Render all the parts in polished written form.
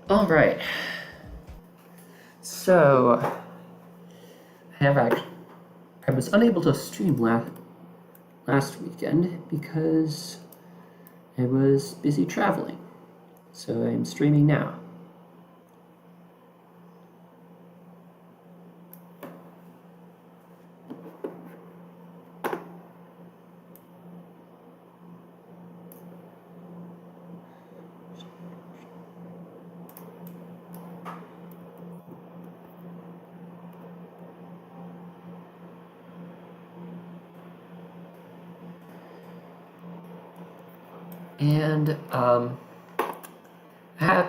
All right. So I was unable to stream last weekend because I was busy traveling. So I'm streaming now. And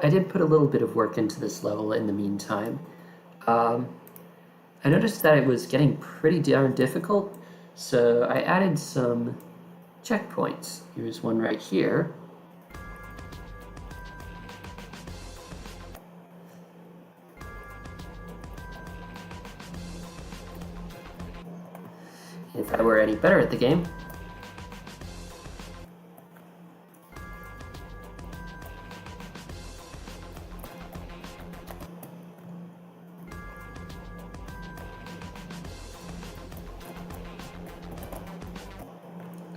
I did put a little bit of work into this level in the meantime. I noticed that it was getting pretty darn difficult, so I added some checkpoints. Here's one right here. If I were any better at the game,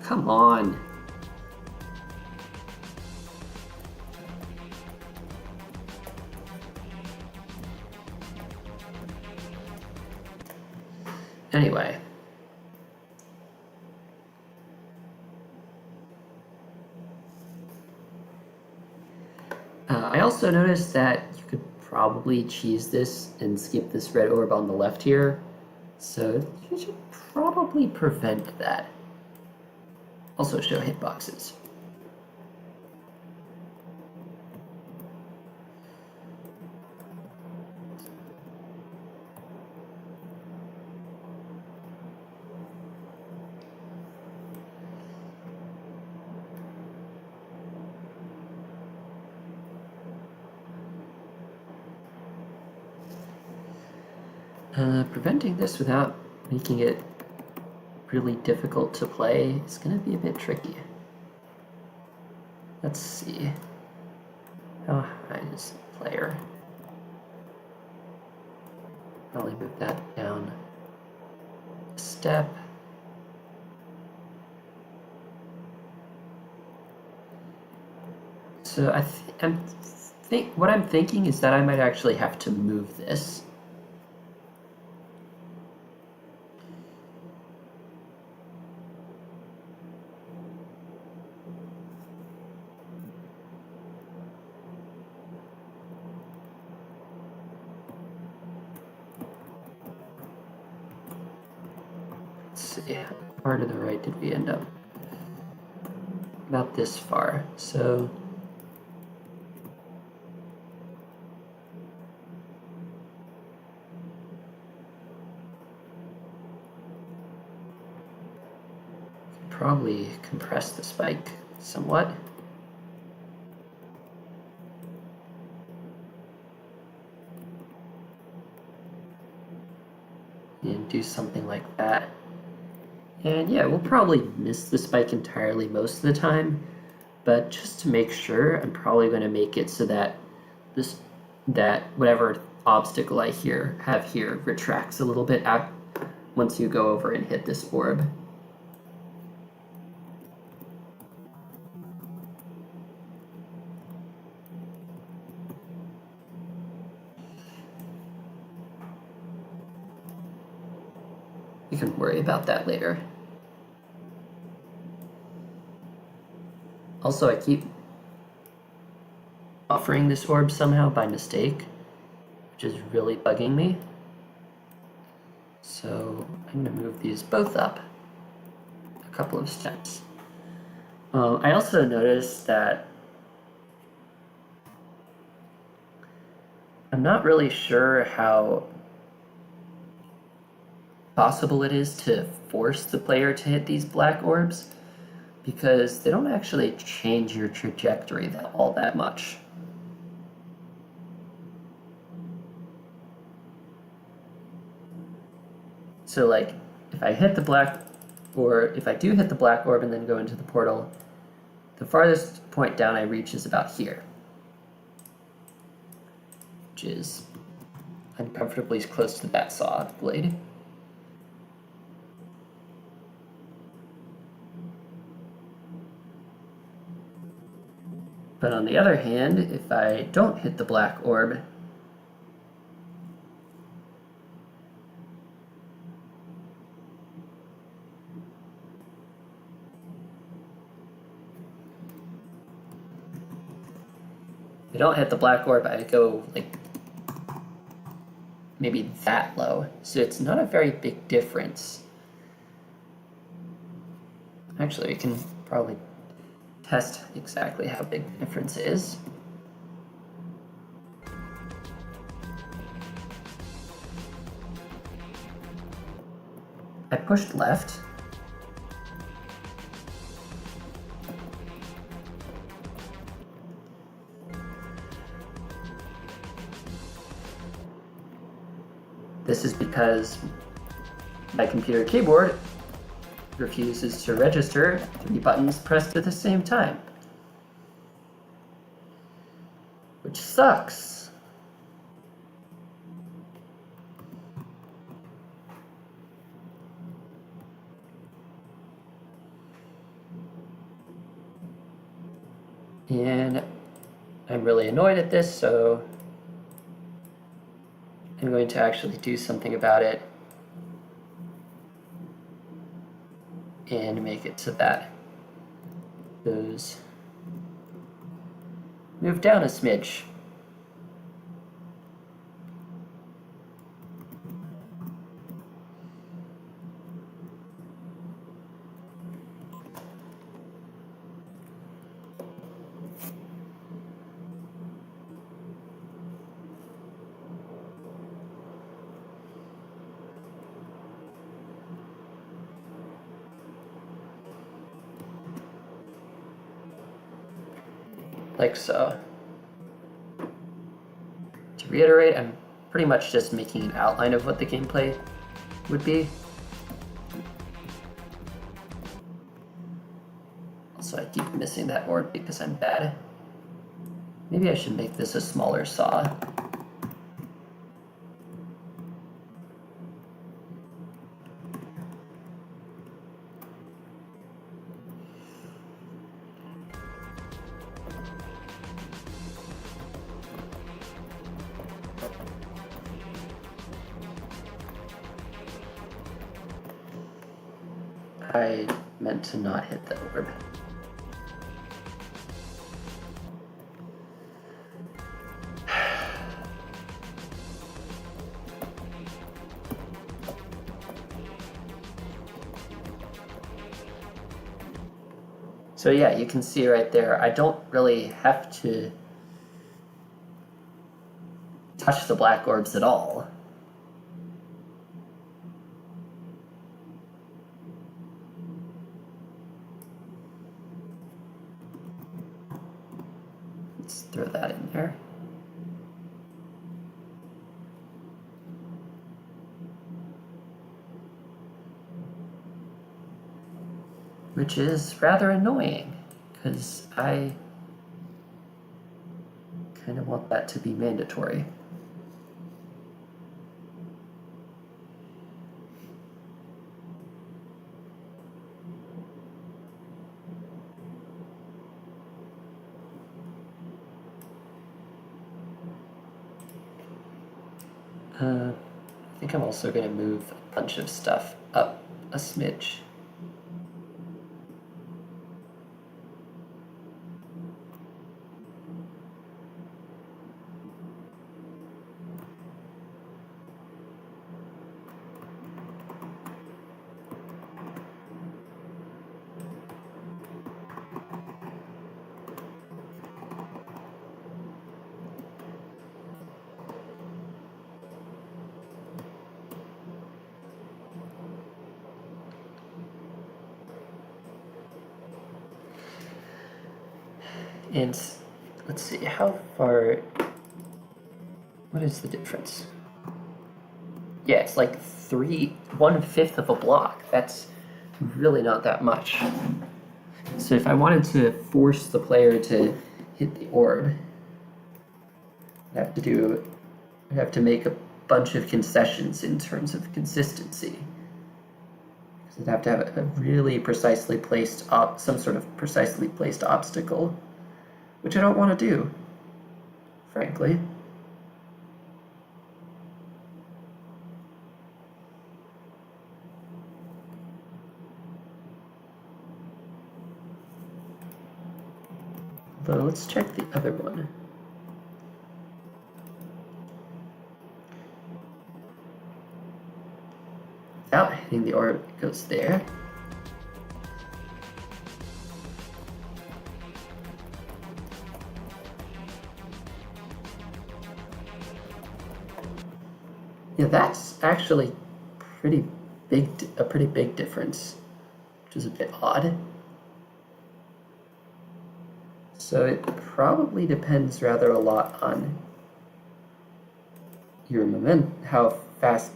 come on. Anyway. I also noticed that you could probably cheese this and skip this red orb on the left here. So you should probably prevent that. Also show hitboxes. Preventing this without making it really difficult to play is going to be a bit tricky. Let's see. How high is the player? Probably move that down a step. So what I'm thinking is that I might actually have to move this. How far to the right did we end up? About this far. So probably compress the spike somewhat. And do something like that. And yeah, we'll probably miss the spike entirely most of the time, but just to make sure, I'm probably going to make it so that whatever obstacle I have here retracts a little bit out once you go over and hit this orb. We can worry about that later. Also, I keep offering this orb somehow by mistake, which is really bugging me. So I'm going to move these both up a couple of steps. I also noticed that I'm not really sure how possible it is to force the player to hit these black orbs, because they don't actually change your trajectory all that much. So like, if I hit the black, or if I do hit the black orb and then go into the portal, the farthest point down I reach is about here, which is uncomfortably close to that saw blade. But on the other hand, if I don't hit the black orb, if I don't hit the black orb, I go like maybe that low. So it's not a very big difference. Actually, we can probably test exactly how big the difference is. I pushed left. This is because my computer keyboard refuses to register 3 buttons pressed at the same time, which sucks. And I'm really annoyed at this, so I'm going to actually do something about it and make it so that those move down a smidge. Like so. To reiterate, I'm pretty much just making an outline of what the gameplay would be. Also, I keep missing that orb because I'm bad. Maybe I should make this a smaller saw. I meant to not hit the orb. So yeah, you can see right there, I don't really have to touch the black orbs at all. Let's throw that in there. Which is rather annoying, because I kind of want that to be mandatory. I think I'm also going to move a bunch of stuff up a smidge. And let's see, how far, what is the difference? Yeah, it's like 1/5 of a block. That's really not that much. So if I wanted to force the player to hit the orb, I'd have to make a bunch of concessions in terms of consistency. Because I'd have to have a really precisely placed some sort of precisely placed obstacle, which I don't want to do, frankly. Though let's check the other one. Without hitting the orb, it goes there. Yeah, that's actually a pretty big difference, which is a bit odd. So it probably depends rather a lot on your momentum, how fast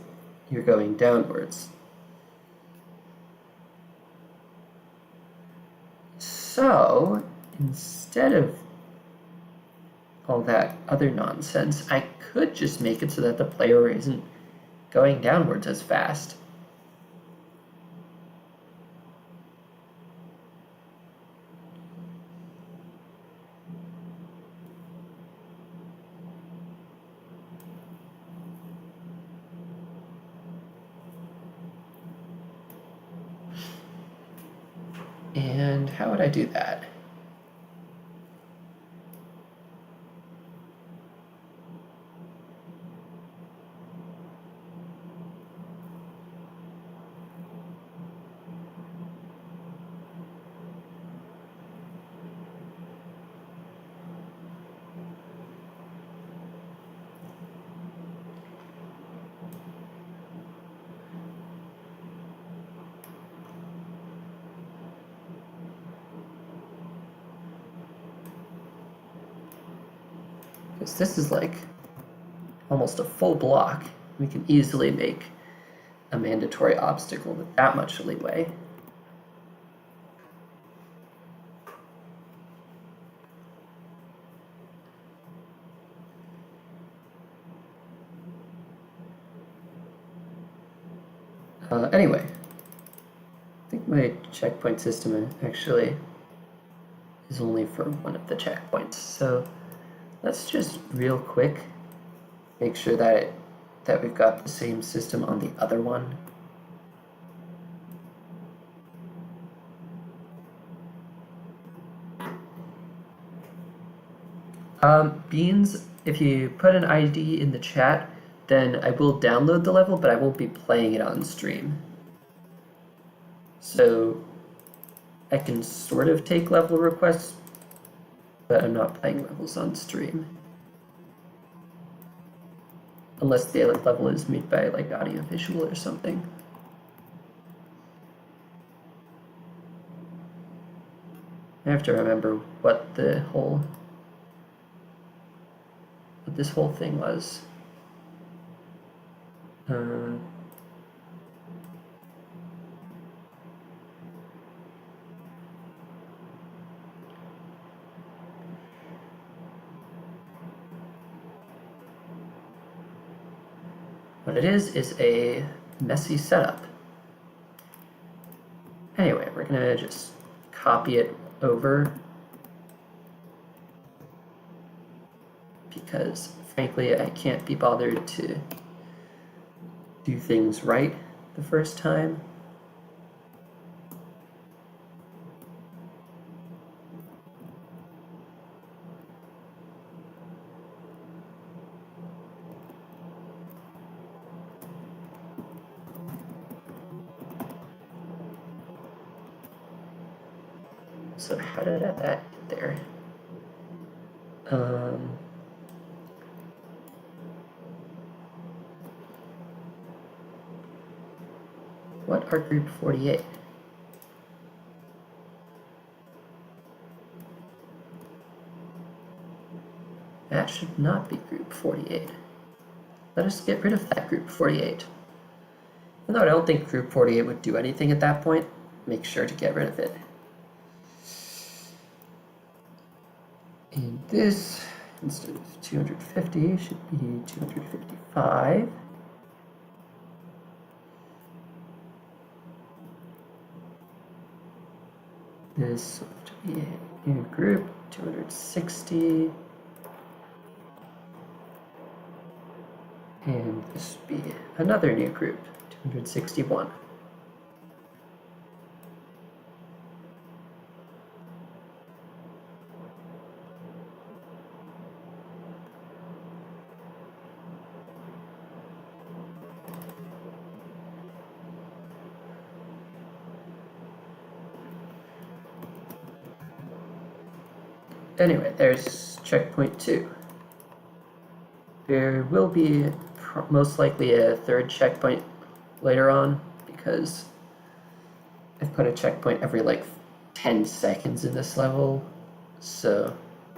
you're going downwards. So instead of all that other nonsense, I could just make it so that the player isn't going downwards as fast. And how would I do that? Because this is like almost a full block. We can easily make a mandatory obstacle with that much leeway. Anyway, I think my checkpoint system actually is only for one of the checkpoints. So let's just real quick make sure that we've got the same system on the other one. Beans, if you put an ID in the chat, then I will download the level, but I won't be playing it on stream. So I can sort of take level requests, but I'm not playing levels on stream. Unless the level is made by like audiovisual or something. I have to remember what this whole thing was. What it is a messy setup. Anyway, we're gonna just copy it over because frankly I can't be bothered to do things right the first time. So how did that get there? What are group 48? That should not be group 48. Let us get rid of that group 48. Although I don't think group 48 would do anything at that point, make sure to get rid of it. And this, instead of 250, should be 255. This will have to be a new group, 260. And this would be another new group, 261. Anyway, there's checkpoint 2. There will be most likely a third checkpoint later on because I've put a checkpoint every like 10 seconds in this level, so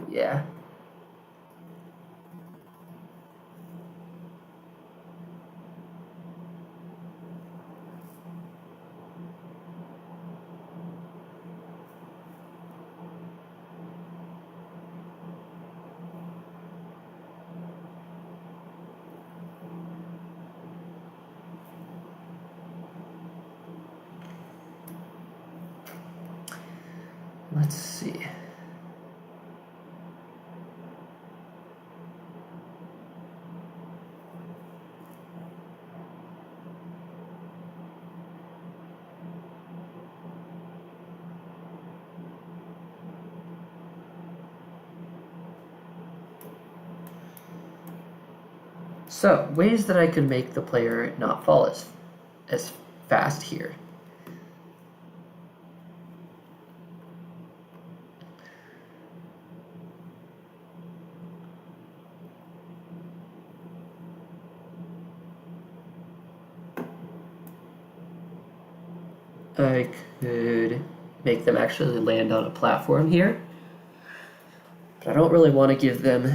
yeah. Let's see. So, ways that I could make the player not fall as fast here. I could make them actually land on a platform here, but I don't really want to give them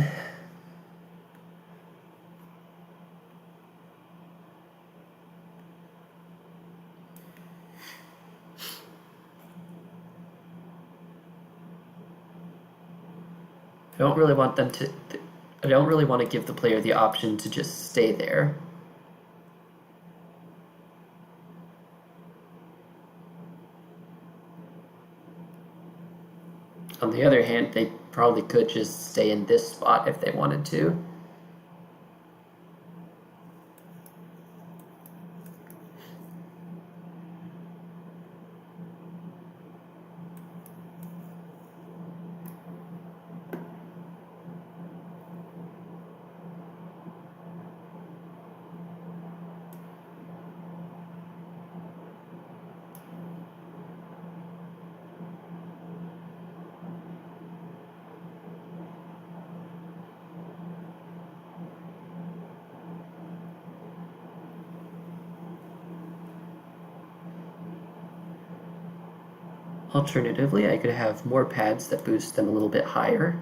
I don't really want them to I don't really want to give the player the option to just stay there. On the other hand, they probably could just stay in this spot if they wanted to. Alternatively, I could have more pads that boost them a little bit higher.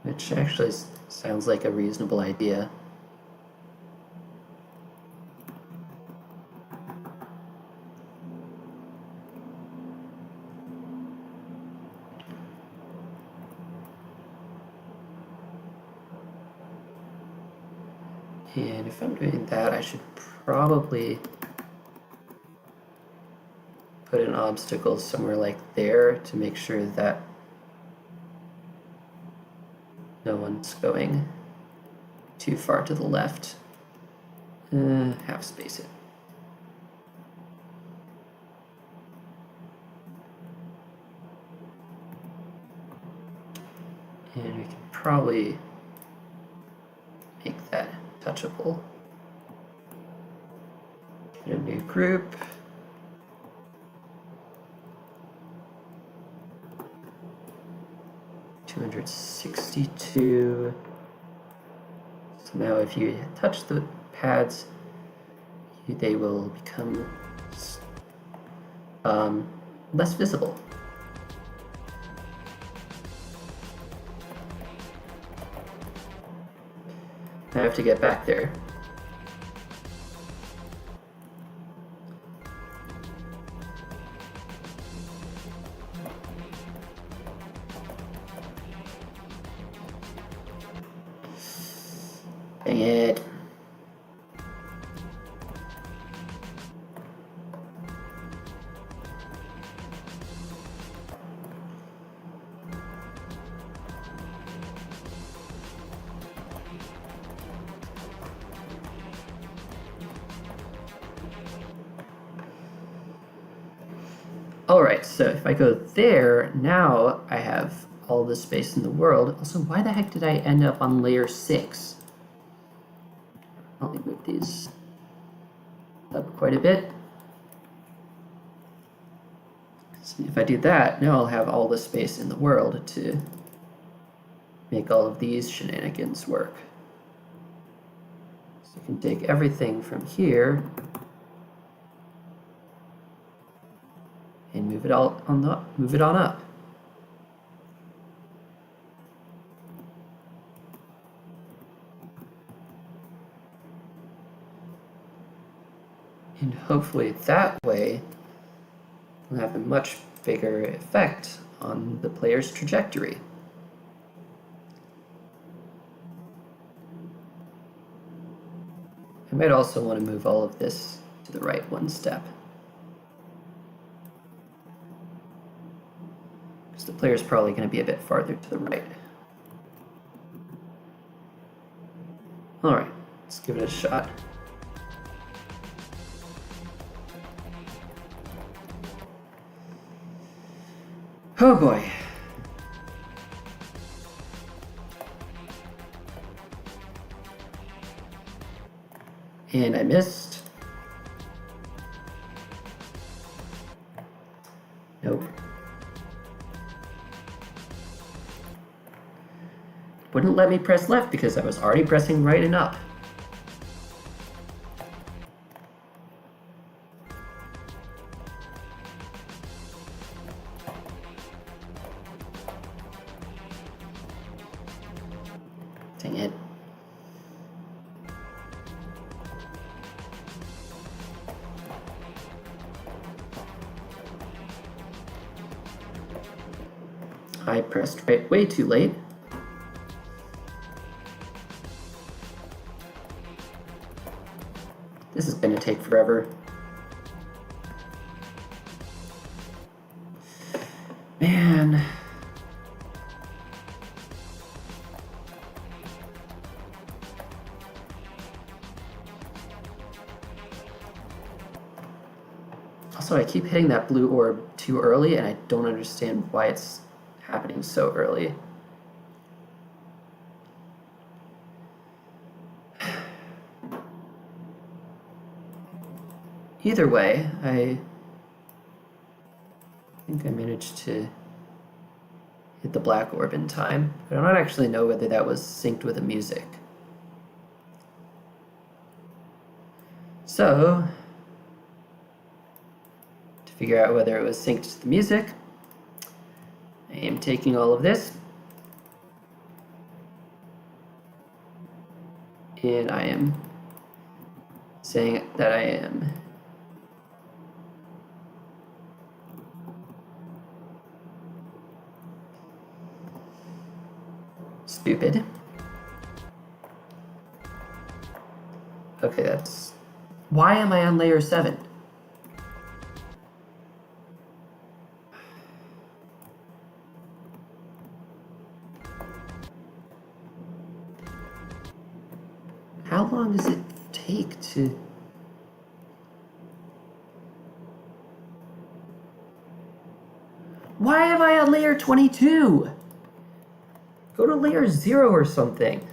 Which actually sounds like a reasonable idea. And if I'm doing that, I should probably put an obstacle somewhere like there to make sure that no one's going too far to the left. Half space it. And we can probably make that touchable. Get a new group. $262. So now if you touch the pads, they will become less visible. I have to get back there. Dang it. Alright, so if I go there, now I have all the space in the world. Also, why the heck did I end up on layer 6? Let me move these up quite a bit. So if I do that, now I'll have all the space in the world to make all of these shenanigans work. So you can take everything from here and move it on up. And hopefully that way will have a much bigger effect on the player's trajectory. I might also want to move all of this to the right one step, because the player's probably going to be a bit farther to the right. Alright, let's give it a shot. Oh boy. And I missed. Nope. Wouldn't let me press left because I was already pressing right and up. Dang it. I pressed right way too late. This is going to take forever. Man. Also, I keep hitting that blue orb too early, and I don't understand why it's happening so early. Either way, I think I managed to hit the black orb in time, but I don't actually know whether that was synced with the music. So, to figure out whether it was synced to the music, I am taking all of this, and I am saying that I am stupid. Okay, that's... Why am I on layer 7? How long does it take to... Why am I on layer 22? Go to layer 0 or something.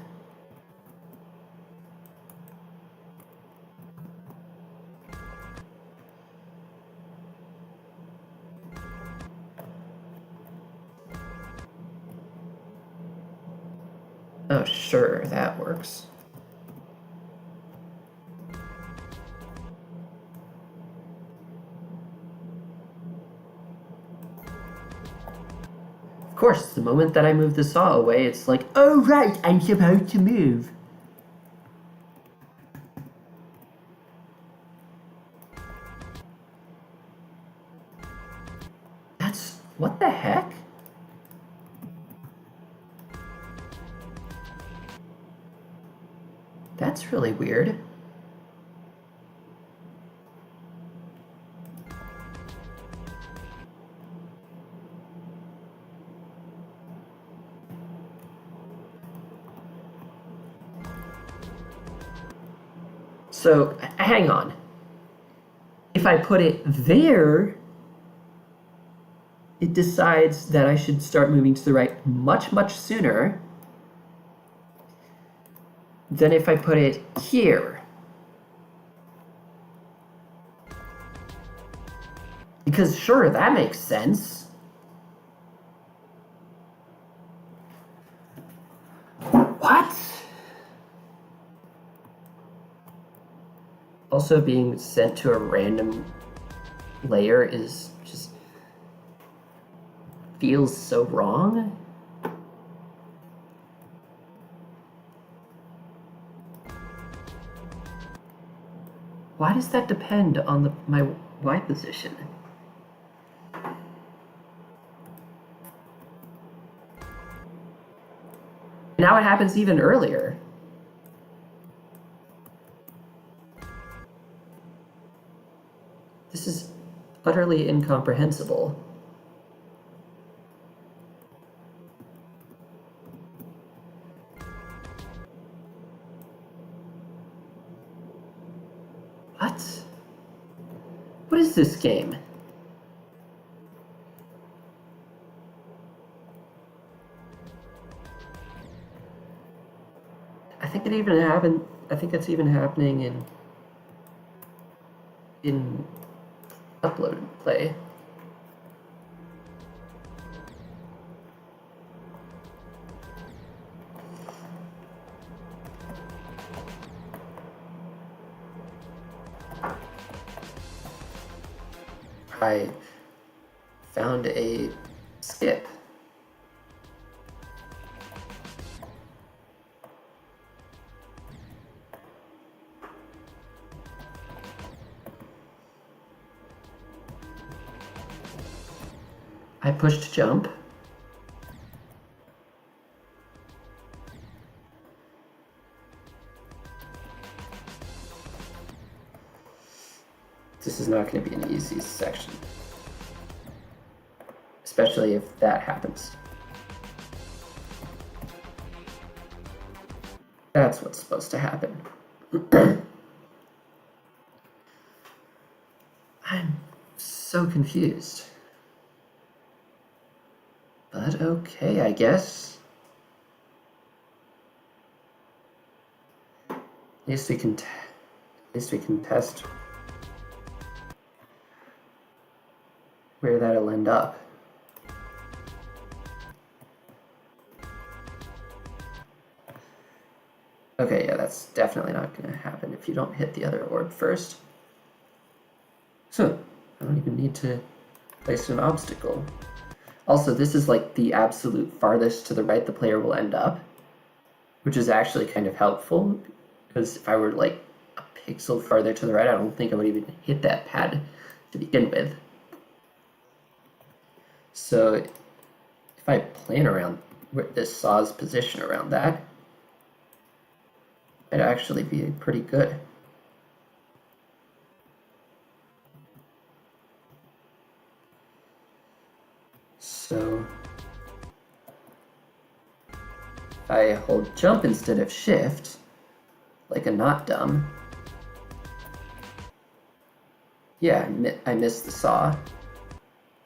Oh, sure, that works. Of course, the moment that I move the saw away, it's like, oh right, I'm supposed to move. What the heck? That's really weird. So, hang on. If I put it there, it decides that I should start moving to the right much, much sooner than if I put it here. Because sure, that makes sense. What? Also, being sent to a random layer is just feels so wrong. Why does that depend on my Y position? Now it happens even earlier. This is utterly incomprehensible. What? What is this game? I think it even happened. I think it's even happening in upload and play. I found a skip. I pushed jump. This is not going to be an easy section. Especially if that happens. That's what's supposed to happen. I'm so confused. But okay, I guess. At least we can test where that'll end up. Okay, yeah, that's definitely not going to happen if you don't hit the other orb first. So, I don't even need to place an obstacle. Also, this is like the absolute farthest to the right the player will end up, which is actually kind of helpful, because if I were like a pixel farther to the right, I don't think I would even hit that pad to begin with. So if I plan around this saw's position around that, it'd actually be pretty good. So if I hold jump instead of shift, like a not dumb, yeah, I miss the saw.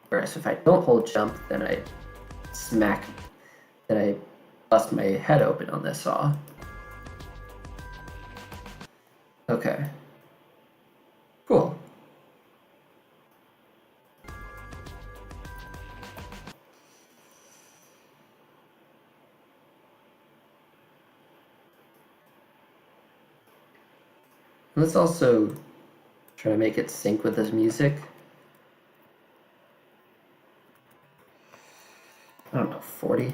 Whereas if I don't hold jump, then I bust my head open on this saw. Okay. Cool. Let's also try to make it sync with this music. I don't know, 40.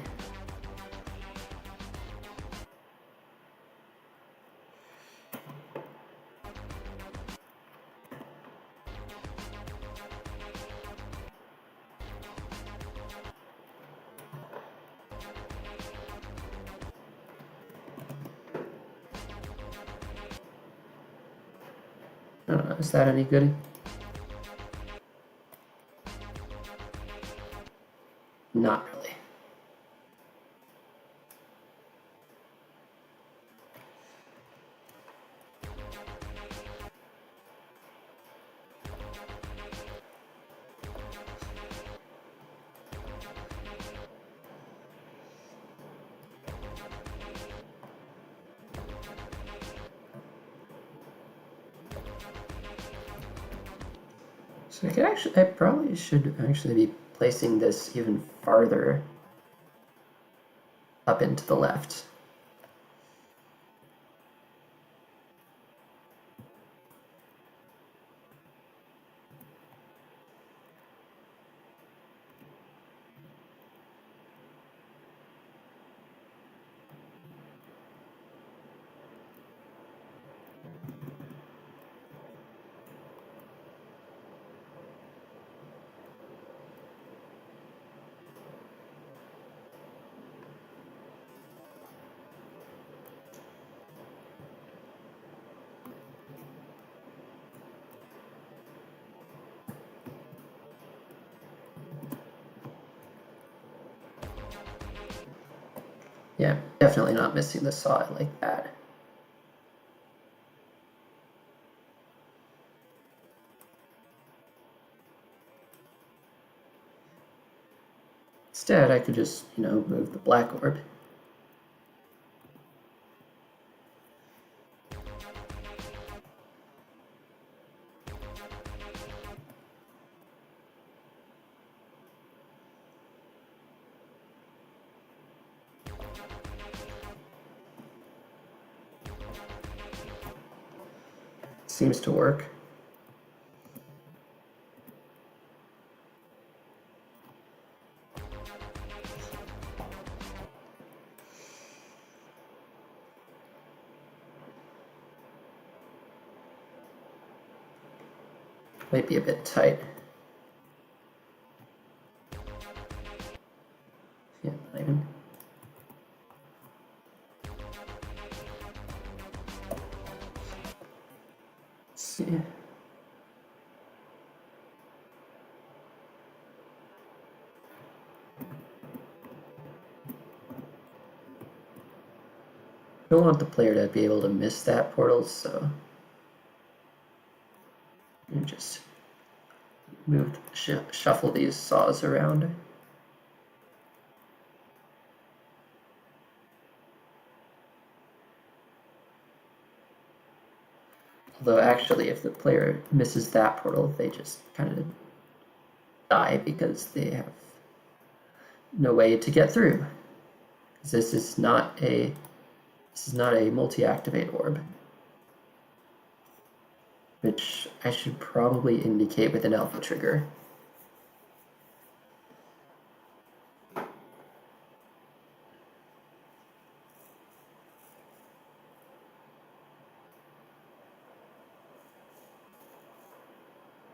is that any good? Not really. So I probably should actually be placing this even farther up into the left. Yeah, definitely not missing the saw like that. Instead, I could just, move the black orb. Seems to work. Might be a bit tight. Yeah, not even. Let's see. Don't want the player to be able to miss that portal, so you just shuffle these saws around. Although actually, if the player misses that portal, they just kind of die because they have no way to get through. This is not a multi-activate orb, which I should probably indicate with an alpha trigger.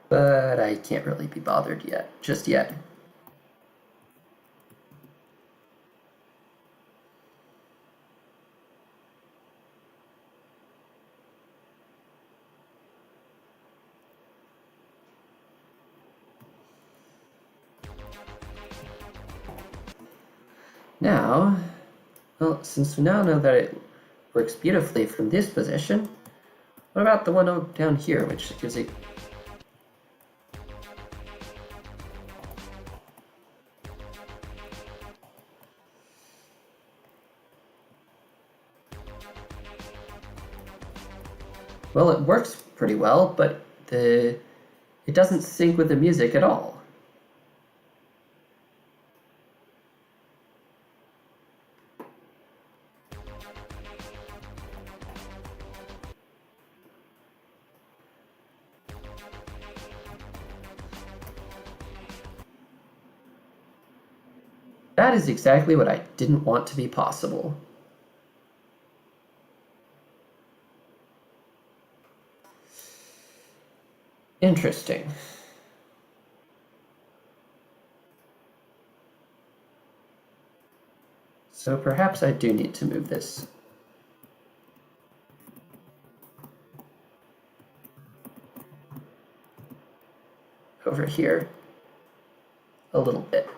But I can't really be bothered just yet. Now, well, since we now know that it works beautifully from this position, what about the one down here, which gives it... Well, it works pretty well, but it doesn't sync with the music at all. That is exactly what I didn't want to be possible. Interesting. So perhaps I do need to move this. over here a little bit.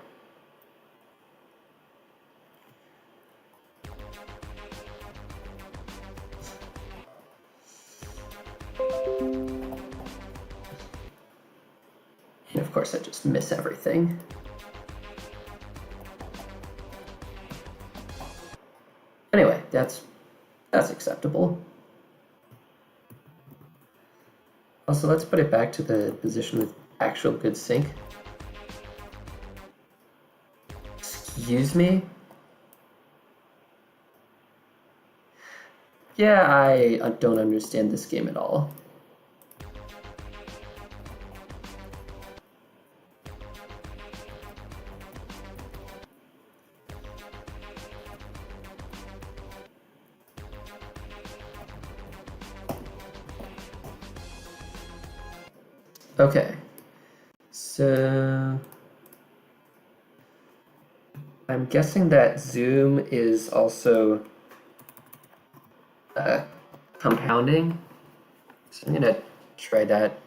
And of course I just miss everything. Anyway, that's acceptable. Also, let's put it back to the position with actual good sync. Excuse me? Yeah, I don't understand this game at all. Okay, so I'm guessing that zoom is also compounding. So I'm gonna try that.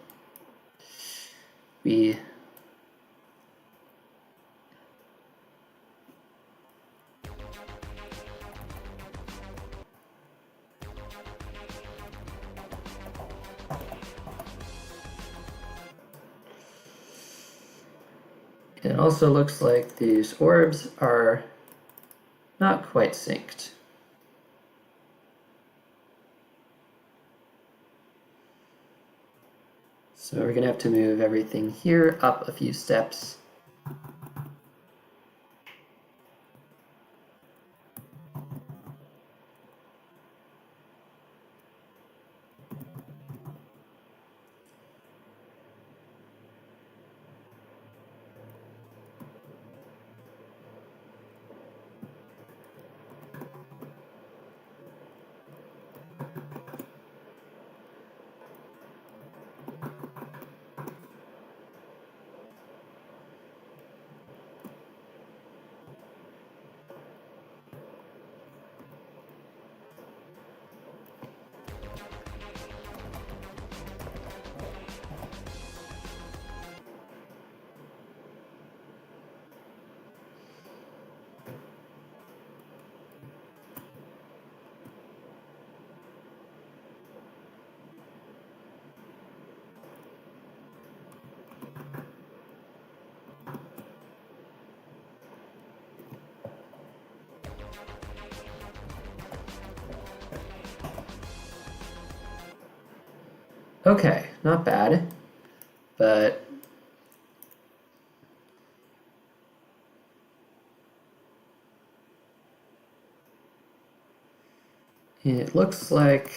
It also looks like these orbs are not quite synced. So we're gonna have to move everything here up a few steps. Okay, not bad, but it looks like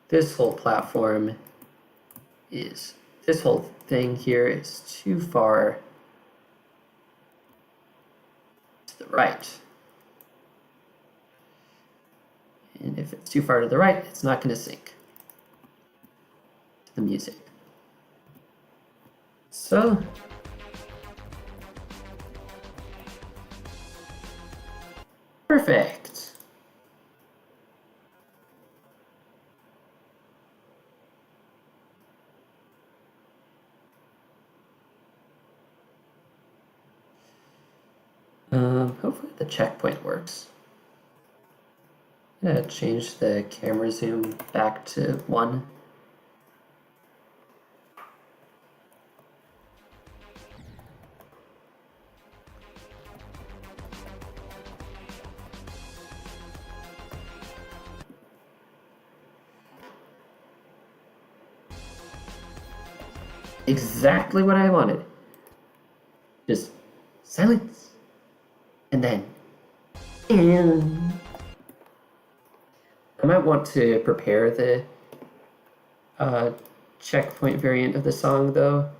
this whole platform is, this whole thing here is too far to the right. And if it's too far to the right, it's not going to sync to the music. So perfect. Hopefully the checkpoint works. I'm gonna change the camera zoom back to 1. Exactly what I wanted. Just silence. And then, and I might want to prepare the checkpoint variant of the song though,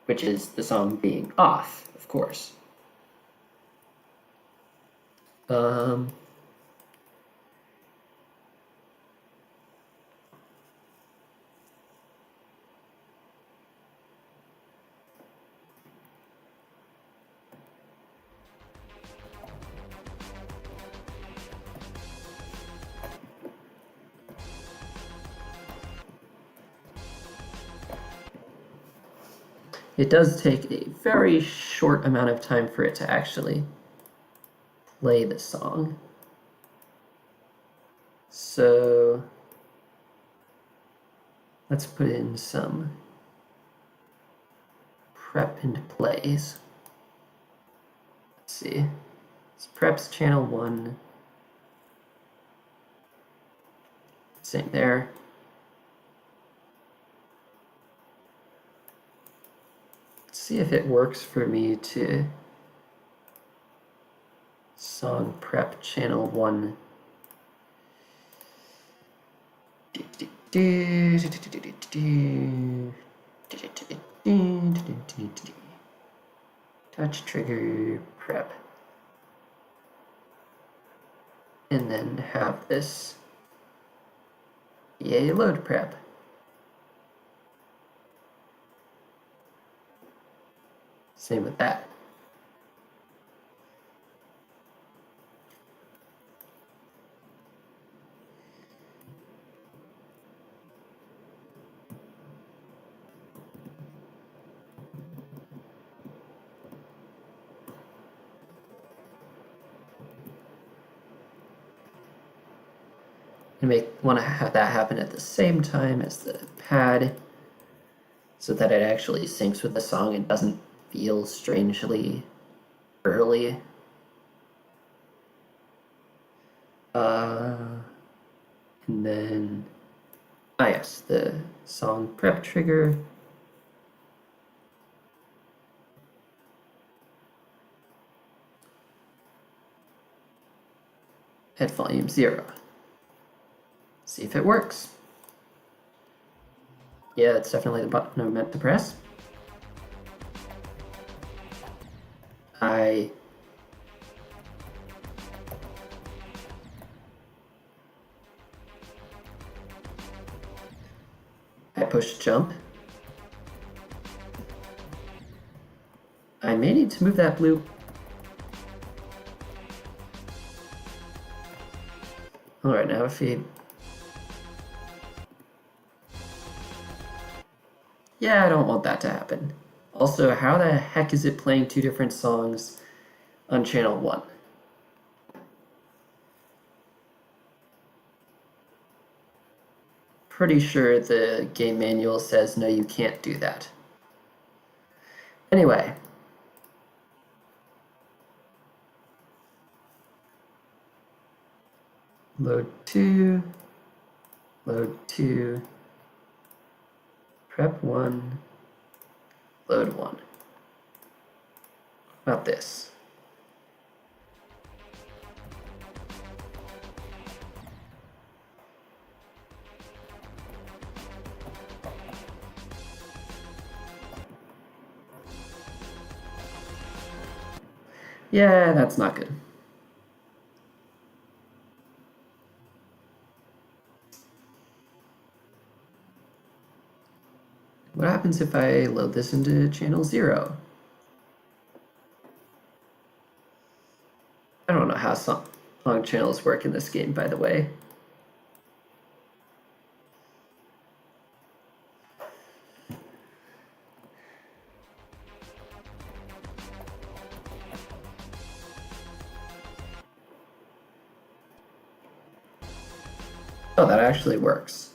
which is the song being off, of course. it does take a very short amount of time for it to actually play the song. So let's put in some prep into plays. Let's see. It's preps channel 1. Same there. Let's see if it works for me to song prep channel 1. Touch trigger prep. And then have this EA load prep. Same with that. You want to have that happen at the same time as the pad so that it actually syncs with the song and doesn't feel strangely early. And then, yes, the song prep trigger. At volume 0. See if it works. Yeah, it's definitely the button I meant to press. I push jump. I may need to move that blue. Alright, now if you... Yeah, I don't want that to happen. Also, how the heck is it playing 2 different songs on channel 1? Pretty sure the game manual says no, you can't do that. Anyway. Load 2, load 2, prep 1, load 1. How about this? Yeah, that's not good. What happens if I load this into channel 0? I don't know how song channels work in this game, by the way. Oh, that actually works.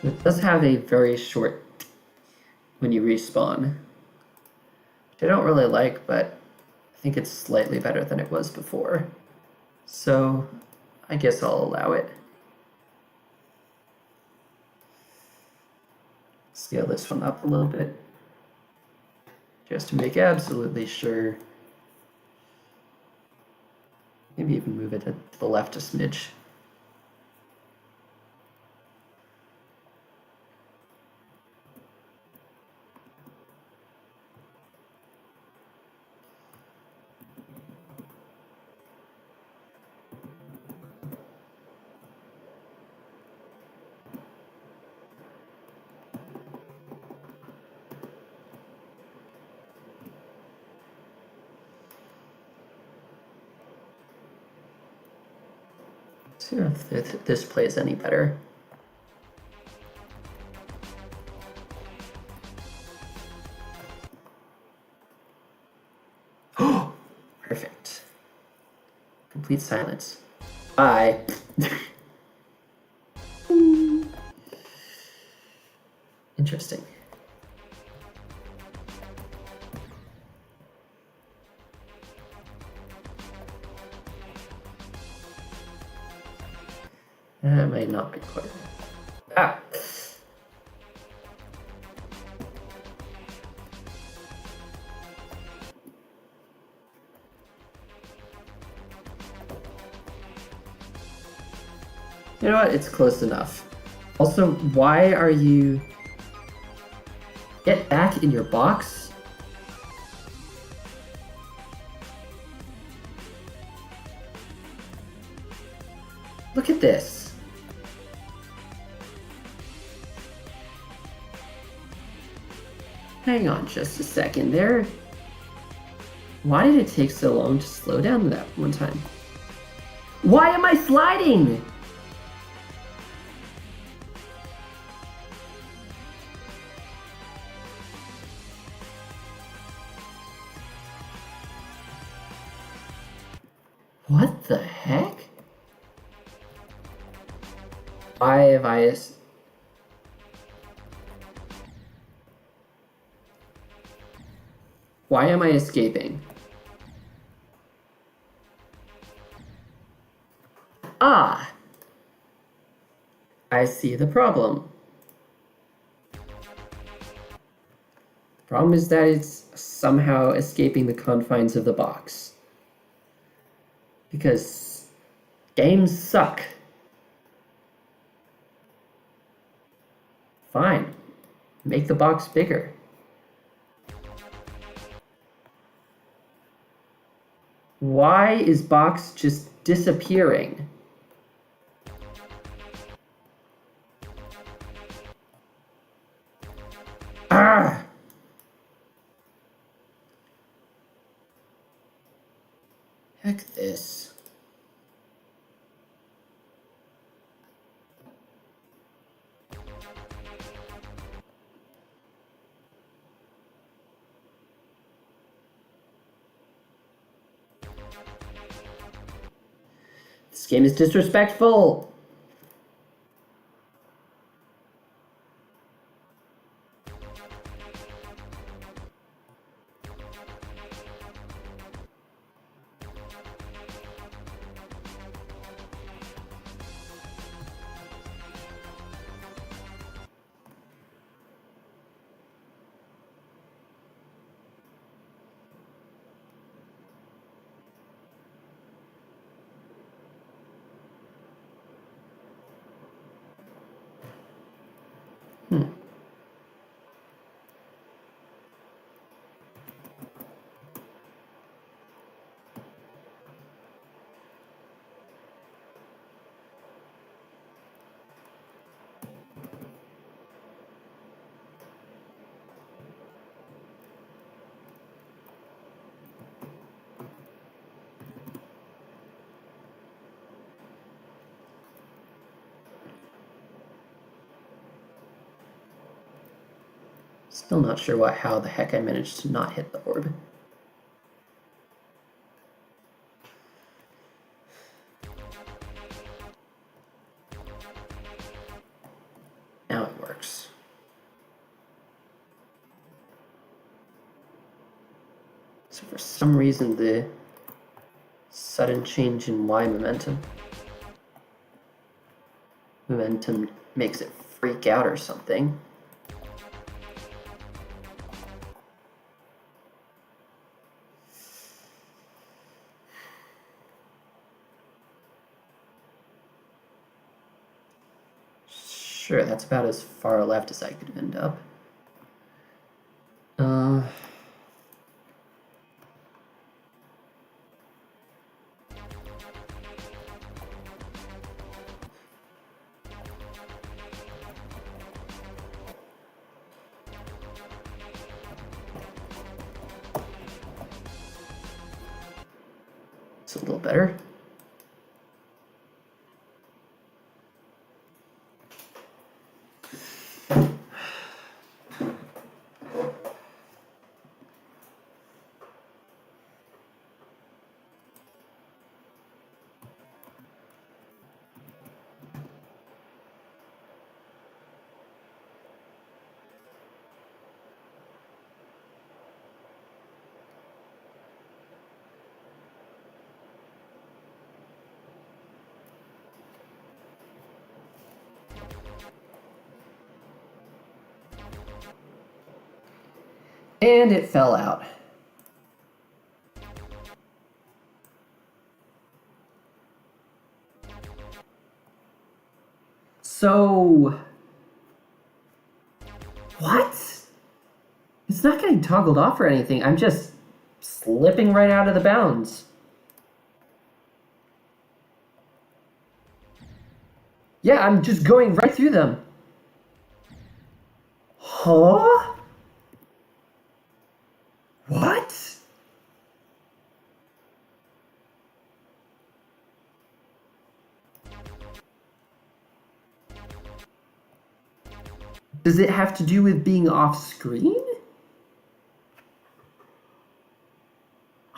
It does have a very short when you respawn, which I don't really like, but I think it's slightly better than it was before. So I guess I'll allow it. Scale this one up a little bit, just to make absolutely sure. Maybe even move it to the left a smidge. See if this plays any better. Complete silence. Bye. Interesting. That might not be quite right. Ah! You know what? It's close enough. Also, why are you... Get back in your box? Look at this. Hang on just a second there. Why did it take so long to slow down that one time? Why am I sliding? What the heck? Why have I... Why am I escaping? Ah! I see the problem. The problem is that it's somehow escaping the confines of the box. Because games suck. Fine. Make the box bigger. Why is box just disappearing? Ah! Heck this. This game is disrespectful. Still not sure how the heck I managed to not hit the orb. Now it works. So for some reason the sudden change in Y momentum makes it freak out or something. Sure, that's about as far left as I could end up. It's a little better. And it fell out. So... What? It's not getting toggled off or anything. I'm just slipping right out of the bounds. Yeah, I'm just going right through them. Huh? What? Does it have to do with being off screen?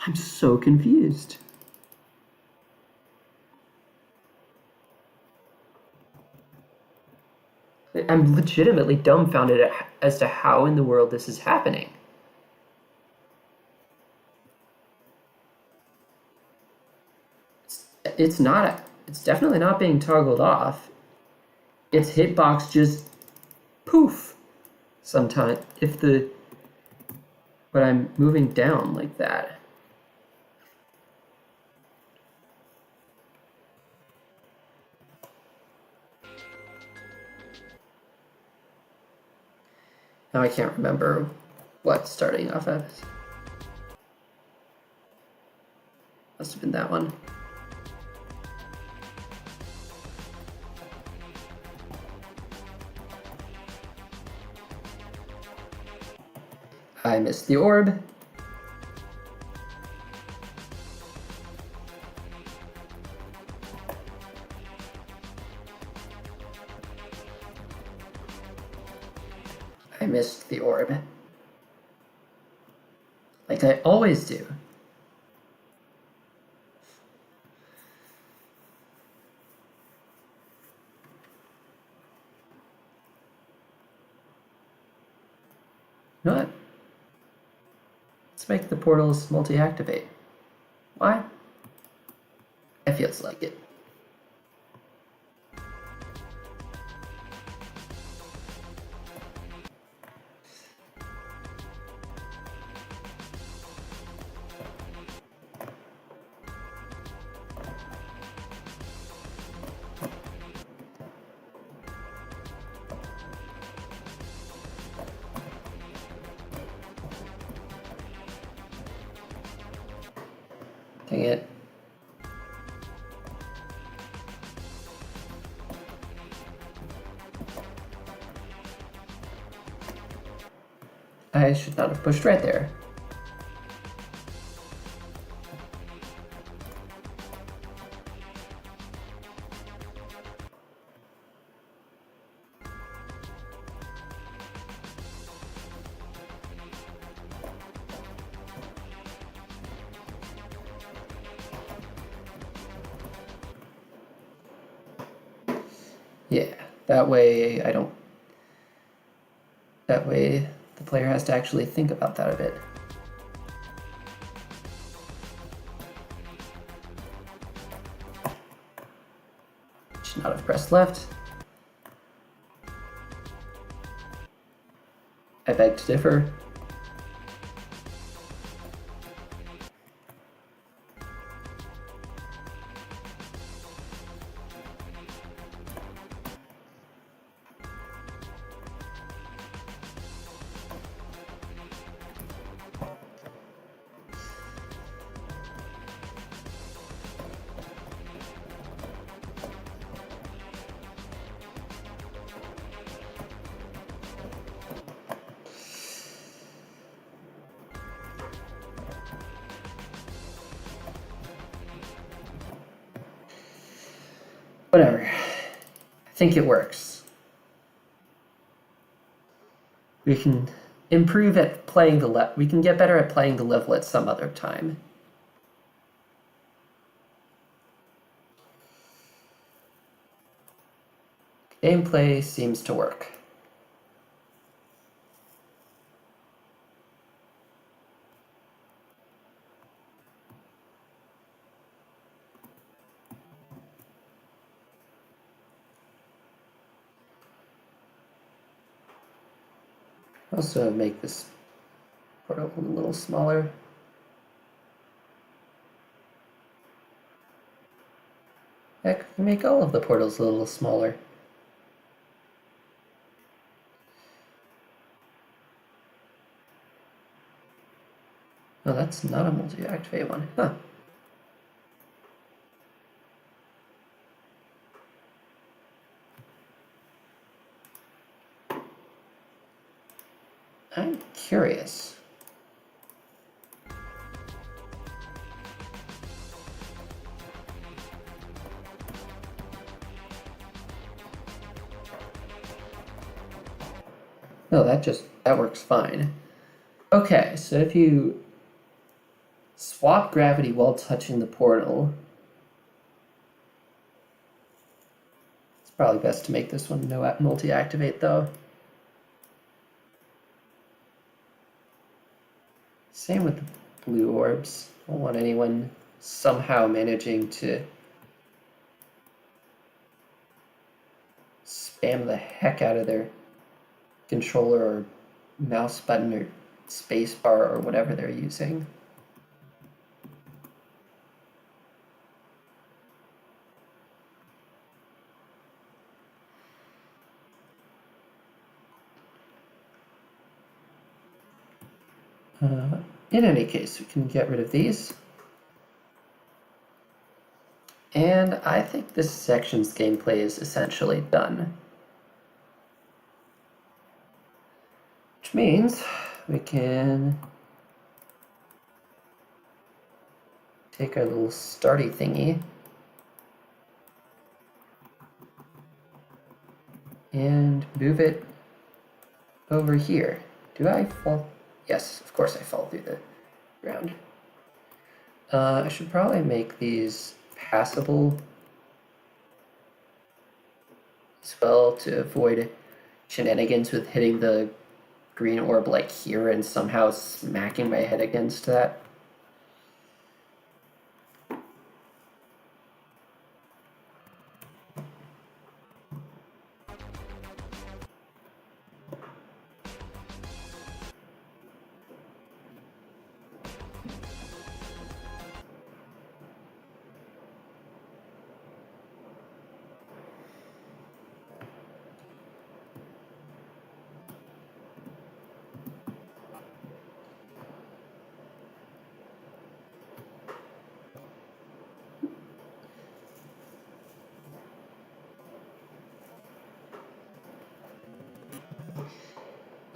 I'm so confused. I'm legitimately dumbfounded as to how in the world this is happening. It's definitely not being toggled off. Its hitbox just poof sometimes when I'm moving down like that. Now I can't remember what starting off as. Must have been that one. I missed the orb. I missed the orb. Like I always do. You know what? Let's make the portals multi-activate. Why? It feels like it. Dang it. I should not have pushed right there. Yeah, that way that way the player has to actually think about that a bit. Should not have pressed left. I beg to differ. Whatever. I think it works. We can improve at playing we can get better at playing the level at some other time. Gameplay seems to work. Also make this portal a little smaller. Heck, we can make all of the portals a little smaller. Oh, that's not a multi-activate one, huh? I'm curious. No, that works fine. Okay, so if you swap gravity while touching the portal, it's probably best to make this one no multi-activate though. Same with the blue orbs. I don't want anyone somehow managing to spam the heck out of their controller or mouse button or space bar or whatever they're using. In any case, we can get rid of these. And I think this section's gameplay is essentially done. Which means we can take our little starty thingy and move it over here. Do I fall? Yes, of course I fall through the ground. I should probably make these passable as well to avoid shenanigans with hitting the green orb like here and somehow smacking my head against that.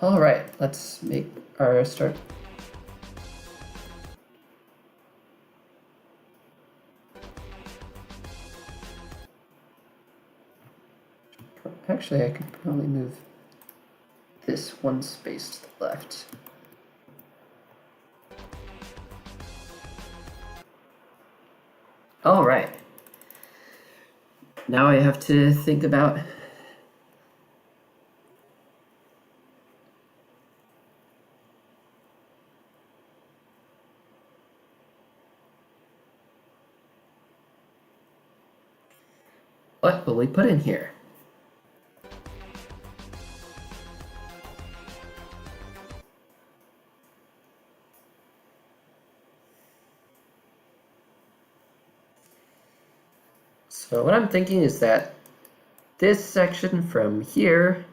All right, let's make our start. Actually, I could probably move this one space to the left. All right. Now I have to think about what will we put in here? So what I'm thinking is that this section from here,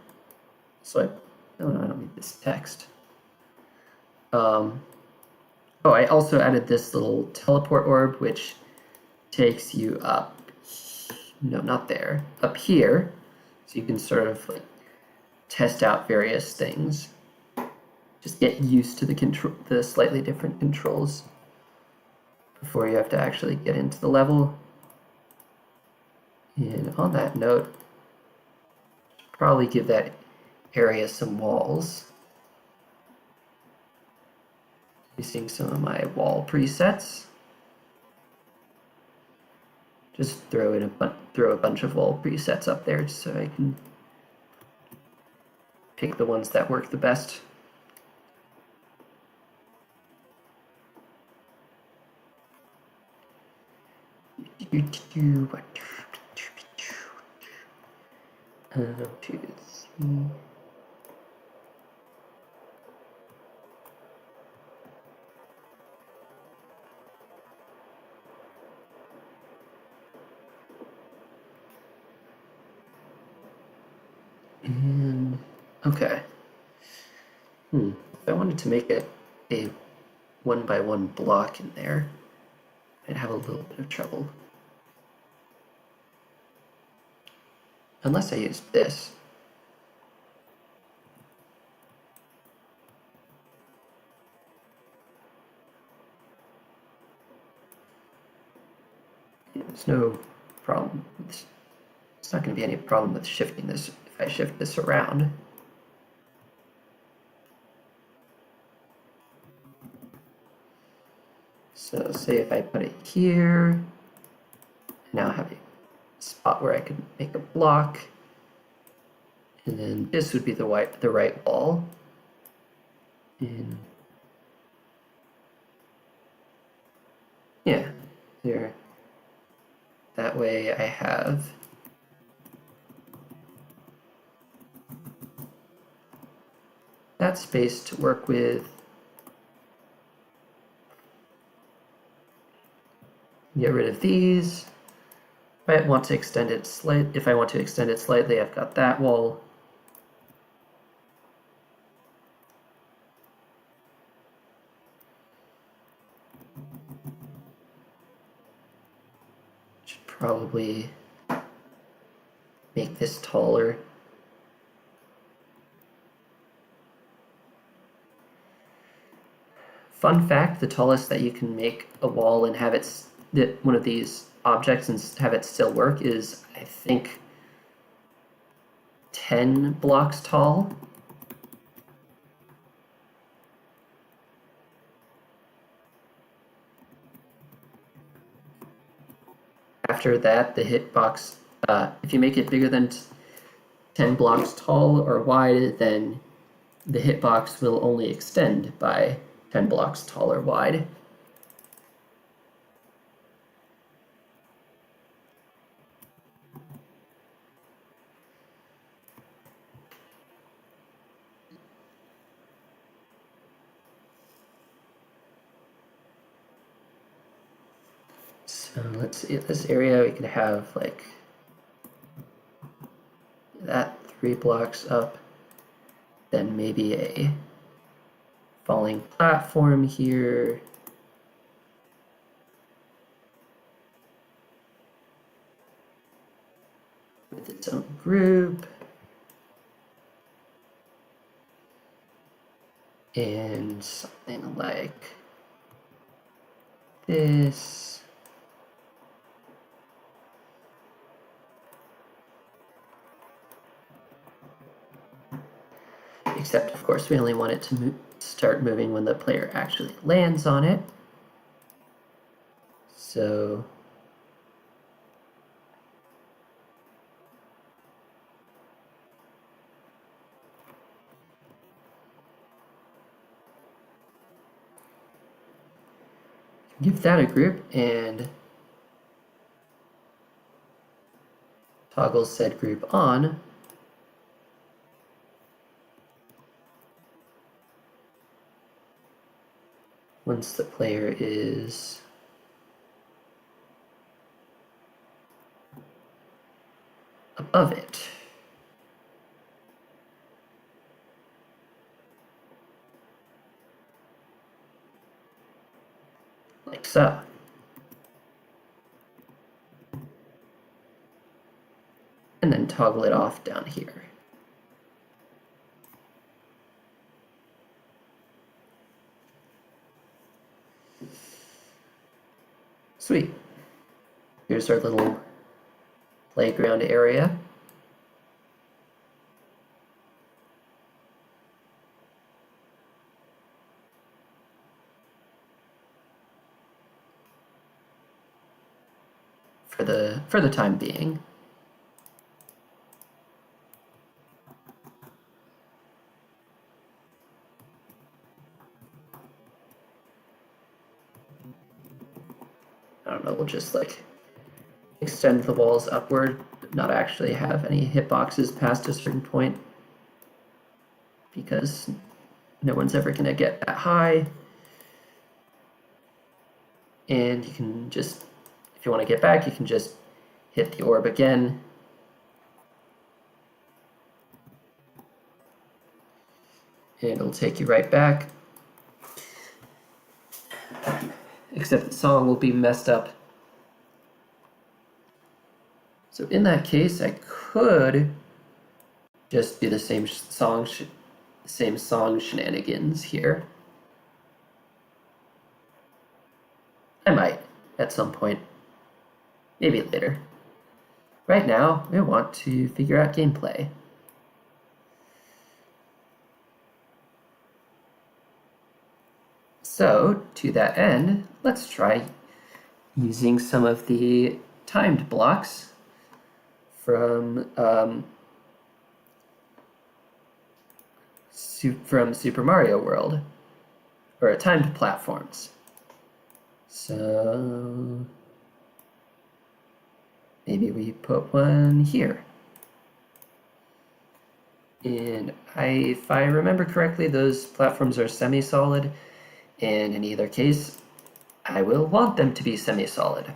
so I don't need this text. Oh, I also added this little teleport orb, which takes you up, no, not there, up here, so you can sort of like test out various things. Just get used to the slightly different controls before you have to actually get into the level. And on that note, probably give that area some walls. Using some of my wall presets. Just throw a bunch of wall presets up there so I can pick the ones that work the best. Okay. If I wanted to make it a 1x1 block in there, I'd have a little bit of trouble. Unless I use this. There's no problem. It's not going to be any problem with shifting this if I shift this around. So say if I put it here, now I have a spot where I could make a block, and then this would be the right wall. And yeah, there. That way I have that space to work with. Get rid of these. If I want to extend it slightly, I've got that wall. Should probably make this taller. Fun fact, the tallest that you can make a wall and have one of these objects and have it still work is, I think, 10 blocks tall. After that, the hitbox, if you make it bigger than 10 blocks tall or wide, then the hitbox will only extend by 10 blocks tall or wide. So let's see, this area we could have like that 3 blocks up, then maybe a falling platform here. With its own group. And something like this. Except, of course, we only want it to start moving when the player actually lands on it. So give that a group and toggle said group on. Once the player is above it. Like so. And then toggle it off down here. Sweet. Here's our little playground area. For the time being. I don't know, we'll just like extend the walls upward, but not actually have any hitboxes past a certain point, because no one's ever gonna get that high. And you can just, if you want to get back, you can just hit the orb again. and it'll take you right back. Except the song will be messed up. So in that case, I could just do the same song shenanigans here. I might at some point, maybe later. Right now, I want to figure out gameplay. So, to that end, let's try using some of the timed blocks from Super Mario World, or timed platforms. So maybe we put one here. And if I remember correctly, those platforms are semi-solid, and in either case, I will want them to be semi-solid.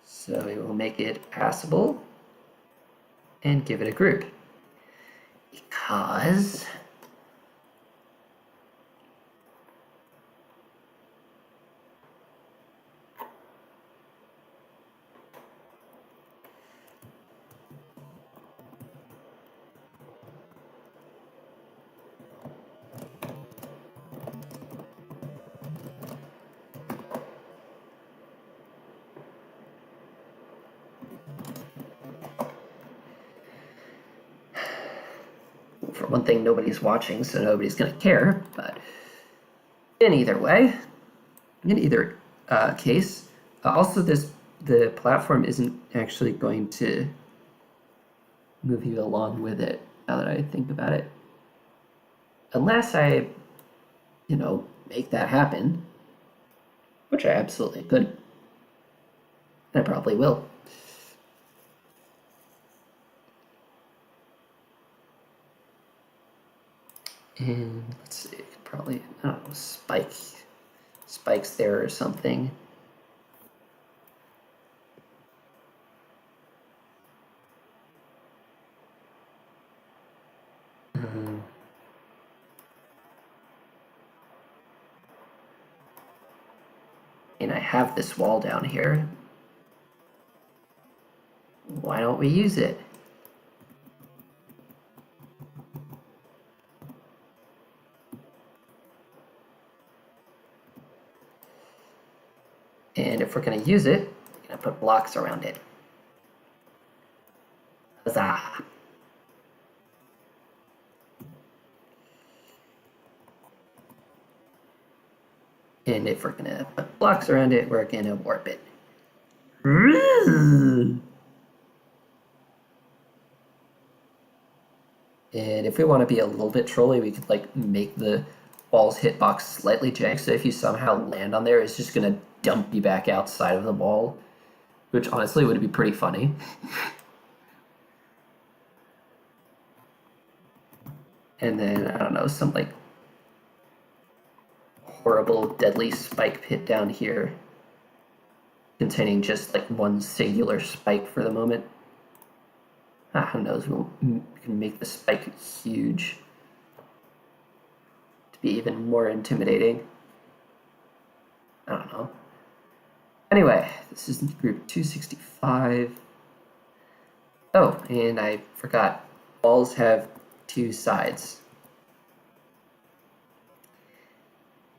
So we will make it passable and give it a group. Because for one thing, nobody's watching, so nobody's going to care, but in either way, in either case, also the platform isn't actually going to move you along with it, now that I think about it. Unless I, make that happen, which I absolutely could. I probably will. And let's see, probably, I don't know, spikes there or something. And I have this wall down here. Why don't we use it? And if we're going to use it, we're going to put blocks around it. Huzzah! And if we're going to put blocks around it, we're going to warp it. And if we want to be a little bit trolly, we could make the wall's hitbox slightly jagged, so if you somehow land on there, it's just going to dump you back outside of the wall, which honestly would be pretty funny. And then, I don't know, some horrible, deadly spike pit down here, containing just one singular spike for the moment. Who knows, we can make the spike huge to be even more intimidating. I don't know. Anyway, this is group 265. Oh, and I forgot, walls have two sides.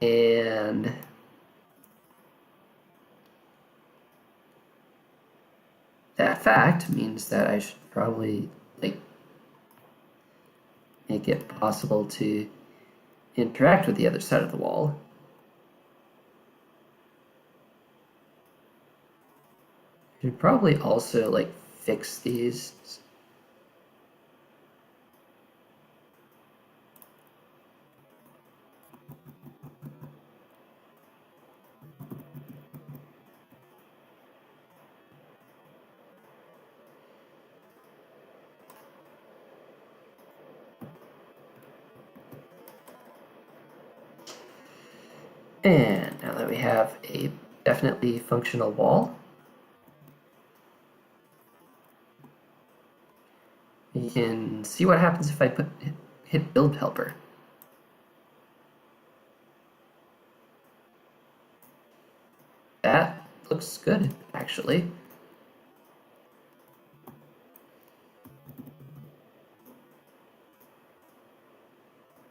And that fact means that I should probably make it possible to interact with the other side of the wall. I should probably also fix these. And now that we have a definitely functional wall, we can see what happens if I hit build helper. That looks good, actually.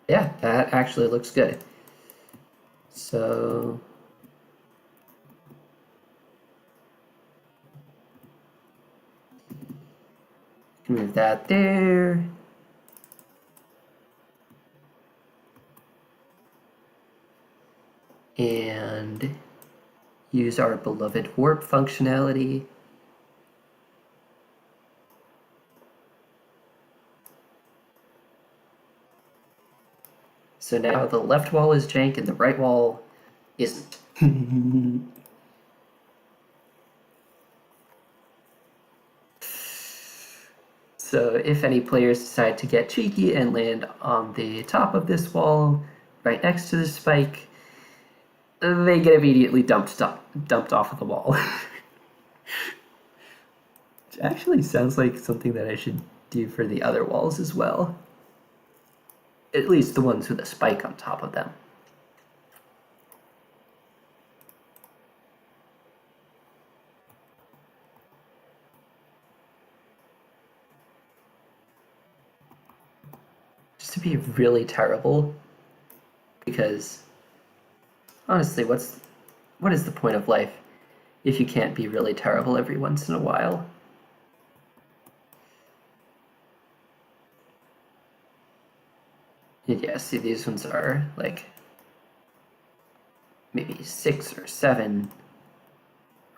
Yeah, that actually looks good. So move that there. And use our beloved warp functionality. So now the left wall is jank and the right wall isn't. So if any players decide to get cheeky and land on the top of this wall, right next to the spike, they get immediately dumped off of the wall. Which actually sounds like something that I should do for the other walls as well. At least the ones with a spike on top of them. Just to be really terrible, because honestly, what is the point of life if you can't be really terrible every once in a while? Yeah, see, these ones are like maybe 6 or 7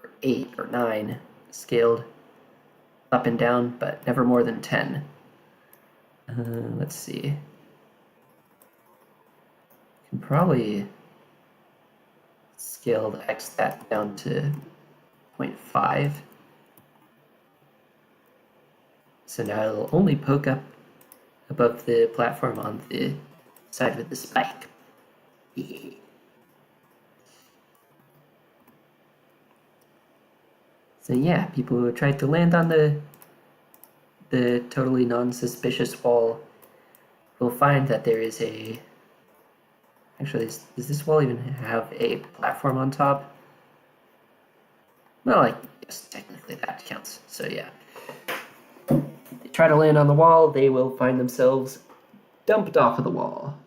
or 8 or 9 scaled up and down, but never more than 10. Let's see. Can probably scale the X that down to 0.5. So now it'll only poke up above the platform on the side with the spike. So yeah, people who tried to land on the totally non-suspicious wall will find that there is a... Actually, does this wall even have a platform on top? Well, I guess technically that counts, so yeah. They try to land on the wall, they will find themselves dumped off of the wall.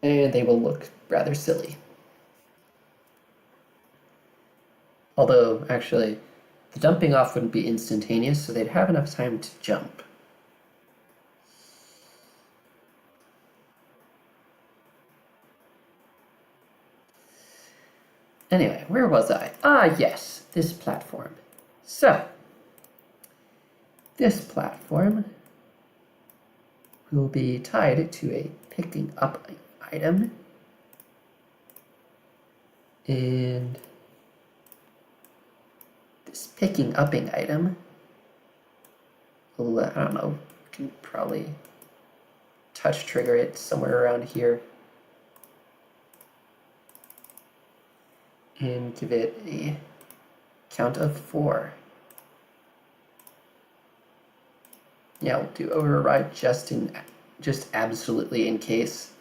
And they will look rather silly. Although, actually, the dumping off wouldn't be instantaneous, so they'd have enough time to jump. Anyway, where was I? Ah, yes, this platform. So, this platform will be tied to a picking up item. And this picking upping item, I don't know, can probably touch trigger it somewhere around here. And give it a count of 4. Yeah, we'll do override just absolutely in case.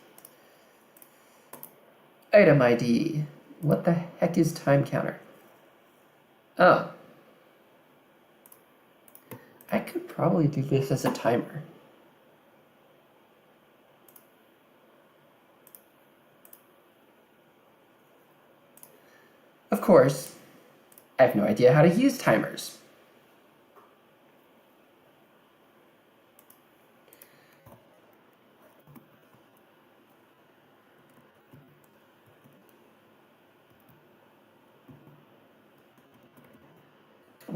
Item ID. What the heck is time counter? Oh. I could probably do this as a timer. Of course, I have no idea how to use timers.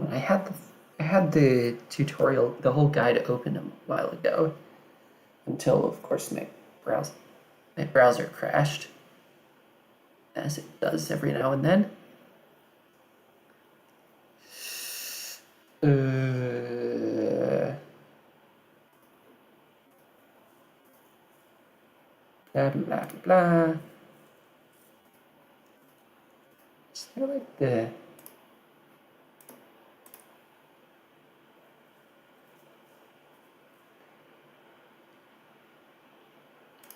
I had the tutorial, the whole guide open a while ago, until of course my browser crashed, as it does every now and then. Blah blah blah. Is there like the...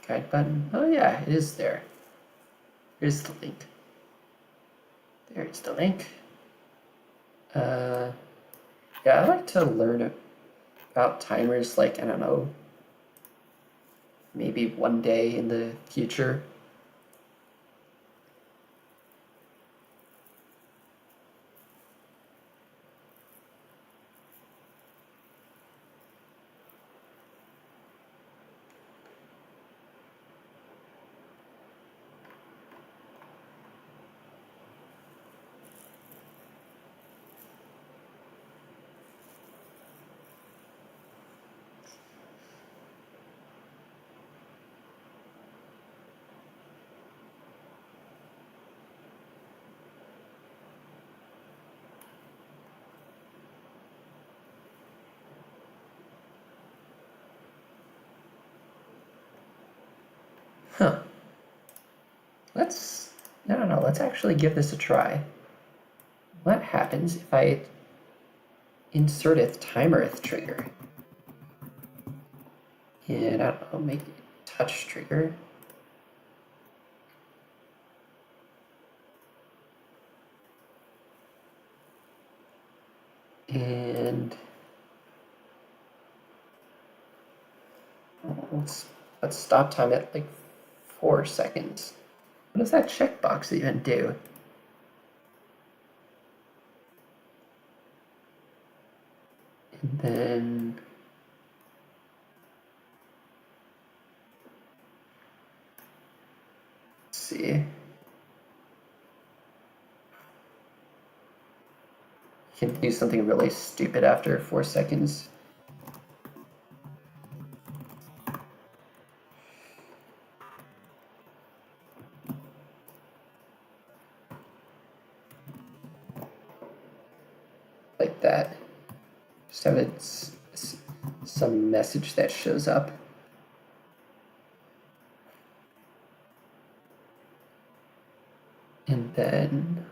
Guide button. Oh yeah, it is there. Here's the link. There's the link. Yeah, I like to learn about timers, like, I don't know, maybe one day in the future. Huh. Let's actually give this a try. What happens if I inserteth timereth trigger? And I don't know, make it touch trigger. And let's stop time at like 4 seconds. What does that checkbox even do? And then let's see. You can do something really stupid after 4 seconds. Like that. Just have some message that shows up. And then,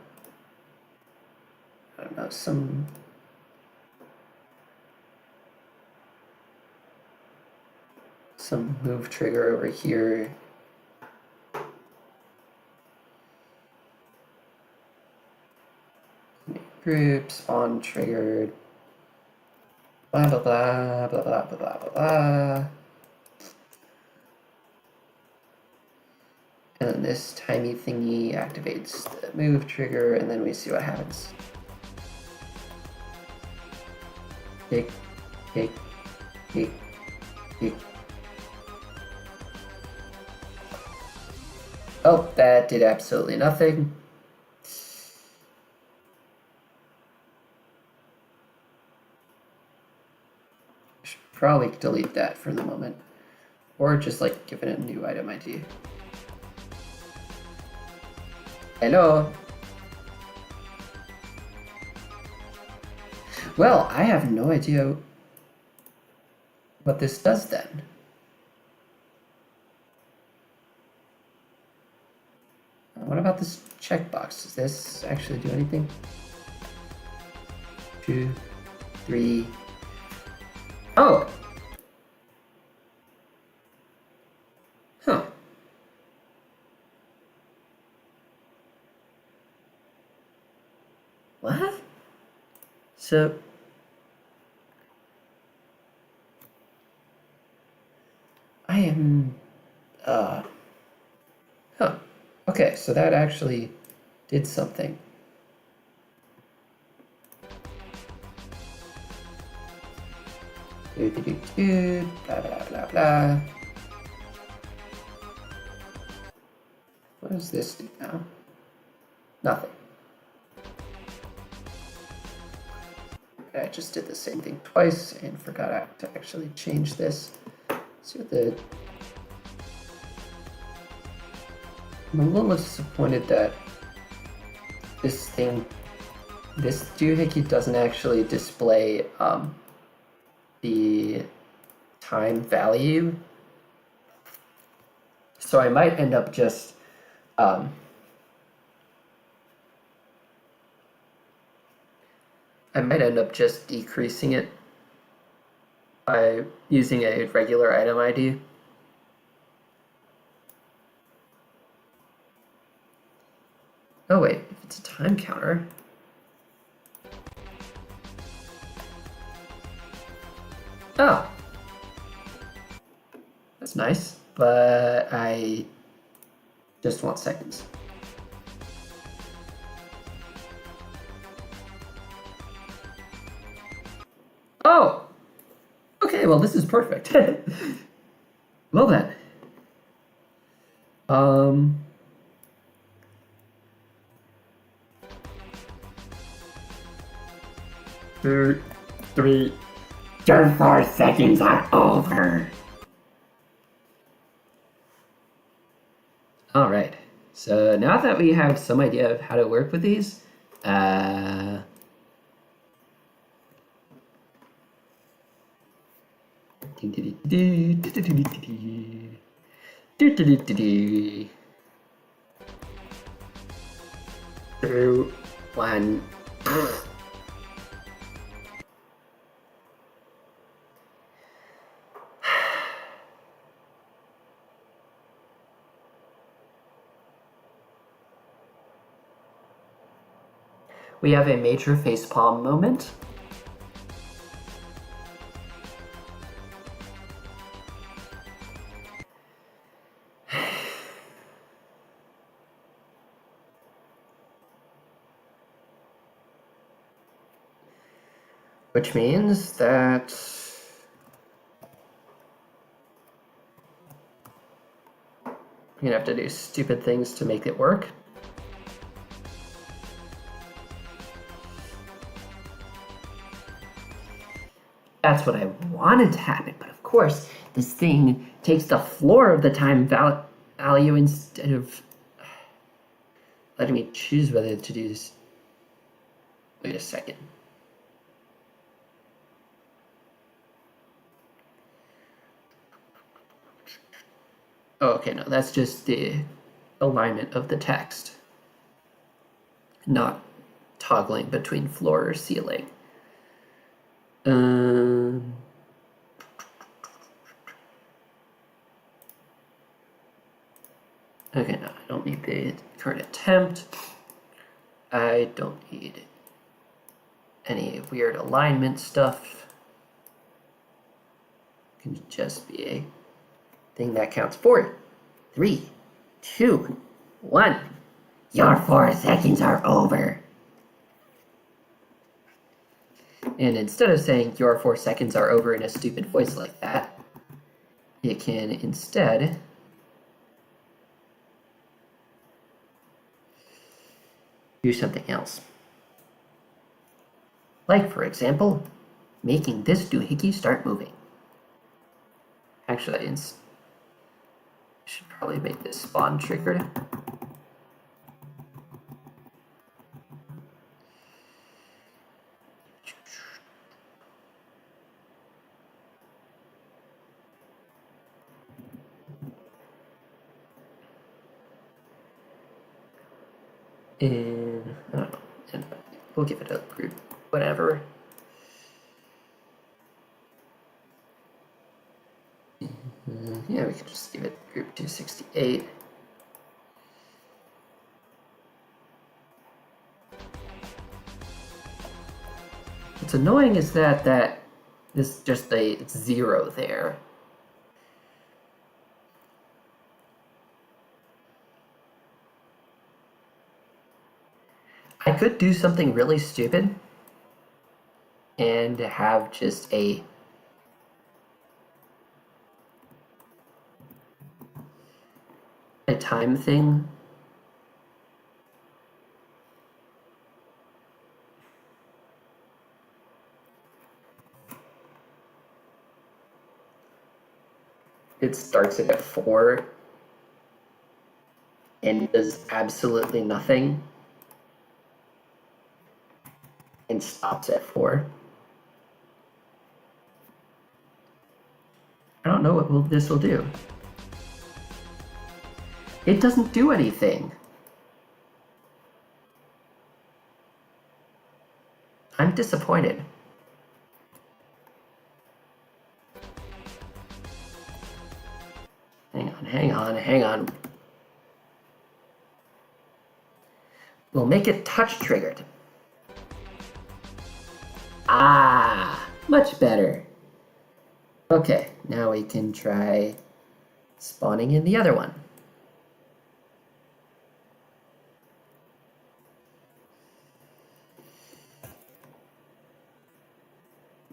I don't know, some move trigger over here. Group, spawn triggered, blah, blah, blah, blah, blah, blah, blah, blah. And then this tiny thingy activates the move trigger, and then we see what happens. Kick, kick, kick, kick. Oh, that did absolutely nothing. Should probably delete that for the moment. Or just like give it a new item ID. Hello. Well, I have no idea what this does then. What about this checkbox? Does this actually do anything? 2, 3. Oh! Huh. What? So... I am... Huh. Okay, so that actually did something. Blah, blah, blah, blah. What does this do now? Nothing. I just did the same thing twice and forgot to actually change this. See what the... I'm a little disappointed that this doohickey doesn't actually display the time value. So I might end up just decreasing it by using a regular item ID. Oh wait, if it's a time counter. Oh. That's nice, but I just want seconds. Oh! Okay, well this is perfect. Well then. 2, 3. Your 4 seconds are over. All right. So now that we have some idea of how to work with these, Two, one. We have a major facepalm moment. Which means that I'm gonna have to do stupid things to make it work. That's what I wanted to happen, but of course, this thing takes the floor of the time value instead of letting me choose whether to do this. Wait a second. Oh, okay, no, that's just the alignment of the text, not toggling between floor or ceiling. Okay, no, I don't need the current attempt. I don't need any weird alignment stuff. It can just be a thing that counts 4, 3, 2, 1. Your 4 seconds are over. And instead of saying your 4 seconds are over in a stupid voice like that, it can instead do something else. Like, for example, making this doohickey start moving. Actually, I should probably make this spawn triggered. And I don't know, and we'll give it a group, whatever. Yeah, we could just give it group 268. What's annoying is that this just it's 0 there. I could do something really stupid and have just a time thing. It starts at 4 and does absolutely nothing and stops at 4. I don't know what this will do. It doesn't do anything. I'm disappointed. Hang on. We'll make it touch triggered. Ah, much better. Okay, now we can try spawning in the other one.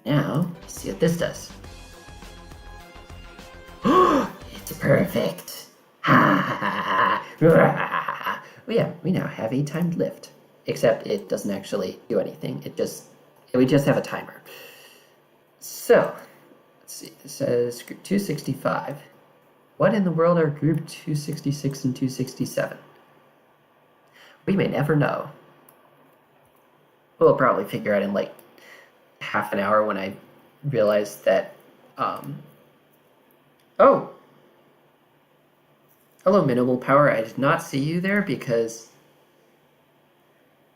Now, see what this does. It's perfect. Well, yeah, we now have a timed lift. Except it doesn't actually do anything. We just have a timer. So, let's see. It says group 265. What in the world are group 266 and 267? We may never know. We'll probably figure out in like half an hour when I realize that, oh! Hello, Minimal Power. I did not see you there because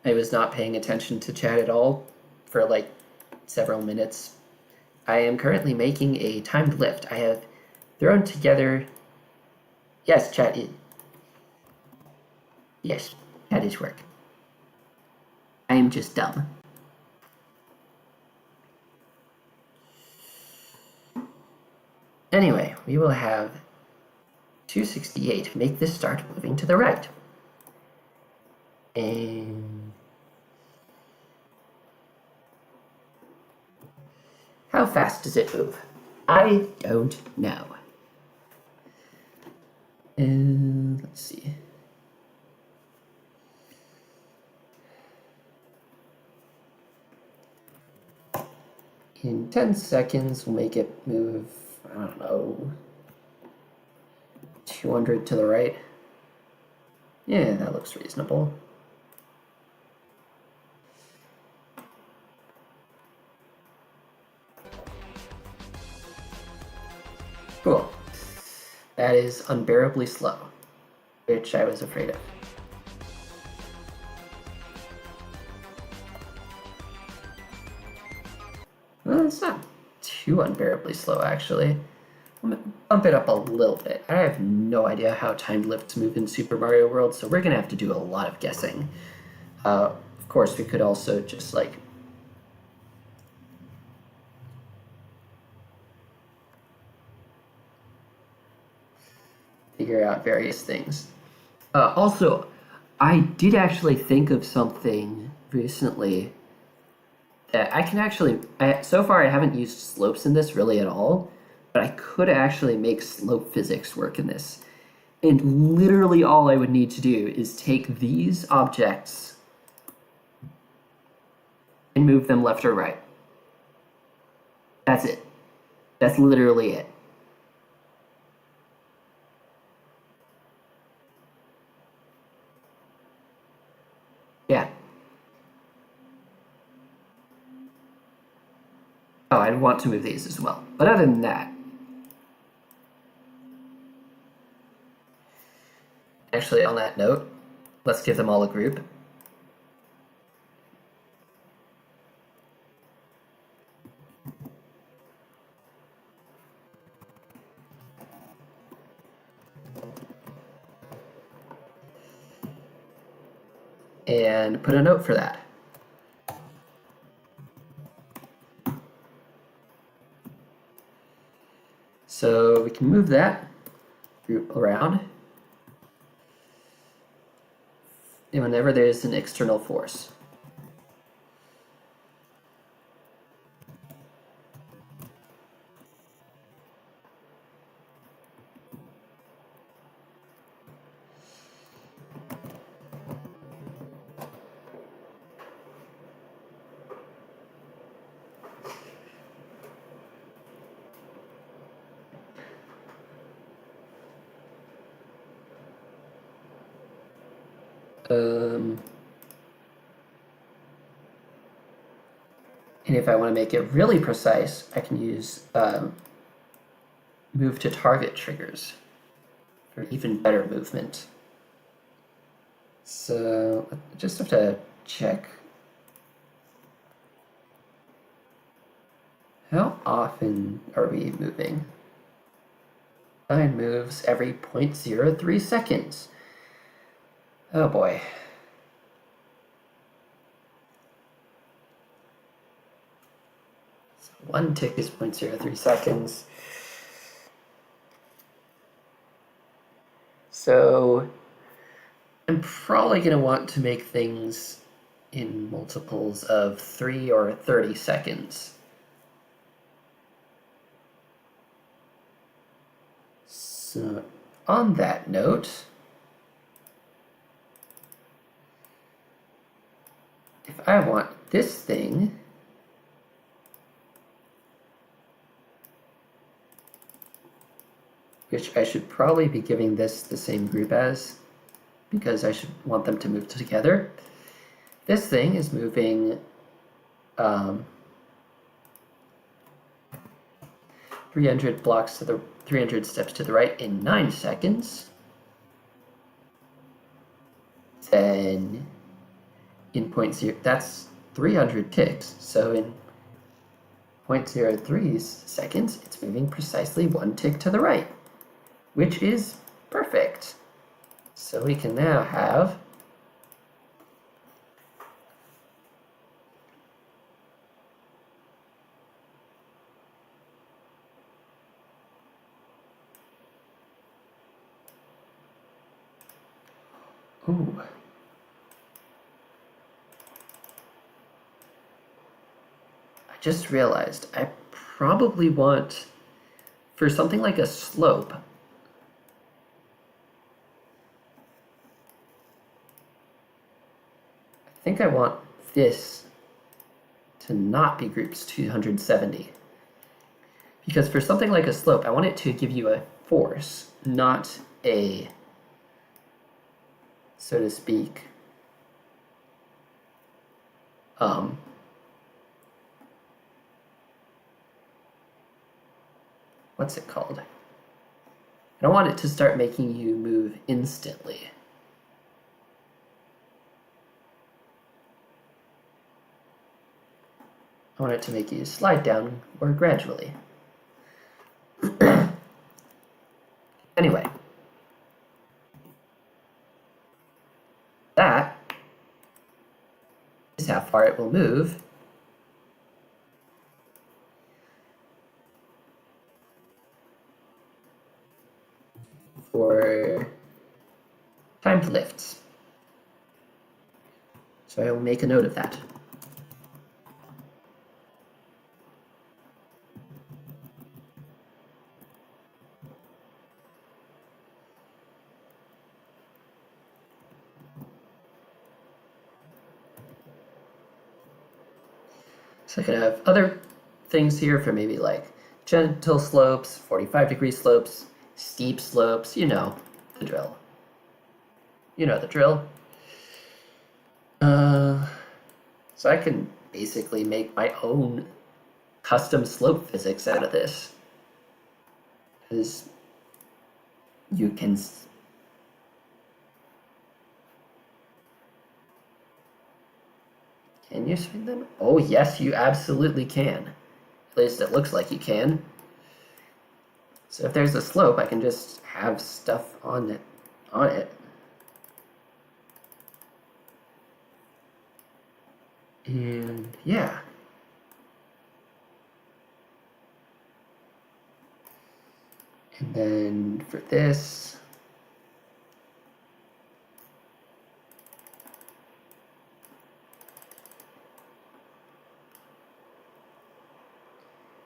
I was not paying attention to chat at all for like several minutes. I am currently making a timed lift. I have thrown together... Yes, chat is... Yes, chat is work. I am just dumb. Anyway, we will have 268 make this start moving to the right. And how fast does it move? I don't know. And let's see. In 10 seconds, we'll make it move, I don't know, 200 to the right. Yeah, that looks reasonable. Cool. That is unbearably slow, which I was afraid of. Well, it's not too unbearably slow, actually. I'm gonna bump it up a little bit. I have no idea how timed lifts move in Super Mario World, so we're gonna have to do a lot of guessing. Of course, we could also just like figure out various things. Also, I did actually think of something recently that I can actually... so far, I haven't used slopes in this really at all, but I could actually make slope physics work in this. And literally all I would need to do is take these objects and move them left or right. That's it. That's literally it. Yeah. Oh, I'd want to move these as well. But other than that, actually, on that note, let's give them all a group. And put a note for that. So we can move that group around. And whenever there's an external force. And if I want to make it really precise, I can use move to target triggers for even better movement. So I just have to check how often are we moving? 9 moves every 0.03 seconds. Oh boy. 1 tick is 0.03 seconds. So I'm probably going to want to make things in multiples of 3 or 30 seconds. So on that note, if I want this thing which I should probably be giving this the same group as, because I should want them to move together. This thing is moving 300 blocks to the 300 steps to the right in 9 seconds. Then in 0.0, that's 300 ticks. So in 0.03 seconds, it's moving precisely 1 tick to the right, which is perfect. So we can now have ooh. I just realized I probably want, for something like a slope, I think I want this to not be groups 270. Because for something like a slope, I want it to give you a force, not a, so to speak, what's it called? I don't want it to start making you move instantly. I want it to make you slide down more gradually. Anyway, that is how far it will move for timed lifts. So I will make a note of that. So I could have other things here for maybe like gentle slopes, 45-degree slopes, steep slopes, you know the drill. You know the drill. So I can basically make my own custom slope physics out of this. Because you can you swing them? Oh yes, you absolutely can. At least it looks like you can. So if there's a slope, I can just have stuff on it. And yeah. And then for this,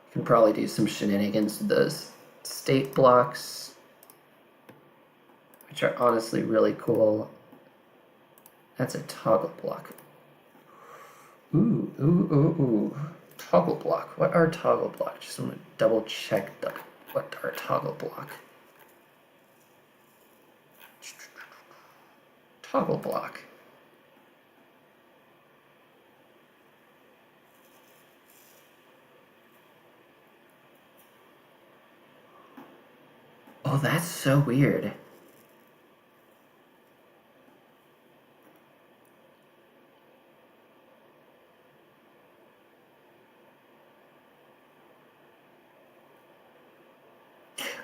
you can probably do some shenanigans with those state blocks, which are honestly really cool. That's a toggle block. Ooh. Toggle block. What are toggle blocks? Just want to double check what are toggle block. Toggle block. Oh, that's so weird.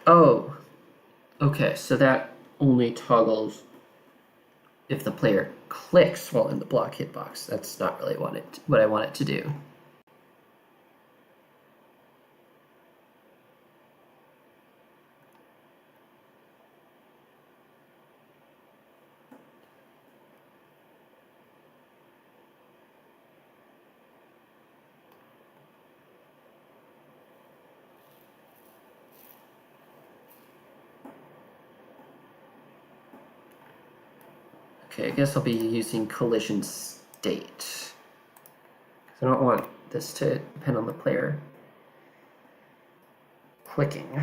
Oh, okay, so that only toggles if the player clicks while in the block hitbox. That's not really what I want it to do. Okay, I guess I'll be using collision state. I don't want this to depend on the player clicking.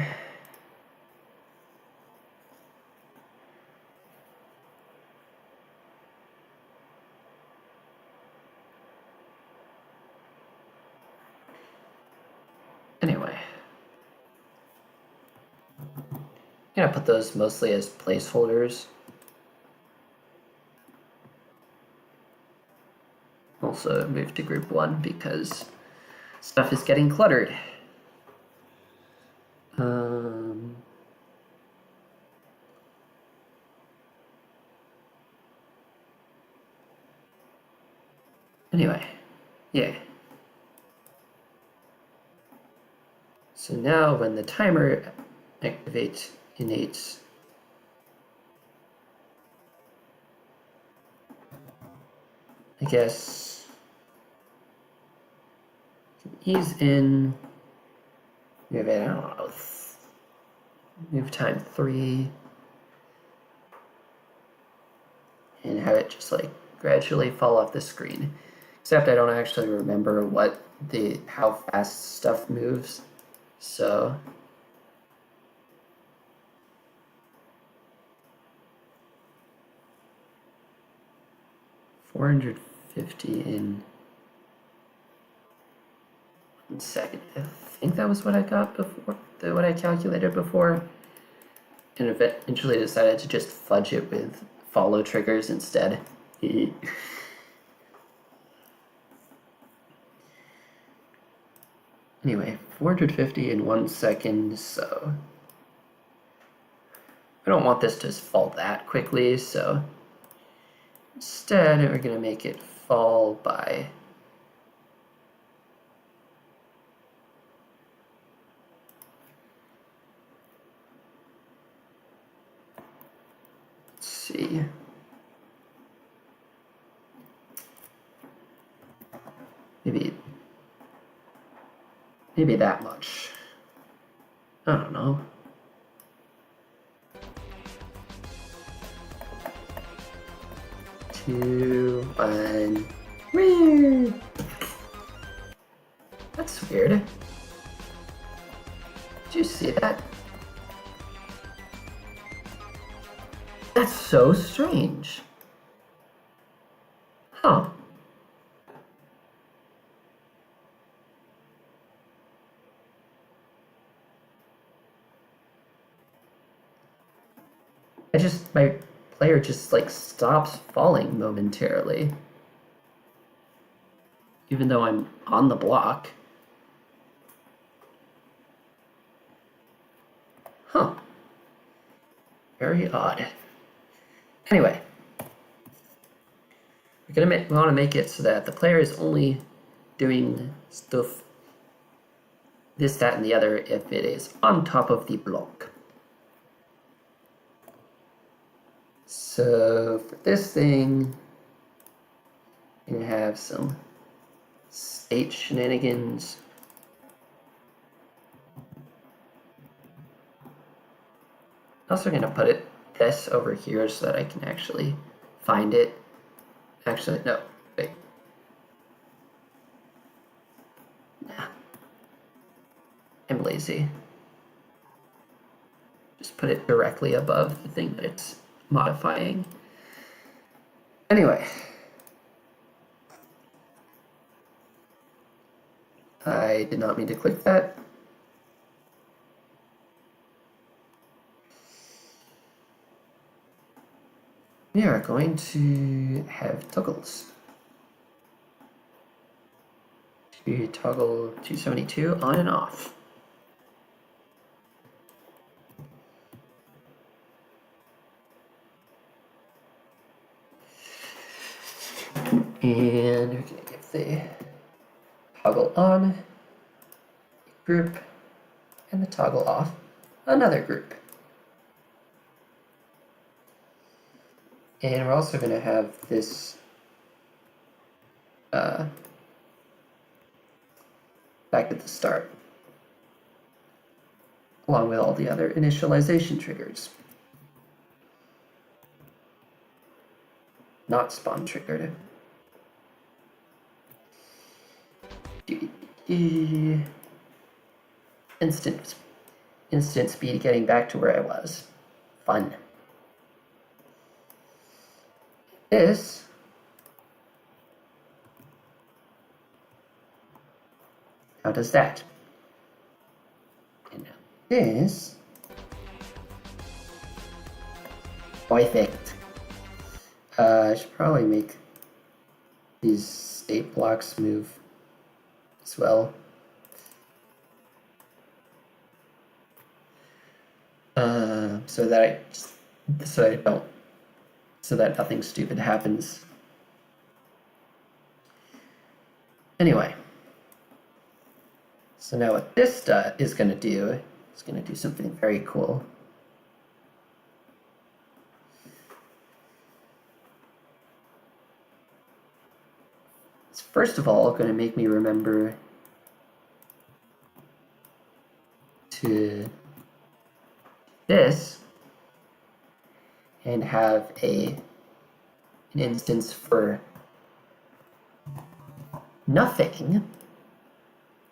Anyway, I'm gonna put those mostly as placeholders. Also move to group 1 because stuff is getting cluttered. Anyway, yeah. So now when the timer innates, I guess, ease in, move it, I don't know, move time 3, and have it just like gradually fall off the screen. Except I don't actually remember how fast stuff moves, so. $450 in 1 second. I think that was what I got before, what I calculated before. And eventually decided to just fudge it with follow triggers instead. Anyway, 450 in 1 second, so I don't want this to fall that quickly, so instead we're going to make it fall by see. Maybe that much. I don't know. Two, one. Whee! That's weird. Did you see that? That's so strange. Huh. My player just like stops falling momentarily. Even though I'm on the block. Huh. Very odd. Anyway. We want to make it so that the player is only doing stuff, this, that, and the other if it is on top of the block. So for this thing, you're going to have some state shenanigans. I'm also going to put this over here so that I can actually find it. Actually, no, wait. Nah. I'm lazy. Just put it directly above the thing that it's modifying. Anyway. I did not mean to click that. We are going to have toggles. To toggle 272 on and off. And we're going to give the toggle on group and the toggle off another group. And we're also going to have this back at the start, along with all the other initialization triggers. not spawn triggered. Instant speed getting back to where I was. Fun. This how does that? And now this perfect. I should probably make these state blocks move as well. So that nothing stupid happens. Anyway, so now what this is going to do is going to do something very cool. It's first of all going to make me remember to this and have an instance for nothing,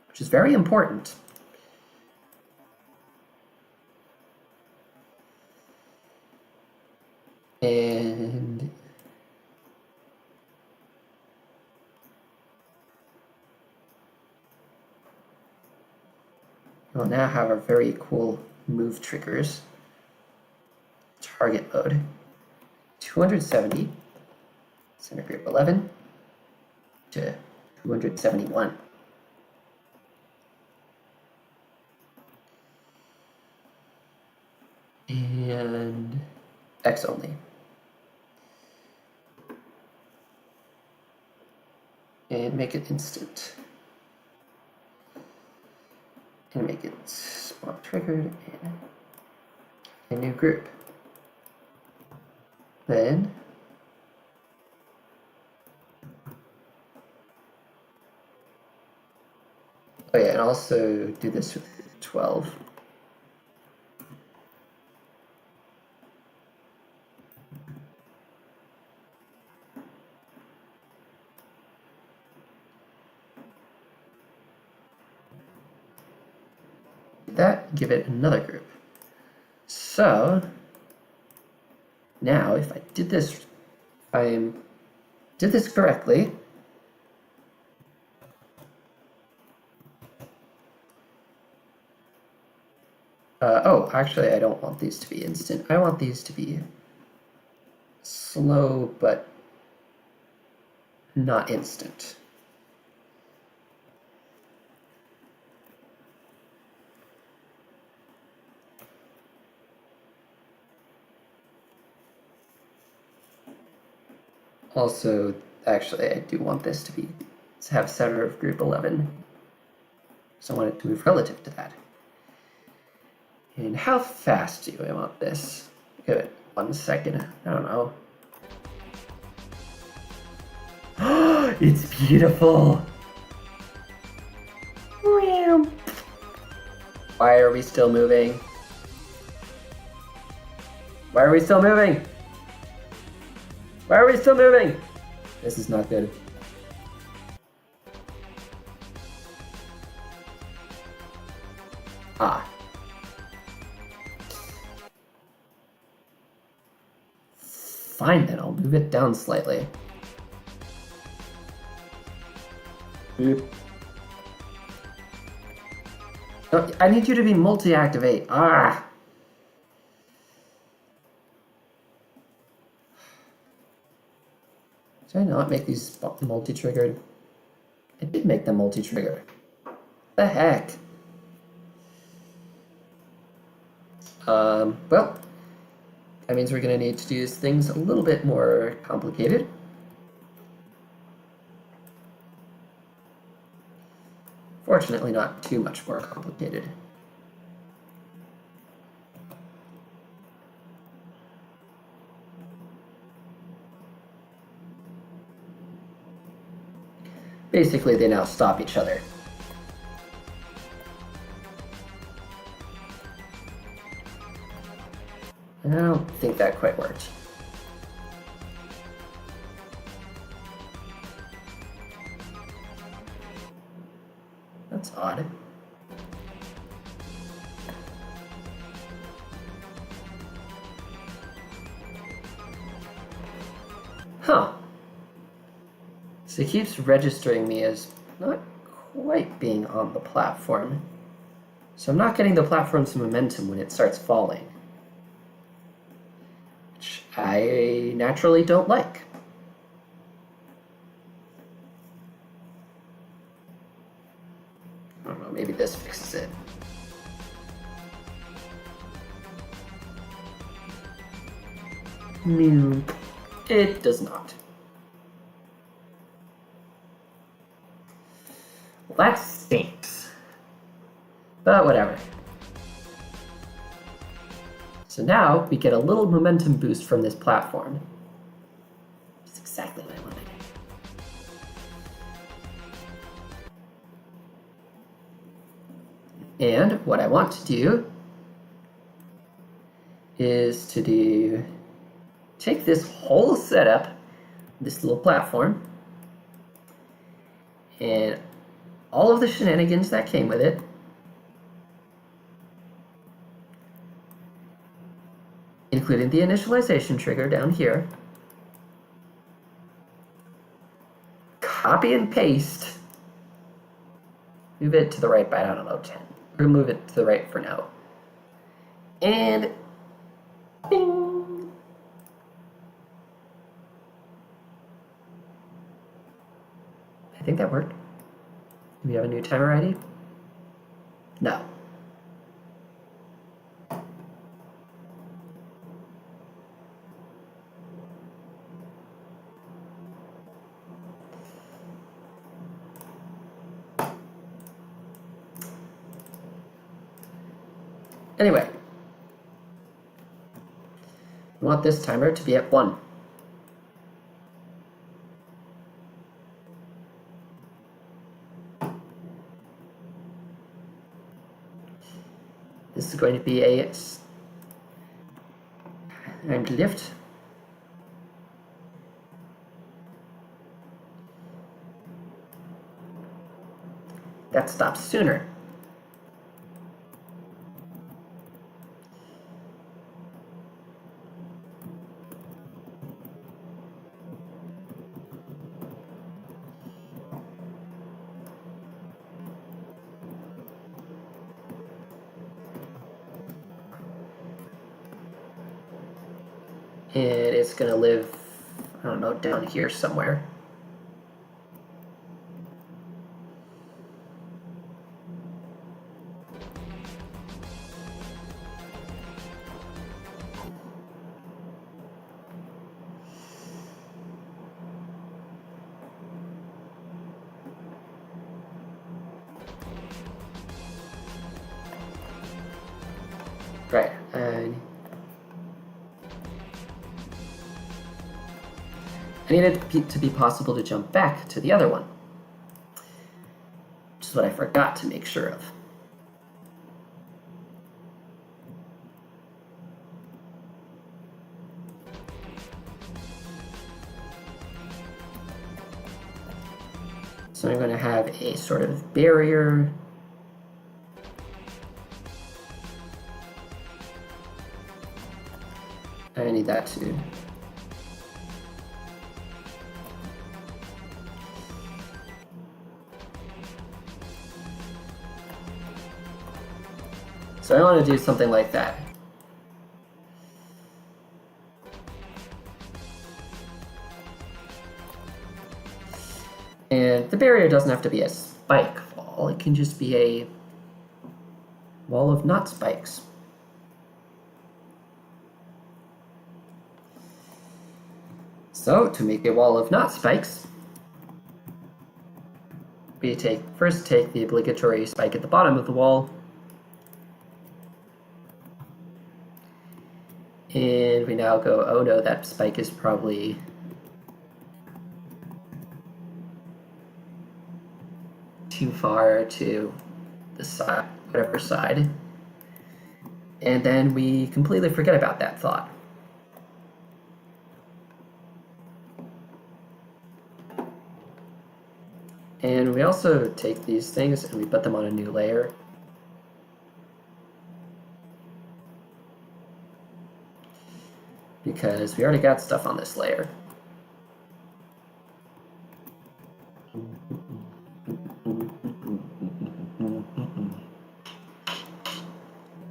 which is very important. And we'll now have our very cool move triggers. Target mode 270, center group 11 to 271. And X only. And make it instant. And make it spawn triggered and a new group. Then oh yeah, and also do this with 12. That, give it another group. So now if I did this, did this correctly, oh, actually I don't want these to be instant. I want these to be slow but not instant. Also, actually, I do want this to have center of group 11. So I want it to move relative to that. And how fast do I want this? Give it 1 second. I don't know. It's beautiful. Why are we still moving? Why are we still moving? Why are we still moving? This is not good. Ah. Fine then, I'll move it down slightly. Boop. No, I need you to be multi-activate. Ah. Did I not make these multi-triggered? I did make them multi-triggered. The heck? Well, that means we're going to need to do things a little bit more complicated. Fortunately, not too much more complicated. Basically, they now stop each other. I don't think that quite worked. odd. Huh. So it keeps registering me as not quite being on the platform. So I'm not getting the platform's momentum when it starts falling, which I naturally don't like. I don't know, maybe this fixes it. It does not. Well, that stinks. But whatever. So now we get a little momentum boost from this platform. That's exactly what I wanted. And what I want to do is to take this whole setup, this little platform, and all of the shenanigans that came with it, including the initialization trigger down here, copy and paste, move it to the right by, I don't know, 10. Or move it to the right for now. And bing! I think that worked. Do we have a new timer ID? No. Anyway, we want this timer to be at 1. This is going to be a timed lift. That stops sooner. And it's going to live, I don't know, down here somewhere. Right, and I need it to be possible to jump back to the other one, which is what I forgot to make sure of. So I'm going to have a sort of barrier. I need that too. So I want to do something like that. And the barrier doesn't have to be a spike wall, it can just be a wall of not spikes. So to make a wall of not spikes, we first take the obligatory spike at the bottom of the wall, and we now go, oh no, that spike is probably too far to the side, whatever side. And then we completely forget about that thought. And we also take these things and we put them on a new layer. Because we already got stuff on this layer.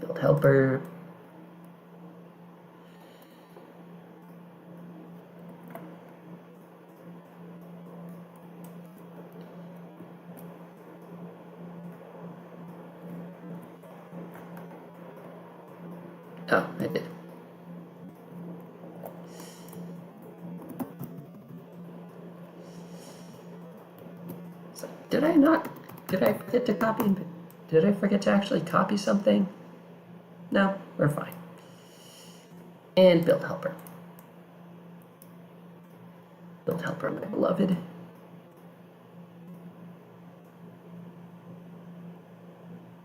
Build helper. Oh, I did. So, did I forget to copy? Did I forget to actually copy something? No, we're fine. And build helper. Build helper, my beloved.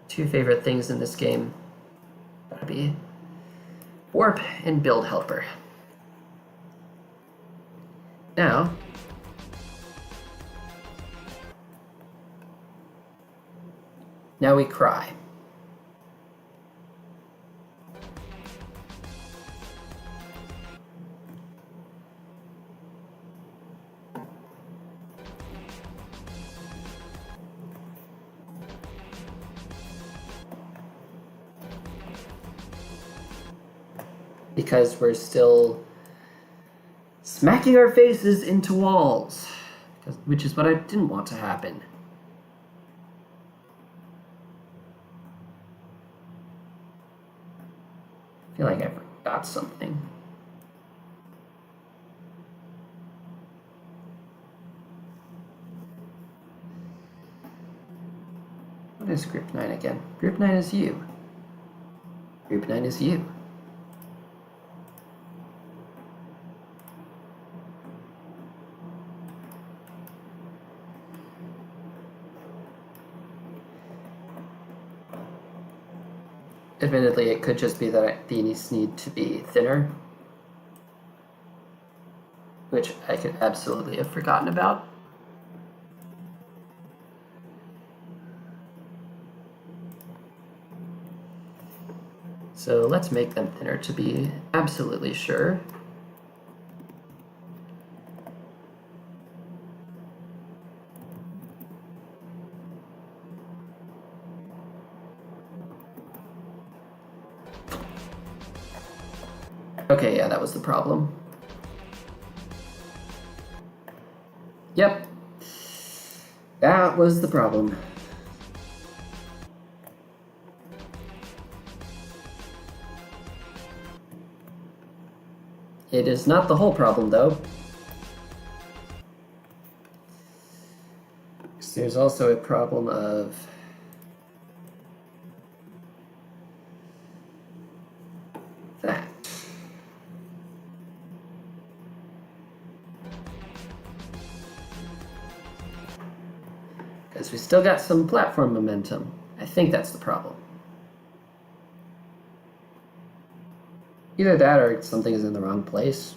Two favorite things in this game. Gotta be warp and build helper. Now, we cry. Because we're still smacking our faces into walls, which is what I didn't want to happen. I feel like I forgot something. What is group 9 again? Group 9 is you. Group 9 is you. Admittedly, it could just be that these need to be thinner, which I could absolutely have forgotten about. So let's make them thinner to be absolutely sure. Okay, yeah, that was the problem. Yep. That was the problem. It is not the whole problem, though. There's also a problem of that. Because we still got some platform momentum. I think that's the problem. Either that or something is in the wrong place.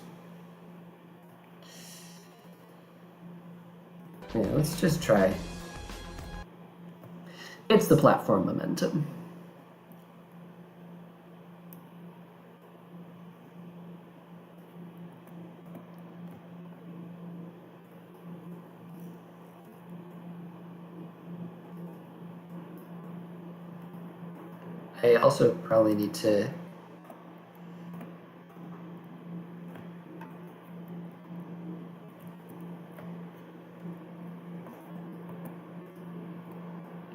Yeah, let's just try. It's the platform momentum. I also probably need to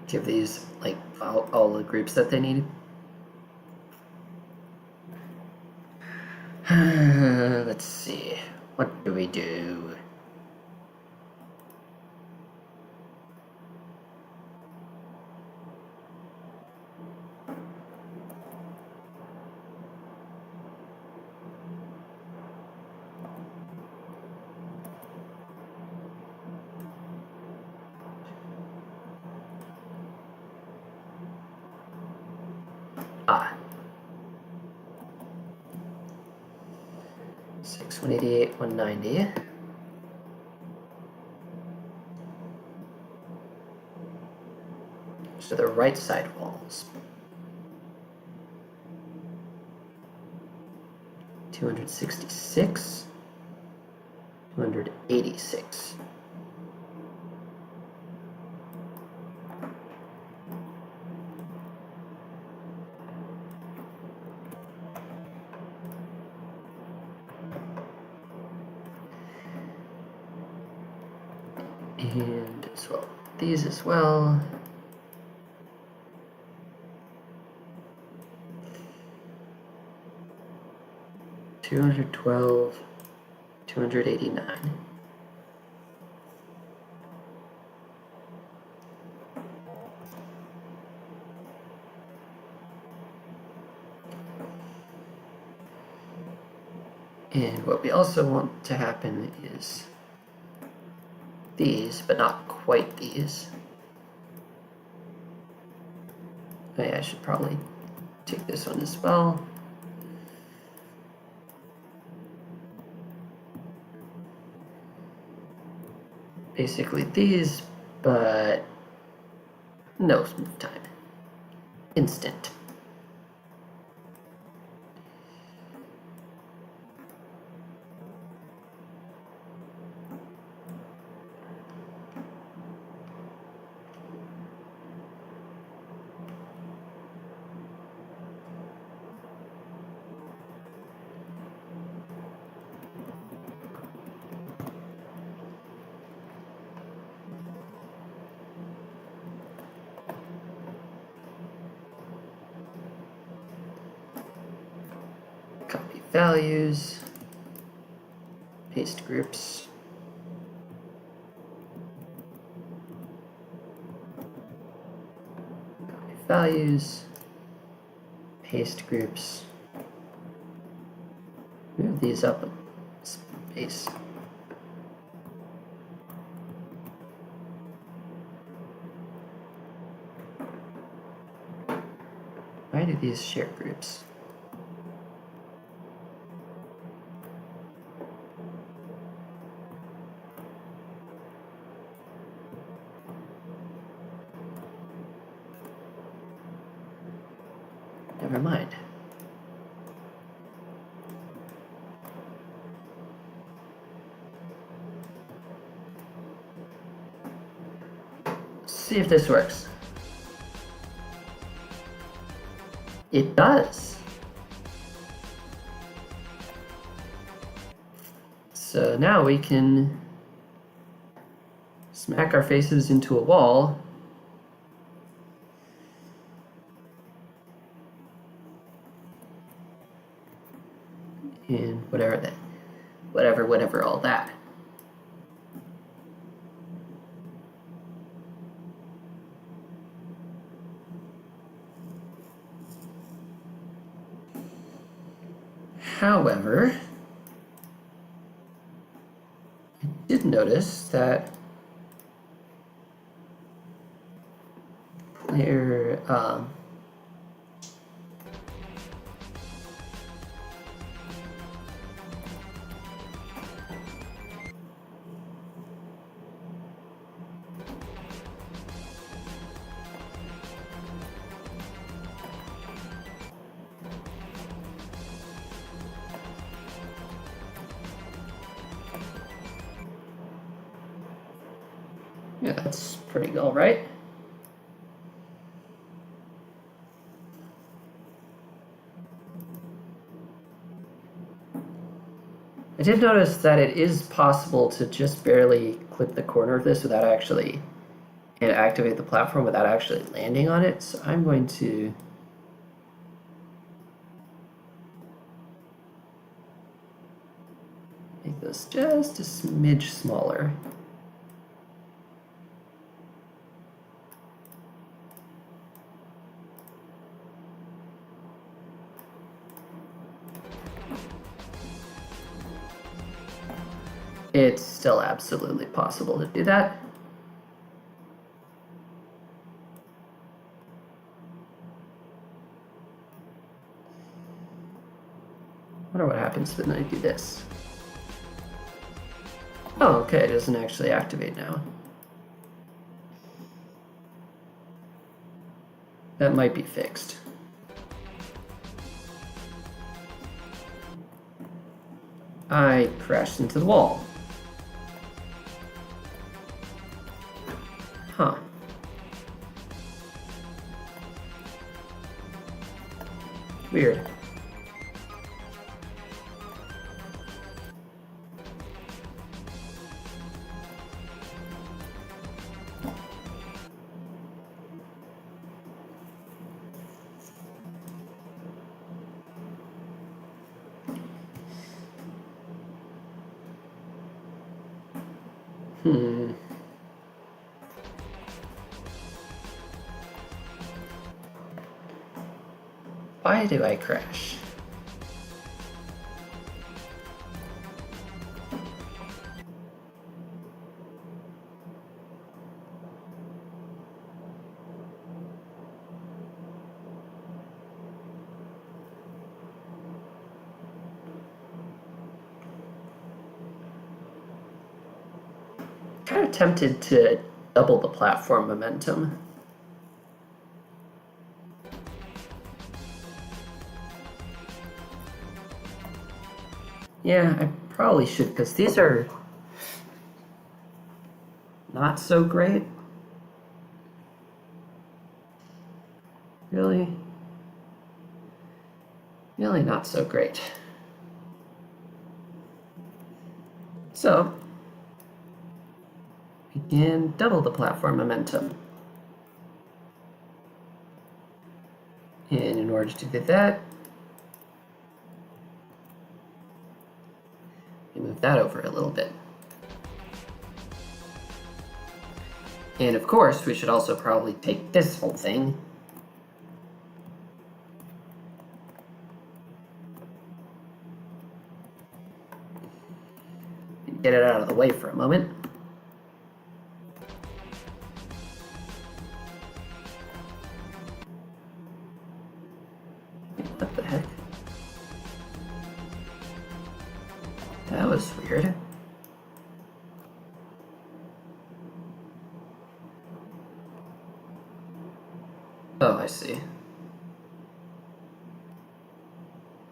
give these like all the groups that they need. Let's see. What do we do? Ah. 188, 190. are the right side walls. 266, 286. And as well, these as well. $212, $289. And what we also want to happen is these, but not quite these. Oh yeah, I should probably take this one as well. Basically these, but no smooth time. Instant. Copy values, paste groups. Copy values, paste groups. Move these up a space. Why do these share groups? Never mind. Let's see if this works. It does. So now we can smack our faces into a wall. And whatever, all that. However, I did notice that player yeah, that's pretty all right. I did notice that it is possible to just barely clip the corner of this without actually, and activate the platform without actually landing on it. So I'm going to make this just a smidge smaller. It's still absolutely possible to do that. I wonder what happens when I do this. Oh, okay, it doesn't actually activate now. That might be fixed. I crashed into the wall. Huh. Weird. Why do I crash? Kind of tempted to double the platform momentum. Yeah, I probably should, because these are not so great. Really? Really not so great. So, we can double the platform momentum. And in order to do that, we move that over a little bit. And of course, we should also probably take this whole thing and get it out of the way for a moment. What the heck? That was weird. Oh, I see.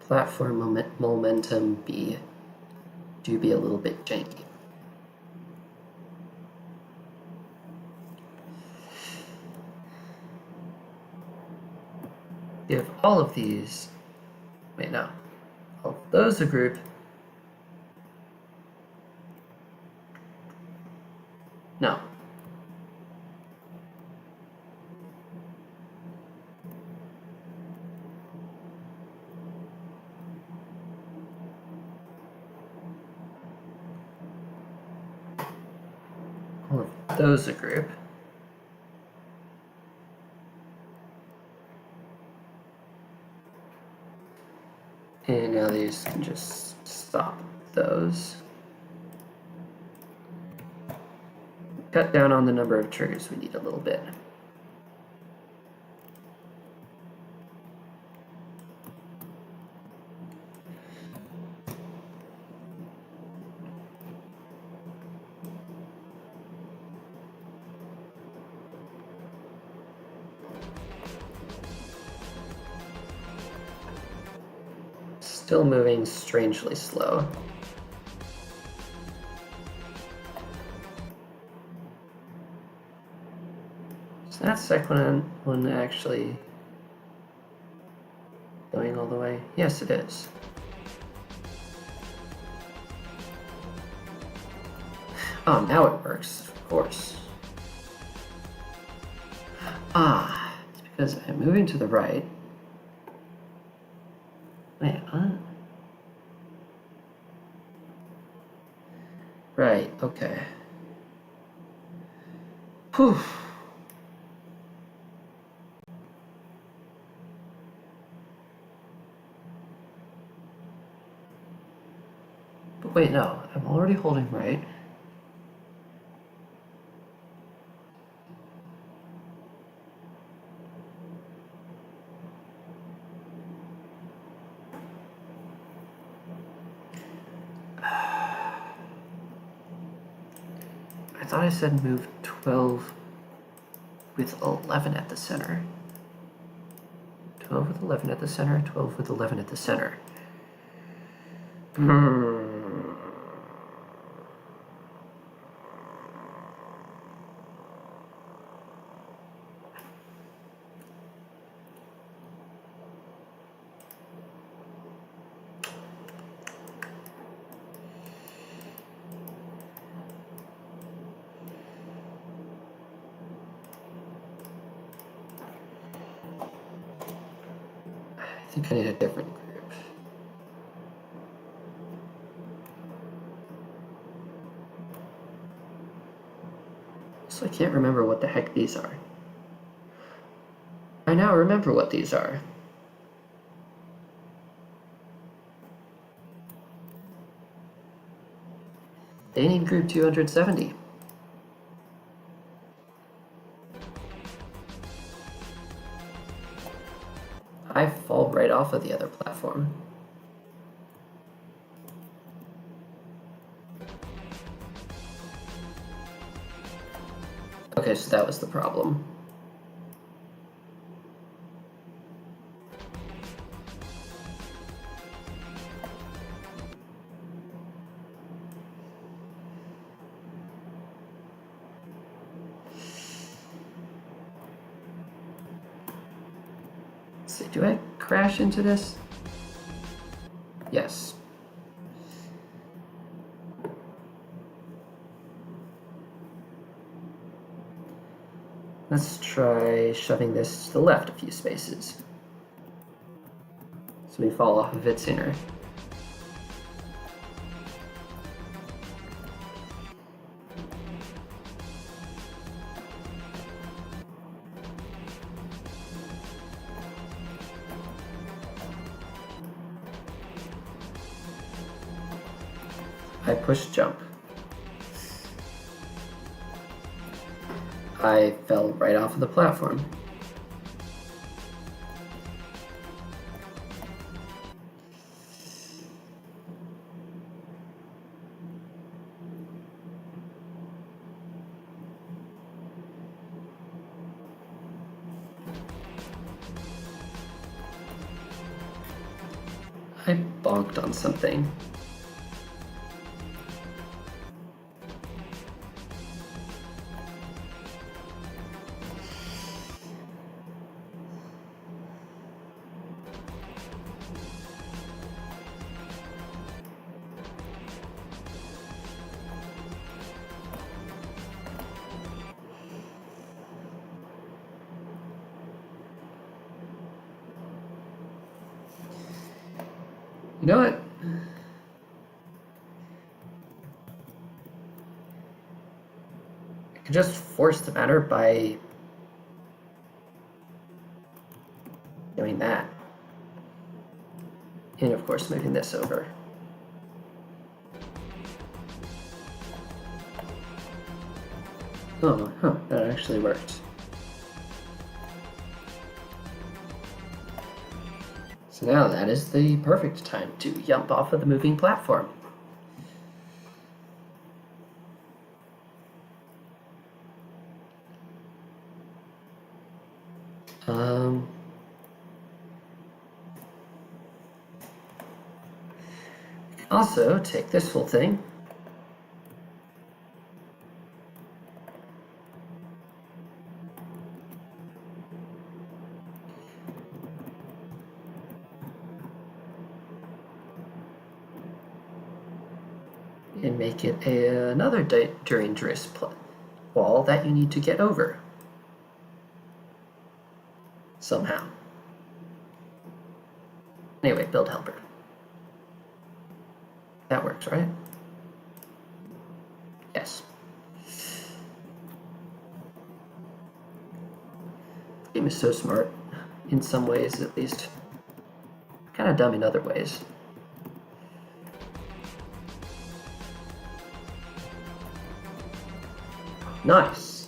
Platform momentum B do be a little bit janky. Give all of these, wait, no, all of those a group. No. All of those a group. And now these can just stop those. Cut down on the number of triggers we need a little bit. Still moving strangely slow. Is that second one actually going all the way? Yes, it is. Oh, now it works, of course. Ah, it's because I'm moving to the right. Wait, what? Right, okay. Whew. But wait, no, I'm already holding right. I thought I said move 12 with 11 at the center. 12 with 11 at the center, 12 with 11 at the center. I think I need a different group. So I can't remember what the heck these are. I now remember what these are. They need group 270. I fall right off of the other platform. Okay, so that was the problem. Let's see, do I crash into this? Yes. Let's try shoving this to the left a few spaces, so we fall off of it sooner. I push jump. I fell right off of the platform. I bonked on something. You know what? I could just force the matter by doing that. And of course, moving this over. Oh, huh, that actually worked. So now that is the perfect time to jump off of the moving platform. Also, take this whole thing. And make it another dangerous wall that you need to get over. Somehow. Anyway, build helper. That works, right? Yes. The game is so smart, in some ways at least. Kind of dumb in other ways. Nice.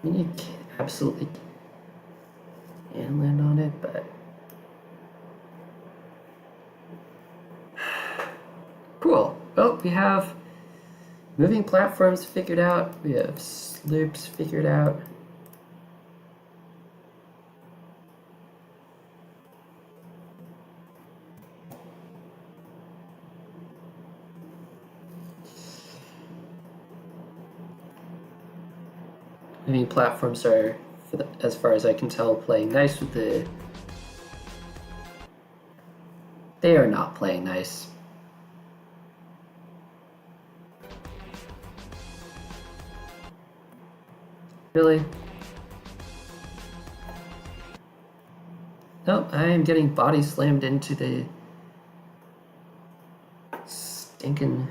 I mean, you can't absolutely can land on it, but cool. Well, we have moving platforms figured out. We have sloops figured out. Moving platforms are, as far as I can tell, playing nice with the... They are not playing nice. Really? Nope, I am getting body slammed into the stinking...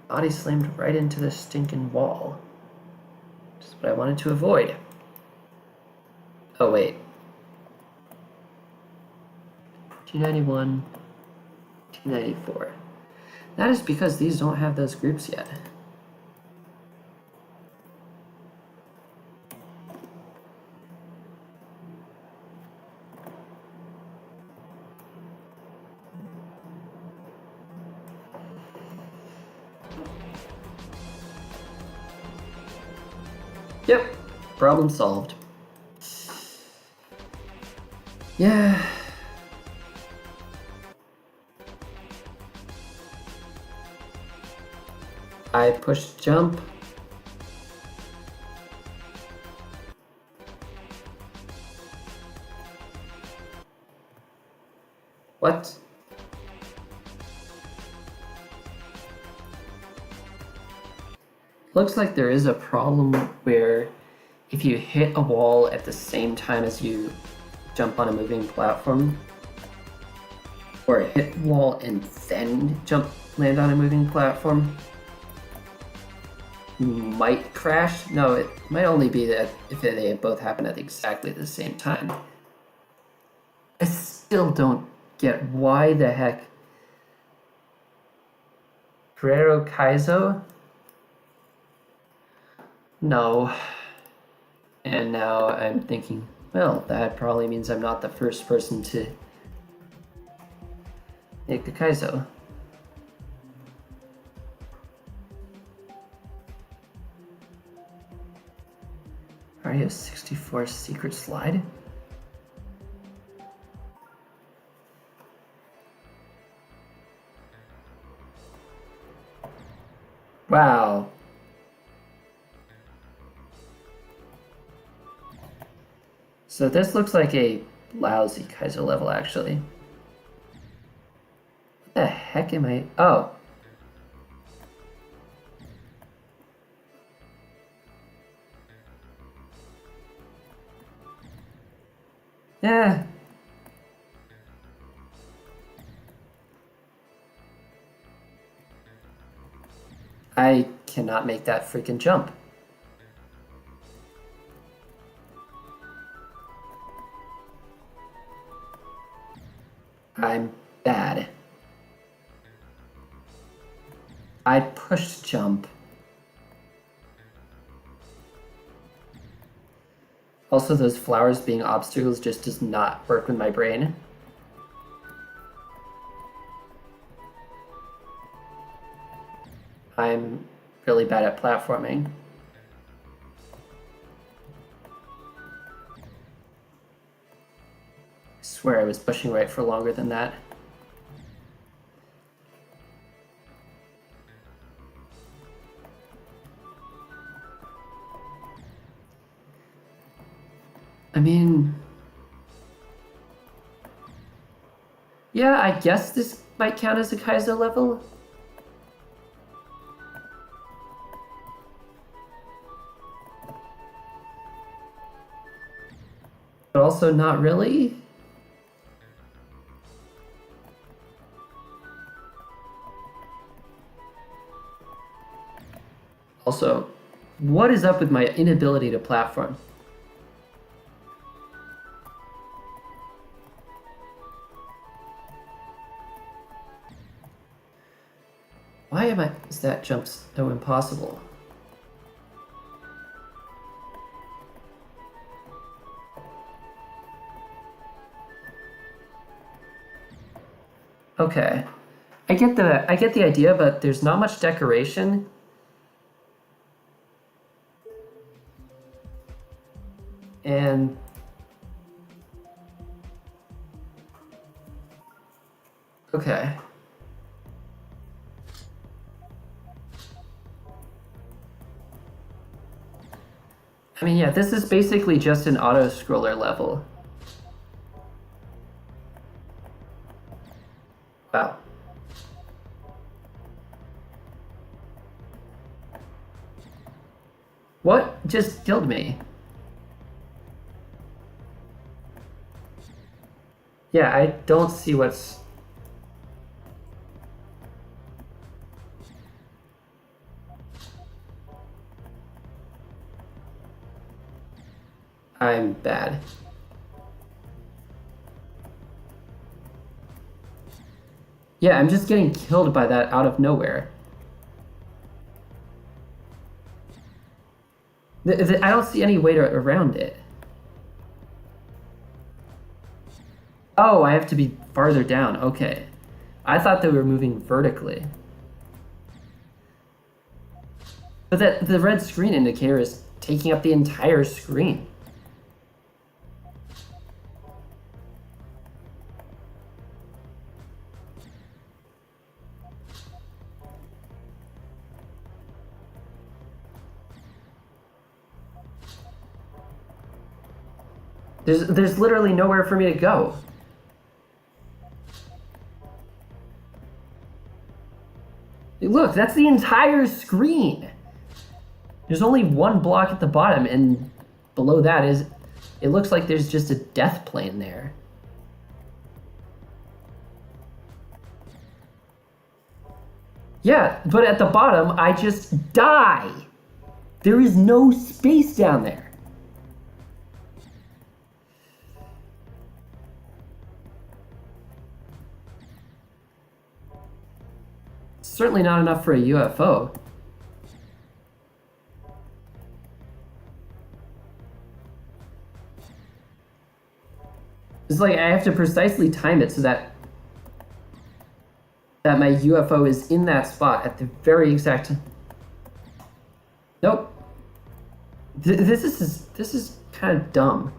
Body slammed right into the stinking wall. Just what I wanted to avoid. Oh, wait. 291, 294. That is because these don't have those groups yet. Yep, problem solved. Yeah. I push jump. What? Looks like there is a problem where if you hit a wall at the same time as you jump on a moving platform, or hit wall and then land on a moving platform, you might crash. No, it might only be that if they both happen at exactly the same time. I still don't get why the heck kaizo? No. And now I'm thinking, well, that probably means I'm not the first person to make the kaizo. Mario 64 secret slide? Wow. So this looks like a lousy kaizo level, actually. What the heck am I... Oh. Yeah. I cannot make that freaking jump. I'm bad. I pushed jump. Also, those flowers being obstacles just does not work with my brain. I'm really bad at platforming. I swear I was pushing right for longer than that. I mean... Yeah, I guess this might count as a kaizo level. But also not really. Also, what is up with my inability to platform? is that jump so impossible? Okay. I get the idea, but there's not much decoration. And okay. I mean, yeah, this is basically just an auto-scroller level. Wow. What just killed me? Yeah, I don't see what's... I'm bad. Yeah, I'm just getting killed by that out of nowhere. I don't see any way around it. Oh, I have to be farther down. Okay. I thought they were moving vertically. But the red screen indicator is taking up the entire screen. There's literally nowhere for me to go. Look, that's the entire screen. There's only one block at the bottom, and below that it looks like there's just a death plane there. Yeah, but at the bottom, I just die. There is no space down there. Certainly not enough for a UFO. It's like I have to precisely time it so that my UFO is in that spot at the very exact... Nope. This is kind of dumb.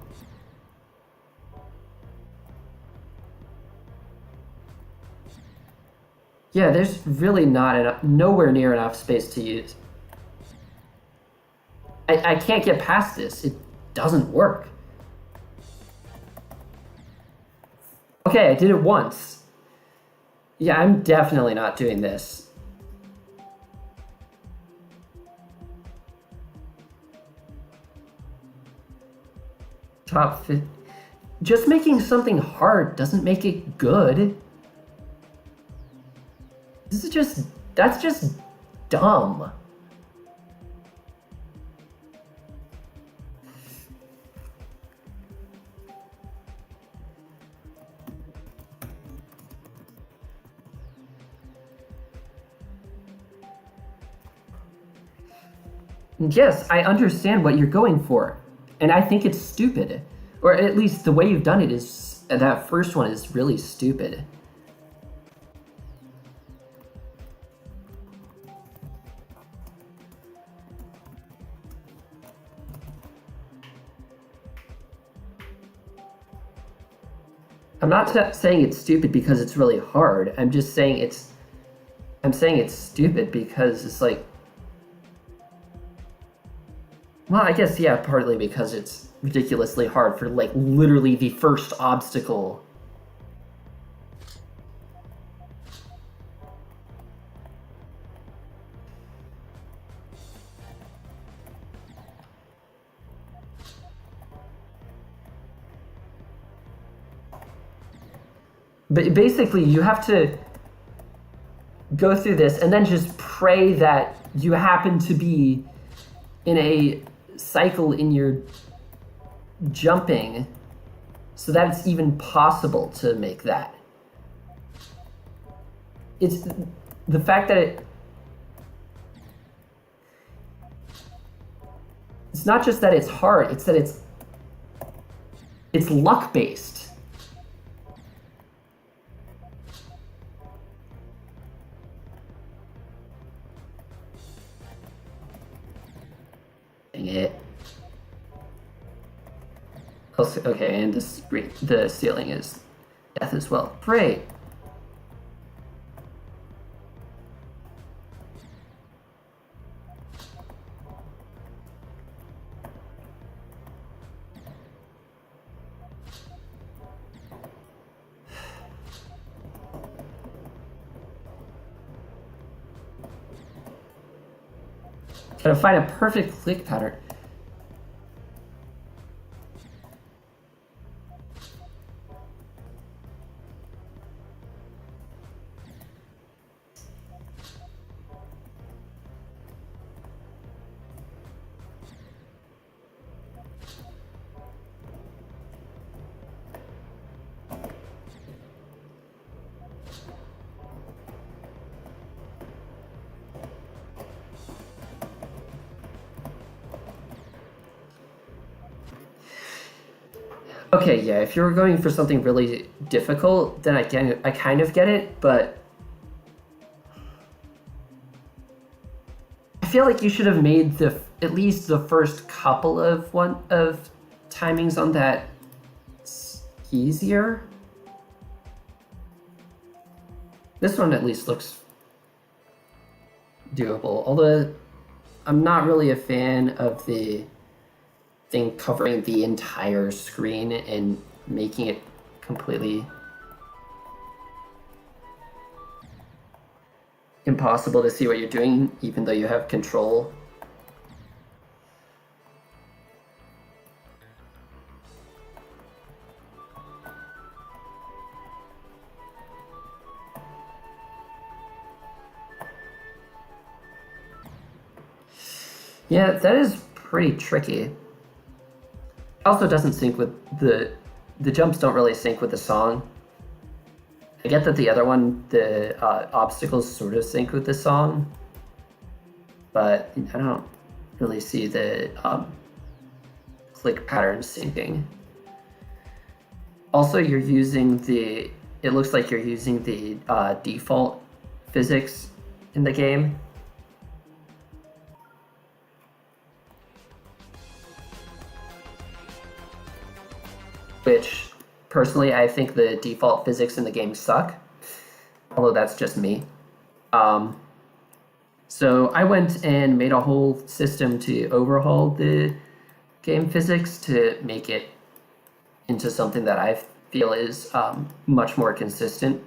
Yeah, there's really nowhere near enough space to use. I can't get past this. It doesn't work. Okay, I did it once. Yeah, I'm definitely not doing this. Top 50. Just making something hard doesn't make it good. That's just dumb. Yes, I understand what you're going for, and I think it's stupid. Or at least the way you've done it is, that first one is really stupid. I'm not saying it's stupid because it's really hard. I'm just saying I'm saying it's stupid because it's like... Well, I guess, yeah, partly because it's ridiculously hard for, like, literally the first obstacle. But basically, you have to go through this and then just pray that you happen to be in a cycle in your jumping so that it's even possible to make that. It's the fact that It's not just that it's hard, it's that it's luck based. Dang it. Also, okay, and the ceiling is death as well. Great. Gotta find a perfect click pattern. Okay, yeah, if you were going for something really difficult, then I kind of get it, but I feel like you should have made at least the first couple of timings on that easier. This one at least looks doable, although I'm not really a fan of the thing covering the entire screen and making it completely impossible to see what you're doing, even though you have control. Yeah, that is pretty tricky. Also doesn't sync with the jumps don't really sync with the song. I get that the other one, the obstacles sort of sync with the song, but I don't really see the click patterns syncing. Also, you're using it looks like you're using the default physics in the game. Which, personally, I think the default physics in the game suck. Although that's just me. So I went and made a whole system to overhaul the game physics to make it into something that I feel is much more consistent.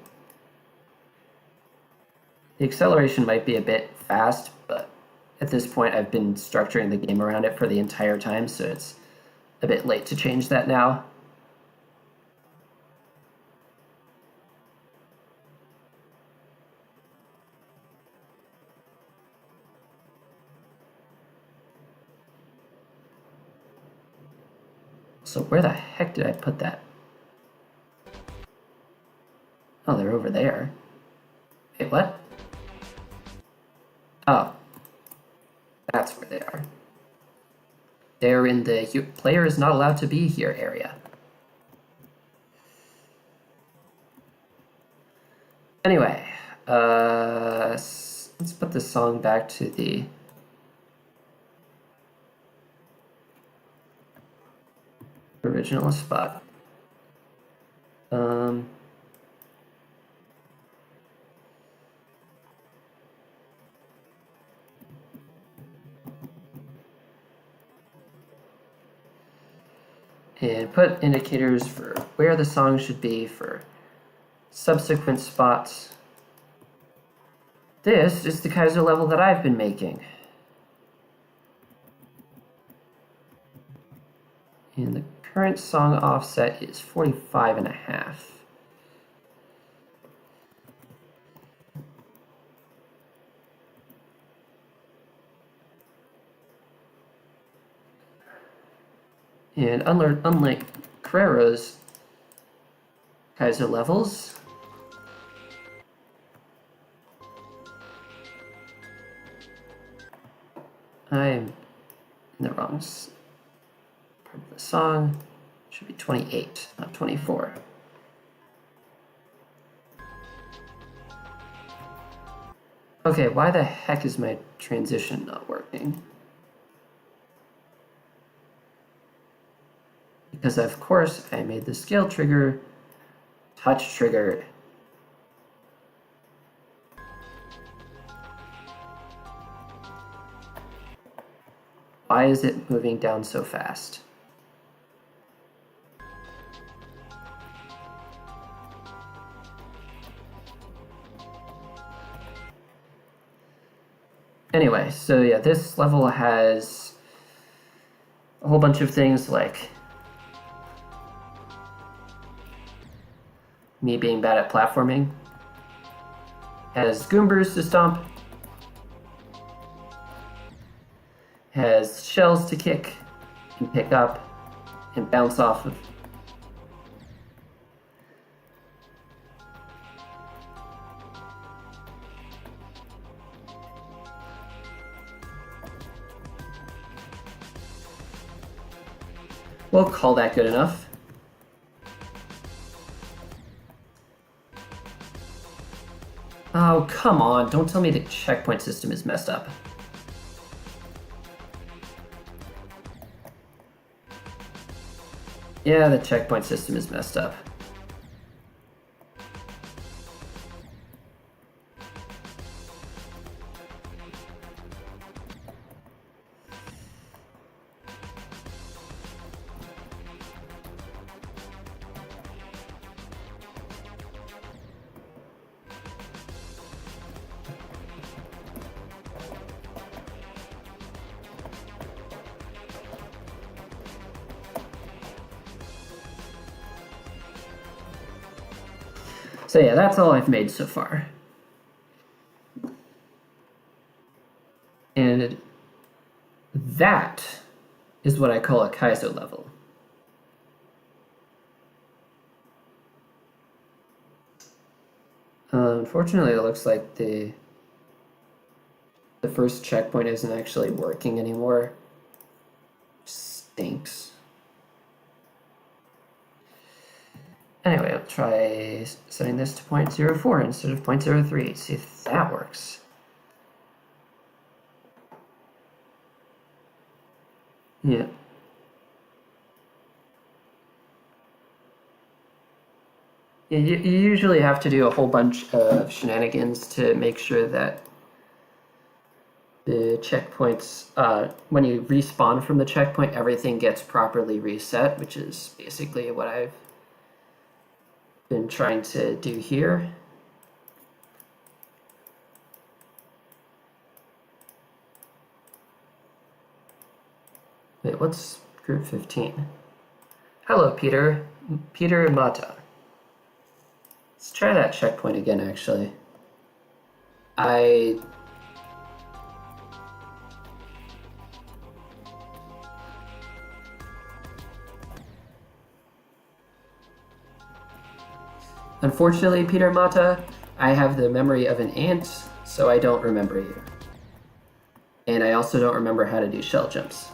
The acceleration might be a bit fast, but at this point I've been structuring the game around it for the entire time, so it's a bit late to change that now. So where the heck did I put that? Oh, they're over there. Wait, what? Oh. That's where they are. They're in the player is not allowed to be here area. Anyway, let's put the song back to the original spot. And put indicators for where the song should be for subsequent spots. This is the kaizo level that I've been making. And the current song offset is 45.5. And unlike Carrero's kaizo levels, I'm in the wrong part of the song. It should be 28, not 24. Okay, why the heck is my transition not working? Because of course I made the scale trigger touch triggered. Why is it moving down so fast? Anyway, so yeah, this level has a whole bunch of things like me being bad at platforming, has Goombers to stomp, has shells to kick and pick up and bounce off of. We'll call that good enough. Oh, come on, don't tell me the checkpoint system is messed up. Yeah, the checkpoint system is messed up. So yeah, that's all I've made so far. And that is what I call a kaizo level. Unfortunately, it looks like the first checkpoint isn't actually working anymore. Stinks. Anyway, I'll try setting this to 0.04 instead of 0.03. See if that works. Yeah. You usually have to do a whole bunch of shenanigans to make sure that the checkpoints, when you respawn from the checkpoint, everything gets properly reset, which is basically what I've been trying to do here. Wait, what's group 15? Hello, Peter. Peter Mata. Let's try that checkpoint again, actually. Unfortunately, Peter Mata, I have the memory of an ant, so I don't remember you. And I also don't remember how to do shell jumps.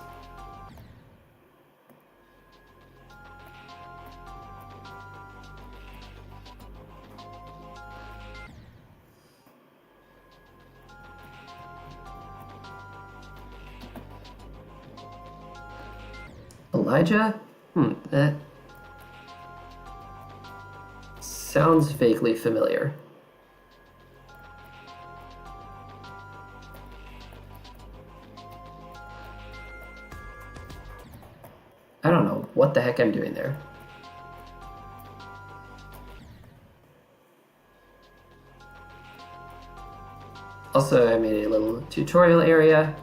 Elijah? That sounds vaguely familiar. I don't know what the heck I'm doing there. Also, I made a little tutorial area,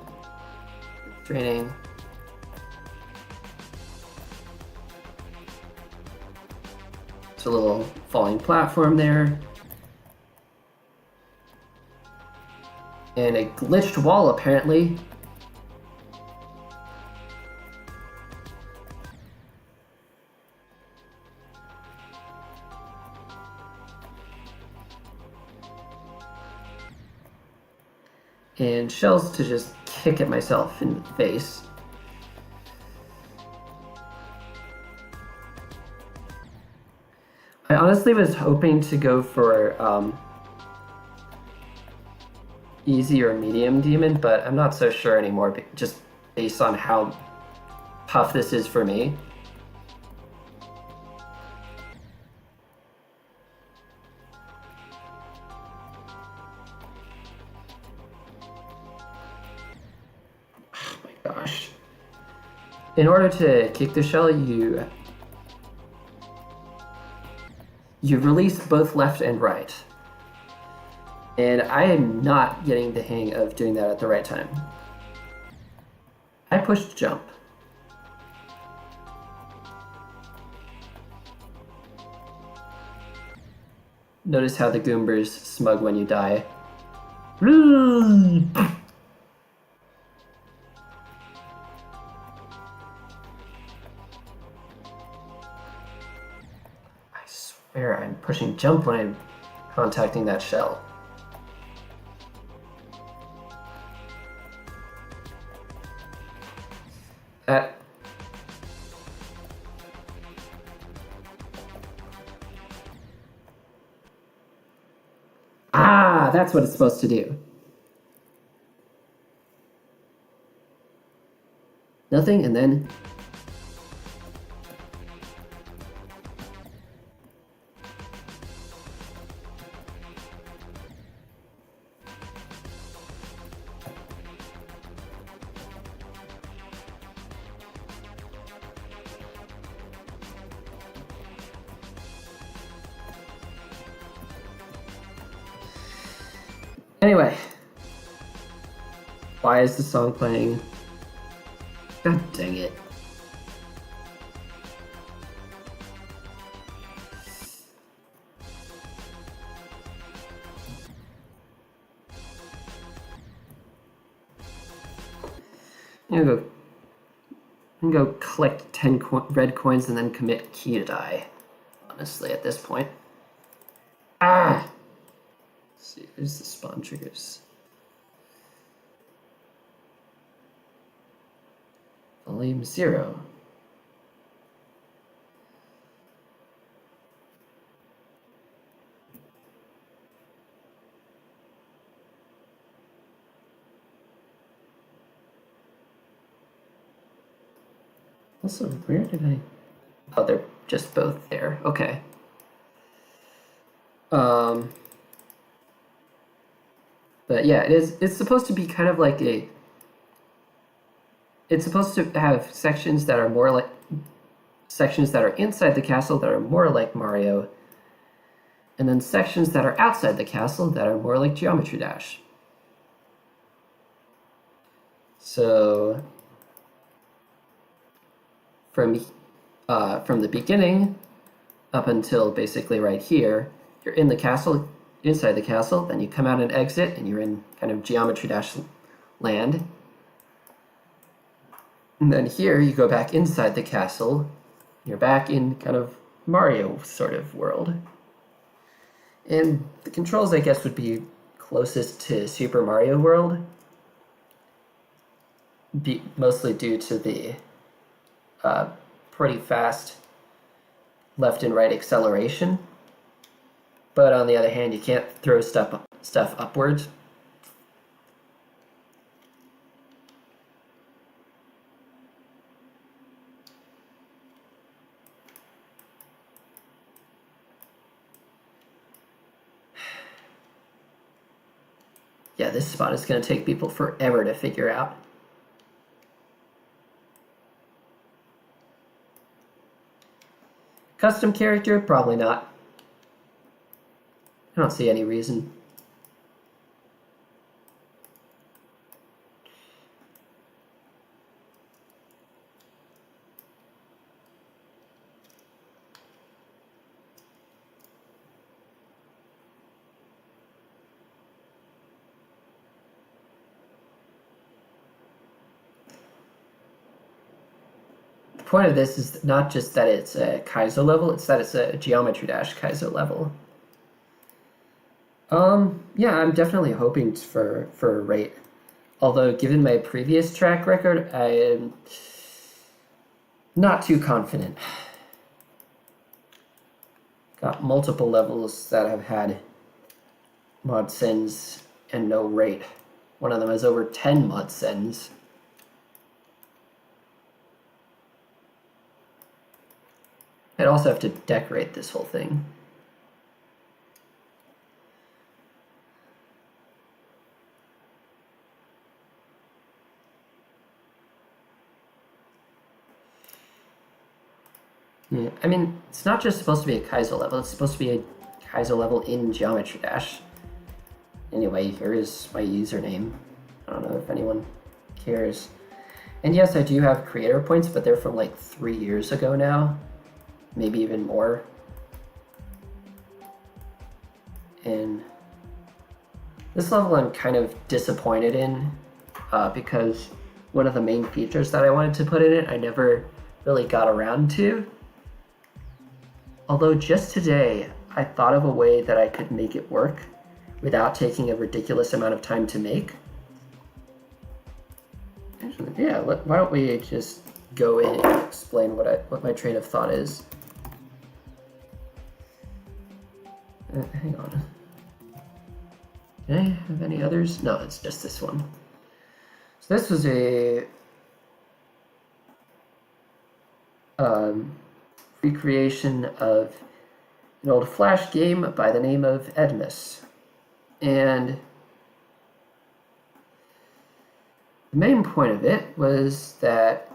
training. It's a little falling platform there. And a glitched wall, apparently. And shells to just kick at myself in the face. honestly was hoping to go for easy or medium demon, but I'm not so sure anymore, just based on how tough this is for me. Oh my gosh. In order to kick the shell, you release both left and right. And I am not getting the hang of doing that at the right time. I pushed jump. Notice how the Goombers smug when you die. I swear I'm pushing jump when I'm contacting that shell. That's what it's supposed to do. Nothing, and then... Anyway, why is the song playing? God dang it. I'm gonna go collect 10 red coins and then commit key to die. Honestly, at this point. Let's see, where's the spawn triggers? Volume 0. Also, where did I... Oh, they're just both there. Okay. But yeah, it's supposed to be kind of like a... It's supposed to have sections that are more like... Sections that are inside the castle that are more like Mario. And then sections that are outside the castle that are more like Geometry Dash. So... From the beginning up until basically right here, you're in the castle, inside the castle, then you come out and exit, and you're in kind of Geometry Dash land. And then here, you go back inside the castle, you're back in kind of Mario sort of world. And the controls, I guess, would be closest to Super Mario World, mostly due to the pretty fast left and right acceleration. But on the other hand, you can't throw stuff upwards. Yeah, this spot is going to take people forever to figure out. Custom character? Probably not. I don't see any reason. The point of this is not just that it's a kaizo level, it's that it's a Geometry Dash kaizo level. Yeah, I'm definitely hoping for a rate. Although, given my previous track record, I am not too confident. got multiple levels that have had mod sends and no rate. One of them has over 10 mod sends. I'd also have to decorate this whole thing. Yeah, I mean, it's not just supposed to be a kaizo level, it's supposed to be a kaizo level in Geometry Dash. Anyway, here is my username. I don't know if anyone cares. And yes, I do have creator points, but they're from like 3 years ago now. Maybe even more. And this level I'm kind of disappointed in because one of the main features that I wanted to put in it, I never really got around to. Although just today, I thought of a way that I could make it work without taking a ridiculous amount of time to make. Actually, yeah, why don't we just go in and explain what my train of thought is. Hang on. Can I have any others? No, it's just this one. So this was a recreation of an old Flash game by the name of Edmus. And the main point of it was that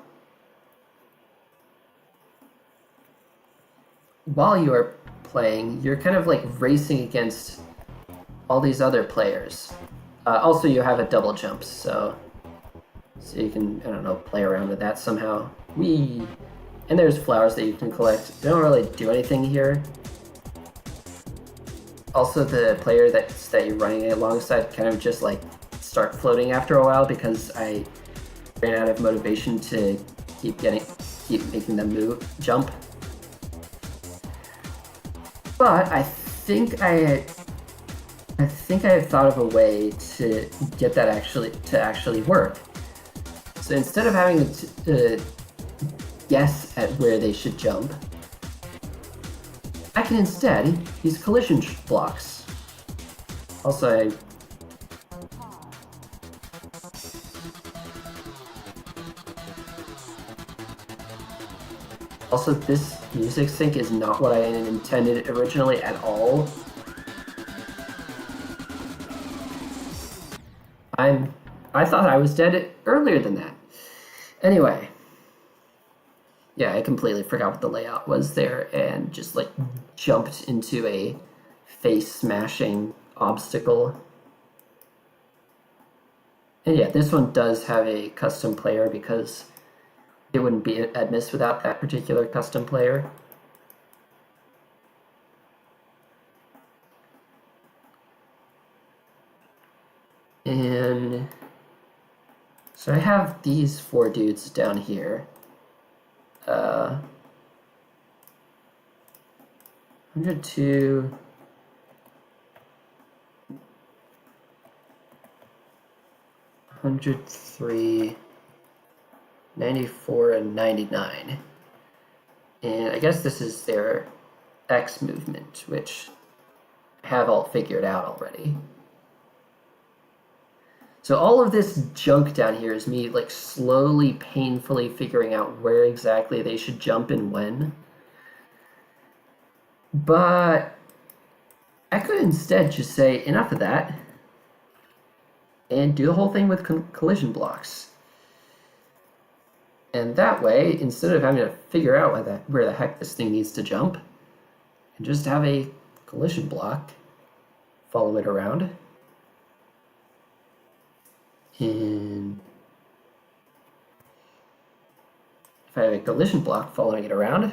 while you are playing, you're kind of like racing against all these other players. Also, you have a double jump, so you can, I don't know, play around with that somehow. Whee! And there's flowers that you can collect. They don't really do anything here. Also, the player that you're running alongside kind of just like start floating after a while because I ran out of motivation to keep making them jump. But I think I have thought of a way to get that actually work. So instead of having to guess at where they should jump, I can instead use collision blocks. Also, this music sync is not what I intended originally at all. I thought I was dead earlier than that. Anyway, yeah, I completely forgot what the layout was there and just like jumped into a face-smashing obstacle. And yeah, this one does have a custom player because it wouldn't be Edmus without that particular custom player. And so I have these 4 dudes down here. 102, 103, 94, and 99. And I guess this is their X movement, which I have all figured out already. So all of this junk down here is me like slowly, painfully figuring out where exactly they should jump and when. But I could instead just say enough of that and do the whole thing with collision blocks. And that way, instead of having to figure out where the heck this thing needs to jump, and just have a collision block follow it around. And if I have a collision block following it around, I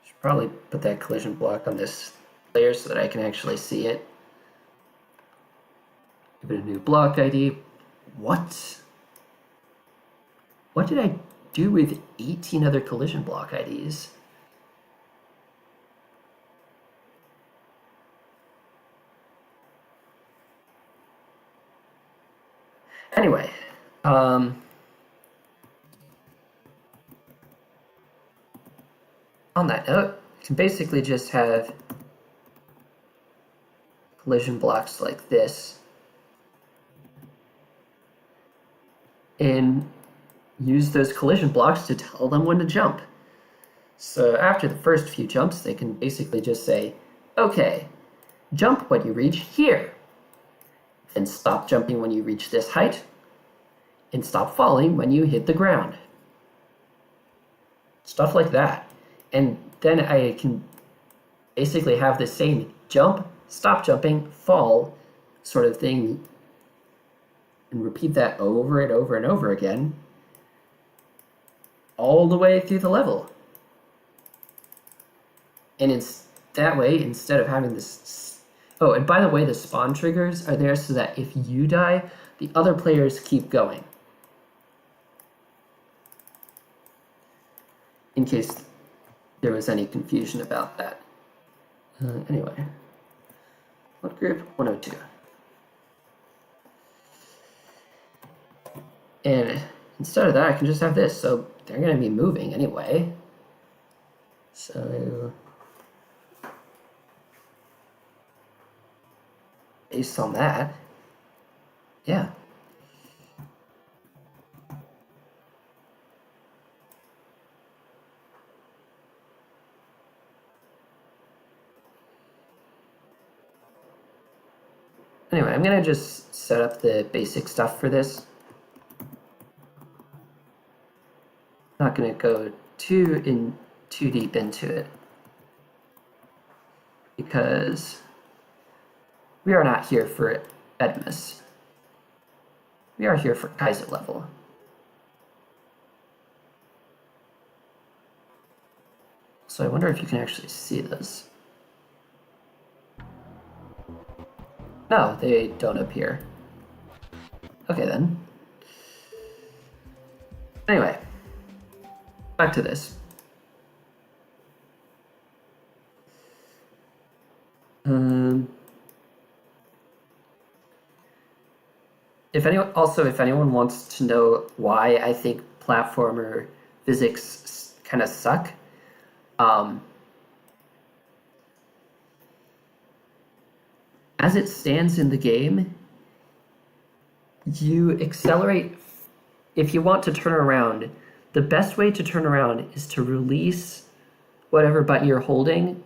should probably put that collision block on this layer so that I can actually see it. Give it a new block ID. What? What did I do with 18 other collision block IDs? Anyway, on that note, you can basically just have collision blocks like this and use those collision blocks to tell them when to jump. So after the first few jumps, they can basically just say, okay, jump when you reach here, then stop jumping when you reach this height, and stop falling when you hit the ground. Stuff like that. And then I can basically have the same jump, stop jumping, fall sort of thing, and repeat that over and over and over again, all the way through the level. And it's that way, instead of having this... Oh, and by the way, the spawn triggers are there so that if you die, the other players keep going. In case there was any confusion about that. Anyway, what group? 102. And instead of that, I can just have this, so they're going to be moving anyway. So, based on that, yeah. Anyway, I'm going to just set up the basic stuff for this. Not going to go too deep into it because we are not here for Edmus. We are here for kaizo level. So I wonder if you can actually see this. No, they don't appear. Okay then. Anyway, back to this. If anyone wants to know why I think platformer physics kind of suck, as it stands in the game, you accelerate. If you want to turn around, the best way to turn around is to release whatever button you're holding,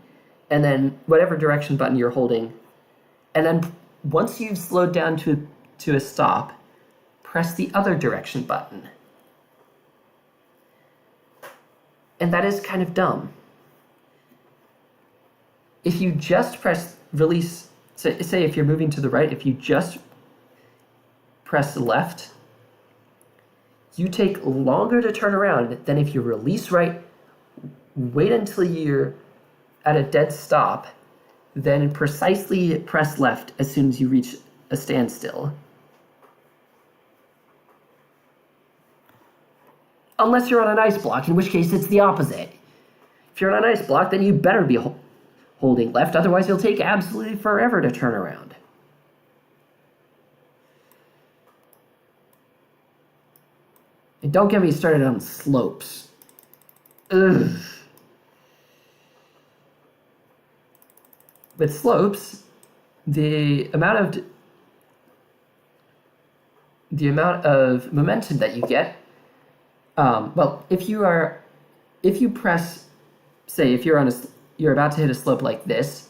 and then whatever direction button you're holding, and then once you've slowed down to a stop, press the other direction button. And that is kind of dumb. If you just press release, say if you're moving to the right, if you just press left, you take longer to turn around than if you release right, wait until you're at a dead stop, then precisely press left as soon as you reach a standstill. Unless you're on an ice block, in which case it's the opposite. If you're on an ice block, then you better be holding left, otherwise you'll take absolutely forever to turn around. And don't get me started on slopes. Ugh. With slopes, the amount of momentum that you get, well, if you press, say if you're about to hit a slope like this,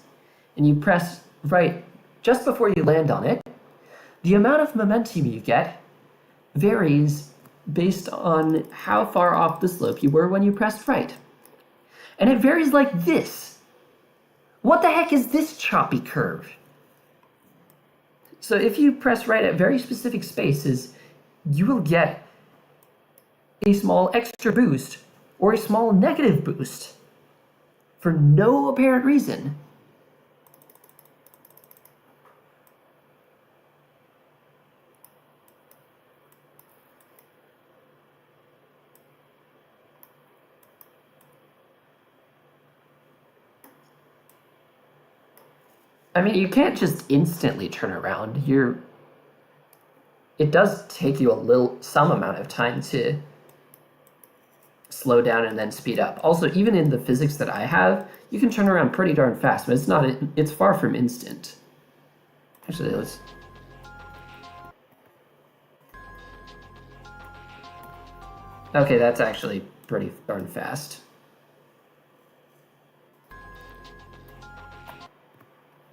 and you press right just before you land on it, the amount of momentum you get varies based on how far off the slope you were when you pressed right. And it varies like this. What the heck is this choppy curve? So if you press right at very specific spaces, you will get a small extra boost or a small negative boost for no apparent reason. I mean, you can't just instantly turn around. It does take you some amount of time to slow down and then speed up. Also, even in the physics that I have, you can turn around pretty darn fast, but it's far from instant. Actually, let's... Okay, that's actually pretty darn fast.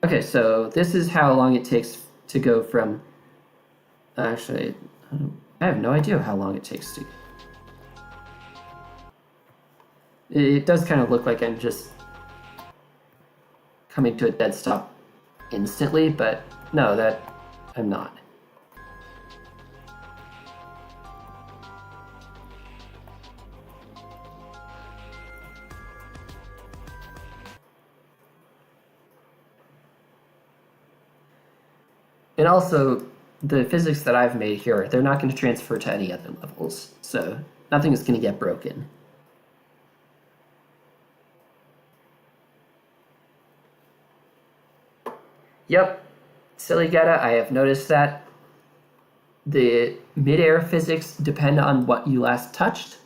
Okay, so this is how long it takes to go from... Actually, I have no idea how long it takes to... It does kind of look like I'm just coming to a dead stop instantly, but no, that I'm not. And also, the physics that I've made here, they're not going to transfer to any other levels, so nothing is going to get broken. Yep, silly Geta, I have noticed that. The mid-air physics depend on what you last touched,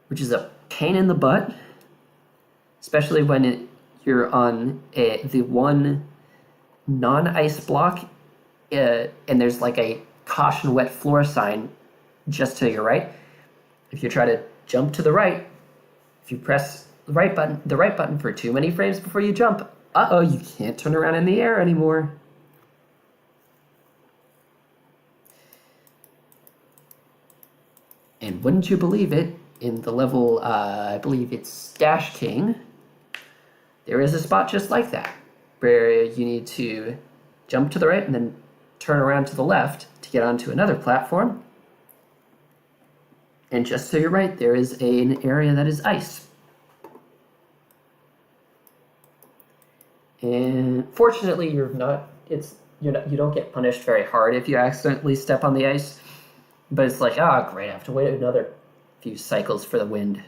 which is a pain in the butt, especially when you're on the one non-ice block and there's like a caution wet floor sign just to your right. If you try to jump to the right, if you press the right button for too many frames before you jump, you can't turn around in the air anymore. And wouldn't you believe it, in the level, I believe it's Dash King, there is a spot just like that, where you need to jump to the right and then turn around to the left to get onto another platform. And just to your right, there is an area that is ice. And fortunately, you don't get punished very hard if you accidentally step on the ice. But it's like, great, I have to wait another few cycles for the wind.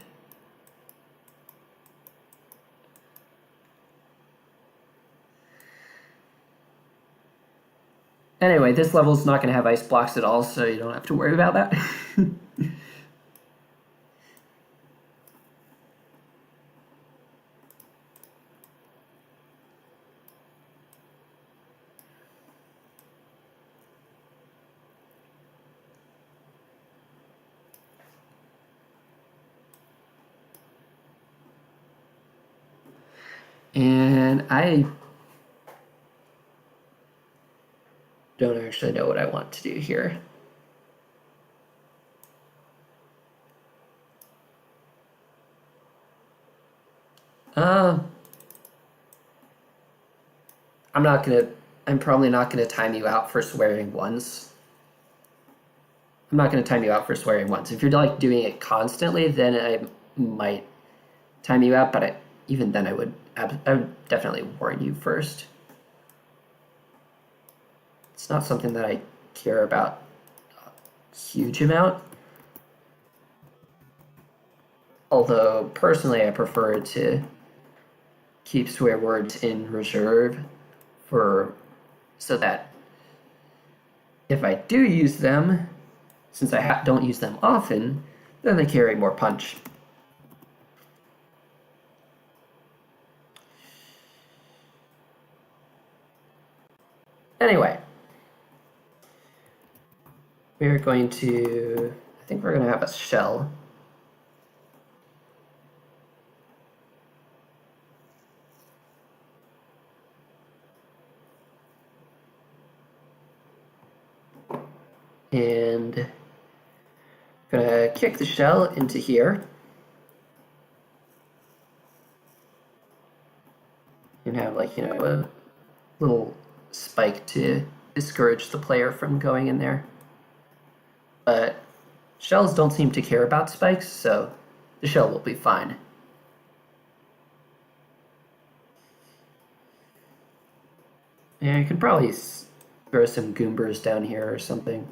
Anyway, this level's not going to have ice blocks at all, so you don't have to worry about that. And I don't actually know what I want to do here. I'm probably not gonna time you out for swearing once. I'm not gonna time you out for swearing once. If you're like doing it constantly, then I might time you out, but even then I would definitely warn you first. It's not something that I care about a huge amount. Although, personally, I prefer to keep swear words in reserve so that if I do use them, since I don't use them often, then they carry more punch. Anyway, we're going to, I think we're going to have a shell. And I'm gonna kick the shell into here. And have like, a little spike to discourage the player from going in there. But shells don't seem to care about spikes, so the shell will be fine. Yeah, you can probably throw some goombers down here or something.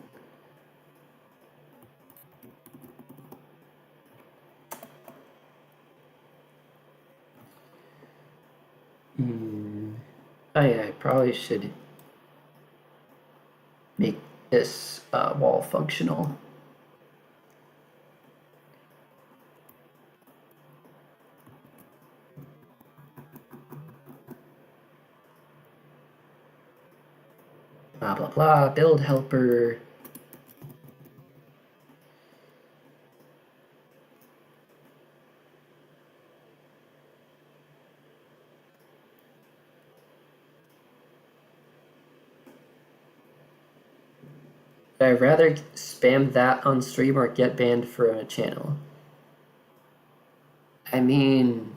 Oh yeah, I probably should make this wall functional. blah, build helper. Would I rather spam that on stream or get banned from a channel? I mean,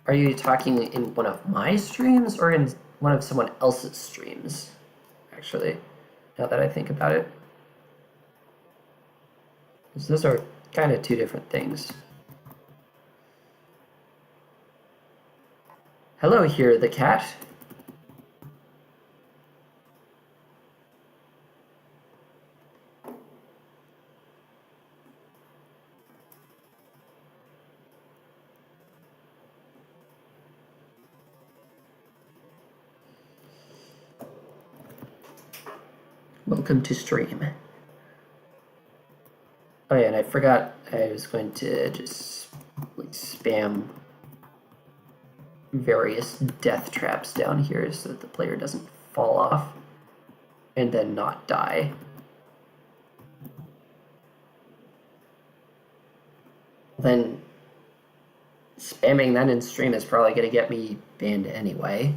are you talking in one of my streams or in one of someone else's streams? Actually, now that I think about it. Because those are kind of two different things. Hello here, the cat. Welcome to stream. Oh yeah, and I forgot I was going to just like spam various death traps down here so that the player doesn't fall off and then not die. Then spamming that in stream is probably going to get me banned anyway.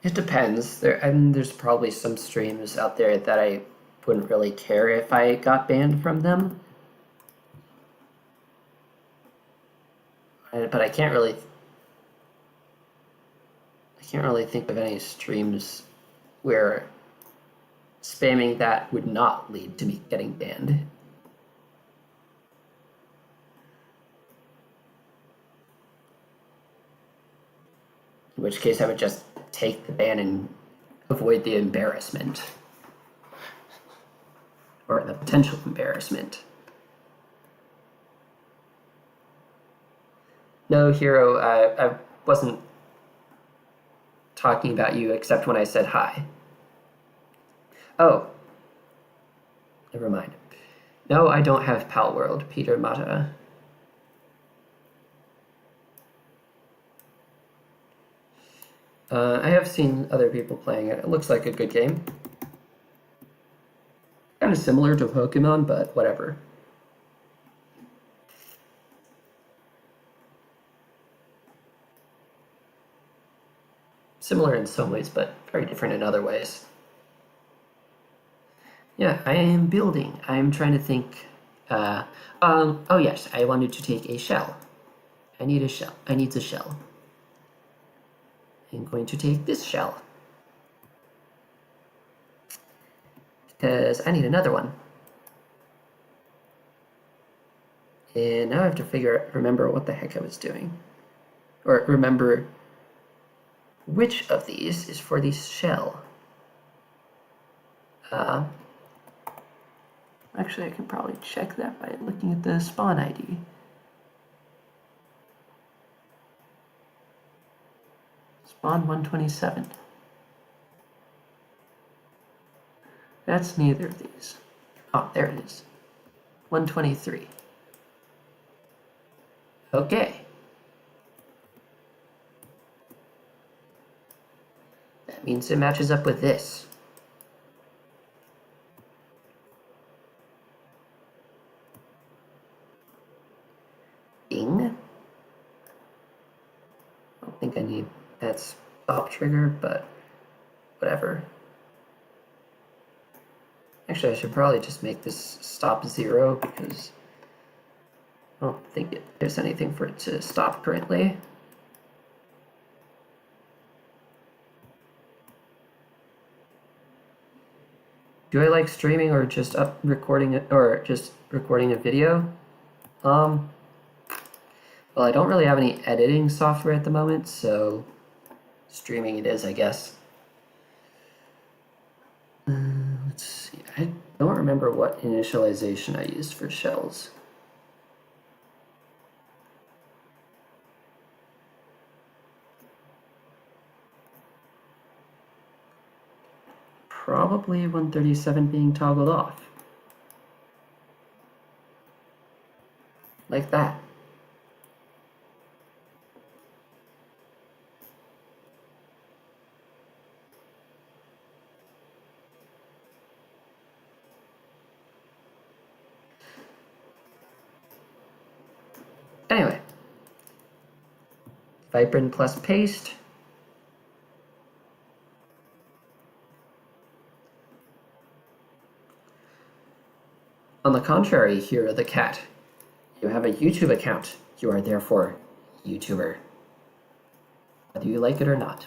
It depends. There's probably some streams out there that I wouldn't really care if I got banned from them. But I can't really think of any streams where spamming that would not lead to me getting banned. In which case I would just take the ban and avoid the embarrassment. Or the potential embarrassment. No, Hero, I wasn't talking about you except when I said hi. Oh. Never mind. No, I don't have Pal World, Peter Mata. I have seen other people playing it. It looks like a good game. Kind of similar to Pokemon, but whatever. Similar in some ways, but very different in other ways. Yeah, I am building. I'm trying to think. Oh yes, I wanted to take a shell. I need a shell. I need a shell. I'm going to take this shell. Because I need another one. And now I have to remember what the heck I was doing. Or remember which of these is for the shell. Actually, I can probably check that by looking at the spawn ID. Spawn 127. That's neither of these. Oh, there it is. 123. Okay. That means it matches up with this. Ding. I don't think I need that stop trigger, but whatever. Actually, I should probably just make this stop 0 because I don't think there's anything for it to stop currently. Do I like streaming or just recording it, or just recording a video? Well, I don't really have any editing software at the moment, so streaming it is, I guess. Let's see. I don't remember what initialization I used for shells. probably 137 being toggled off. Like that. Anyway, Vibrant plus paste. On the contrary, Hero the cat, you have a YouTube account. You are therefore YouTuber, whether you like it or not.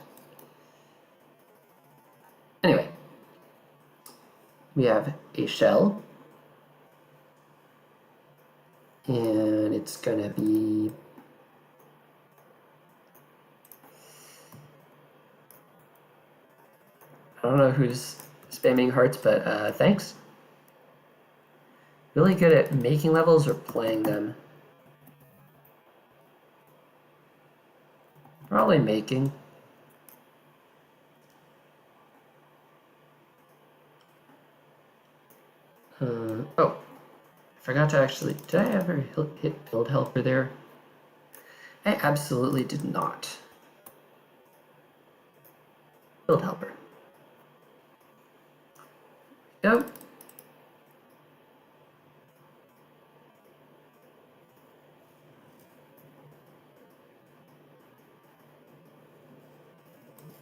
Anyway, we have a shell, and it's gonna be I don't know who's spamming hearts, but thanks. Really good at making levels or playing them? Probably making. Oh, I forgot to actually, did I ever hit build helper there? I absolutely did not. Build helper. Go.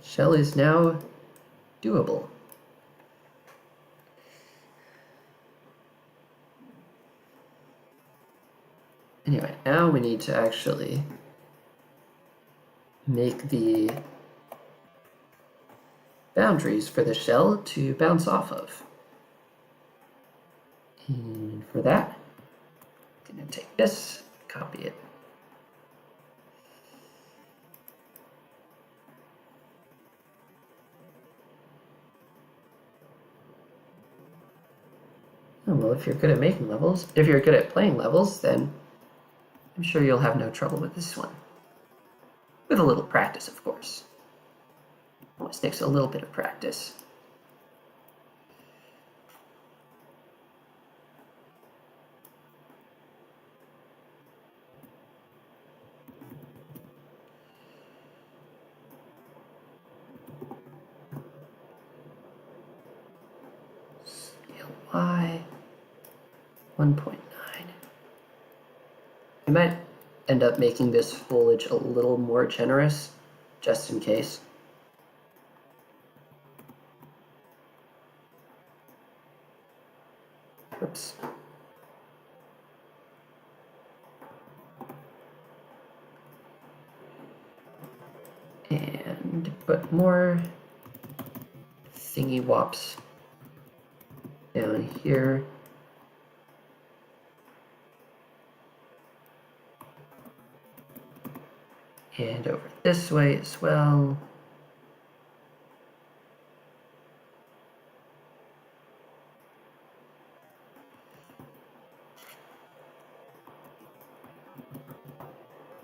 Shell is now doable. Anyway, now we need to actually make the boundaries for the shell to bounce off of. And for that, I'm going to take this, copy it. Oh, well, if you're good at making levels, if you're good at playing levels, then I'm sure you'll have no trouble with this one. With a little practice, of course. Always takes a little bit of practice. Scale Y 1.9. We might end up making this foliage a little more generous, just in case. Oops. And put more thingy wops down here. And over this way as well.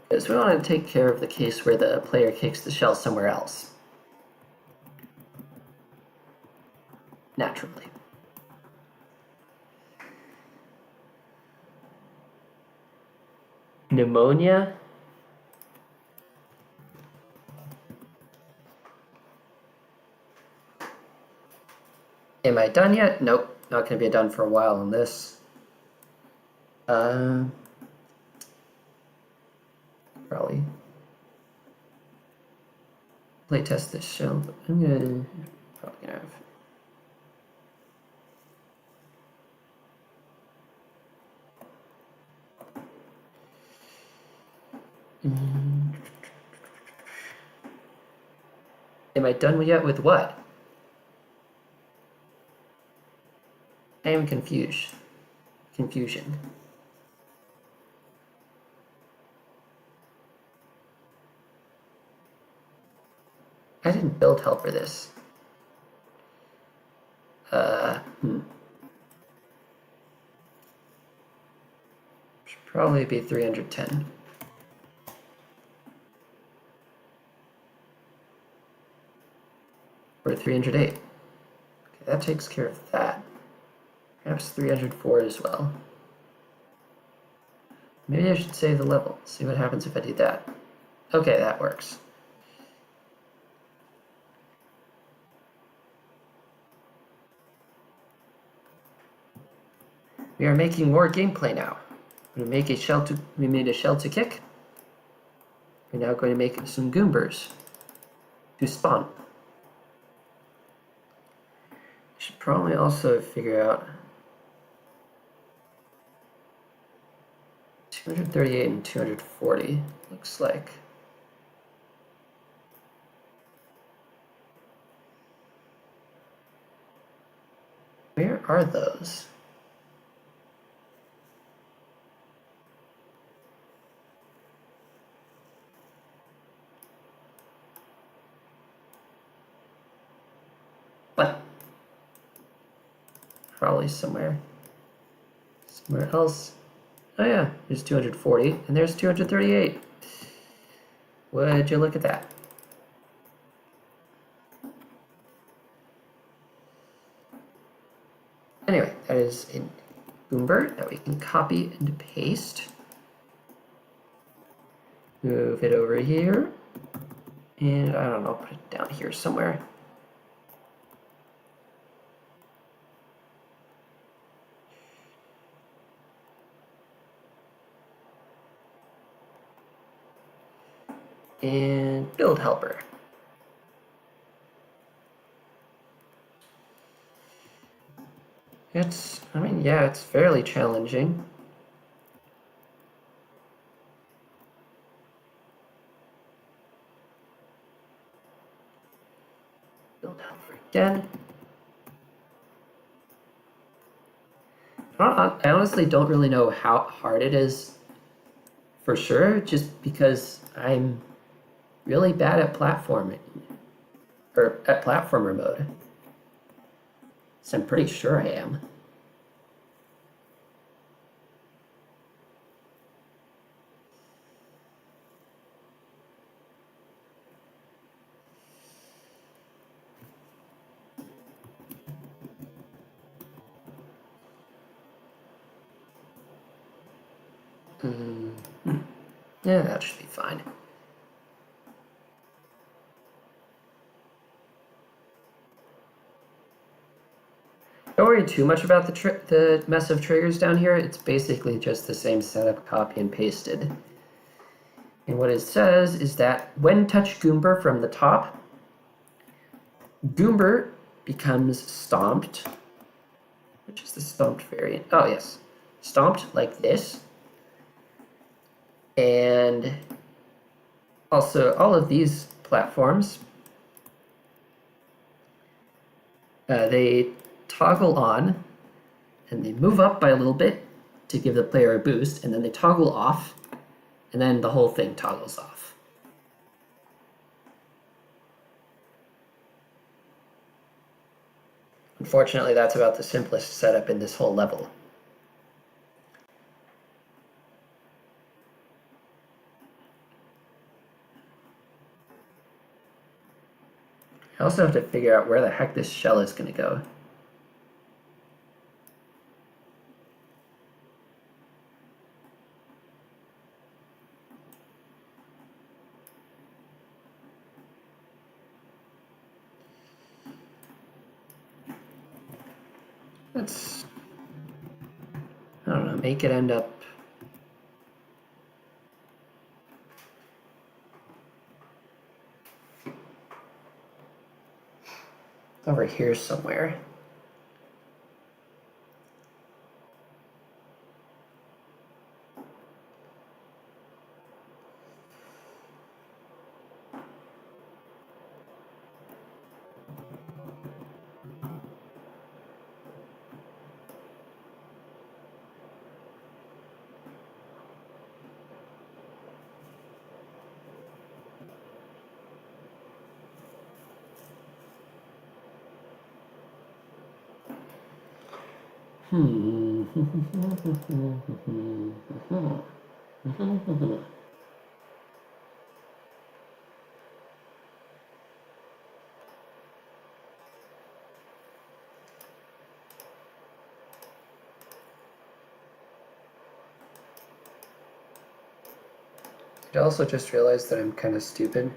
Because we want to take care of the case where the player kicks the shell somewhere else. Naturally. Pneumonia? Am I done yet? Nope, not going to be done for a while on this. Probably playtest this shell, but I'm probably gonna have Am I done yet with what? I am confused. Confusion. I didn't build helper this. Should probably be 310. Or 308. Okay. That takes care of that. Perhaps 304 as well. Maybe I should save the level, see what happens if I do that. Okay, that works. We are making more gameplay now. We made a shell to kick. We're now going to make some goombers to spawn. I should probably also figure out 238 and 240, looks like. Where are those? What? Probably somewhere else. Oh yeah, there's 240 and there's 238. Would you look at that? Anyway, that is a Boomber that we can copy and paste. Move it over here. And I don't know, put it down here somewhere. And build helper. Yeah, it's fairly challenging. Build helper again. I honestly don't really know how hard it is for sure, just because I'm really bad at platforming, or at platformer mode. So I'm pretty sure I am. Yeah, that should be fine. Don't worry too much about the mess of triggers down here. It's basically just the same setup, copy and pasted. And what it says is that when touch Goomber from the top, Goomber becomes stomped. Which is the stomped variant? Oh, yes. Stomped like this. And also, all of these platforms, they toggle on and they move up by a little bit to give the player a boost, and then they toggle off, and then the whole thing toggles off. Unfortunately, that's about the simplest setup in this whole level. I also have to figure out where the heck this shell is going to go. Let's, I don't know, make it end up over here somewhere. I also just realized that I'm kind of stupid.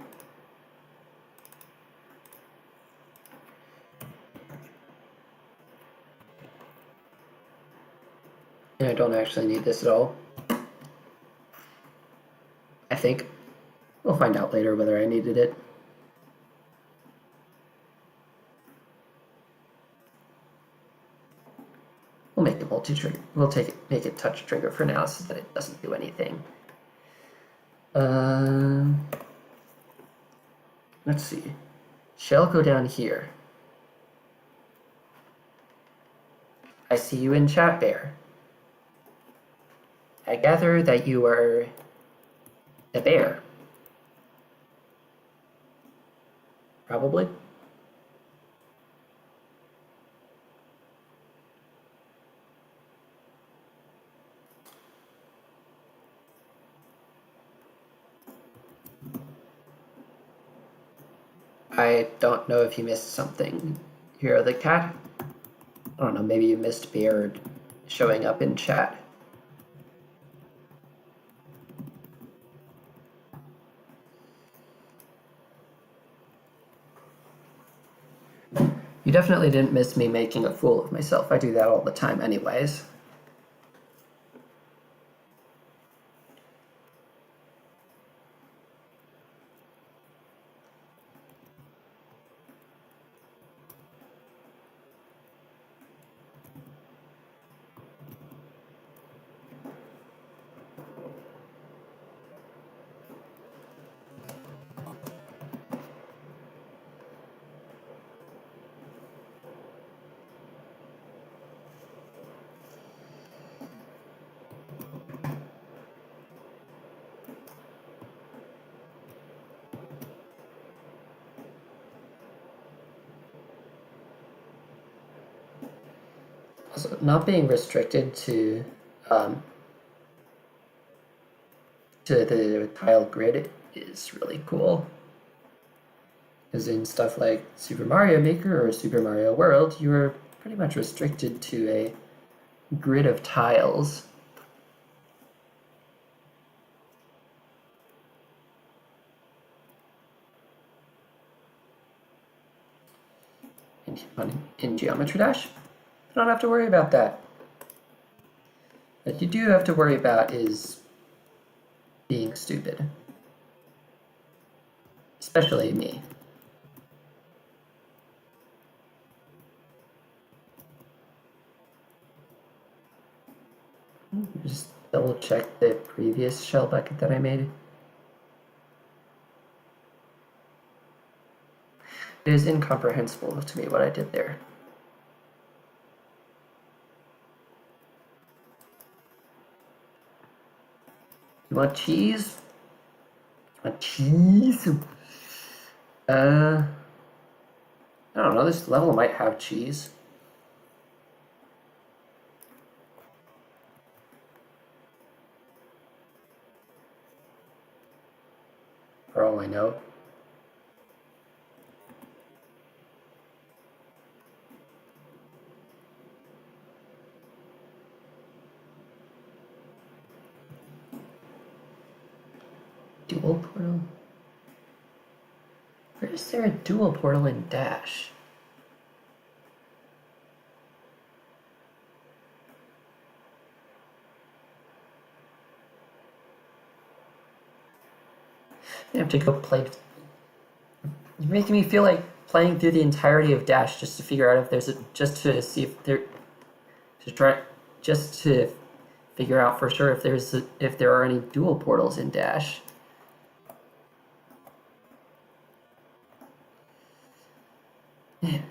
And I don't actually need this at all. I think. We'll find out later whether I needed it. We'll make it multi-trigger. We'll make it touch trigger for now so that it doesn't do anything. Let's see. Shell, go down here. I see you in chat, Bear. I gather that you are a bear. Probably. I don't know if you missed something. Here, the cat. I don't know, maybe you missed Beard showing up in chat. You definitely didn't miss me making a fool of myself. I do that all the time anyways. Also, not being restricted to the tile grid is really cool. Because in stuff like Super Mario Maker or Super Mario World, you are pretty much restricted to a grid of tiles. In Geometry Dash, you don't have to worry about that. What you do have to worry about is being stupid. Especially me. Just double check the previous shell bucket that I made. It is incomprehensible to me what I did there. You want cheese? You want cheese? I don't know, this level might have cheese. For all I know. Dual portal? Where is there a dual portal in Dash? I have to go play. You're making me feel like playing through the entirety of Dash just to figure out if there's just to see if there, just to figure out for sure if there are any dual portals in Dash. Man.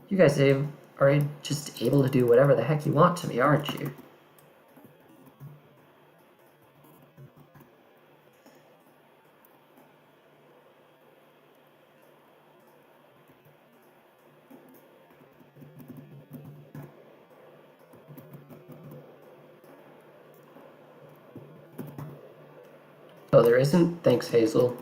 You guys are just able to do whatever the heck you want to me, aren't you? Oh, there isn't? Thanks, Hazel.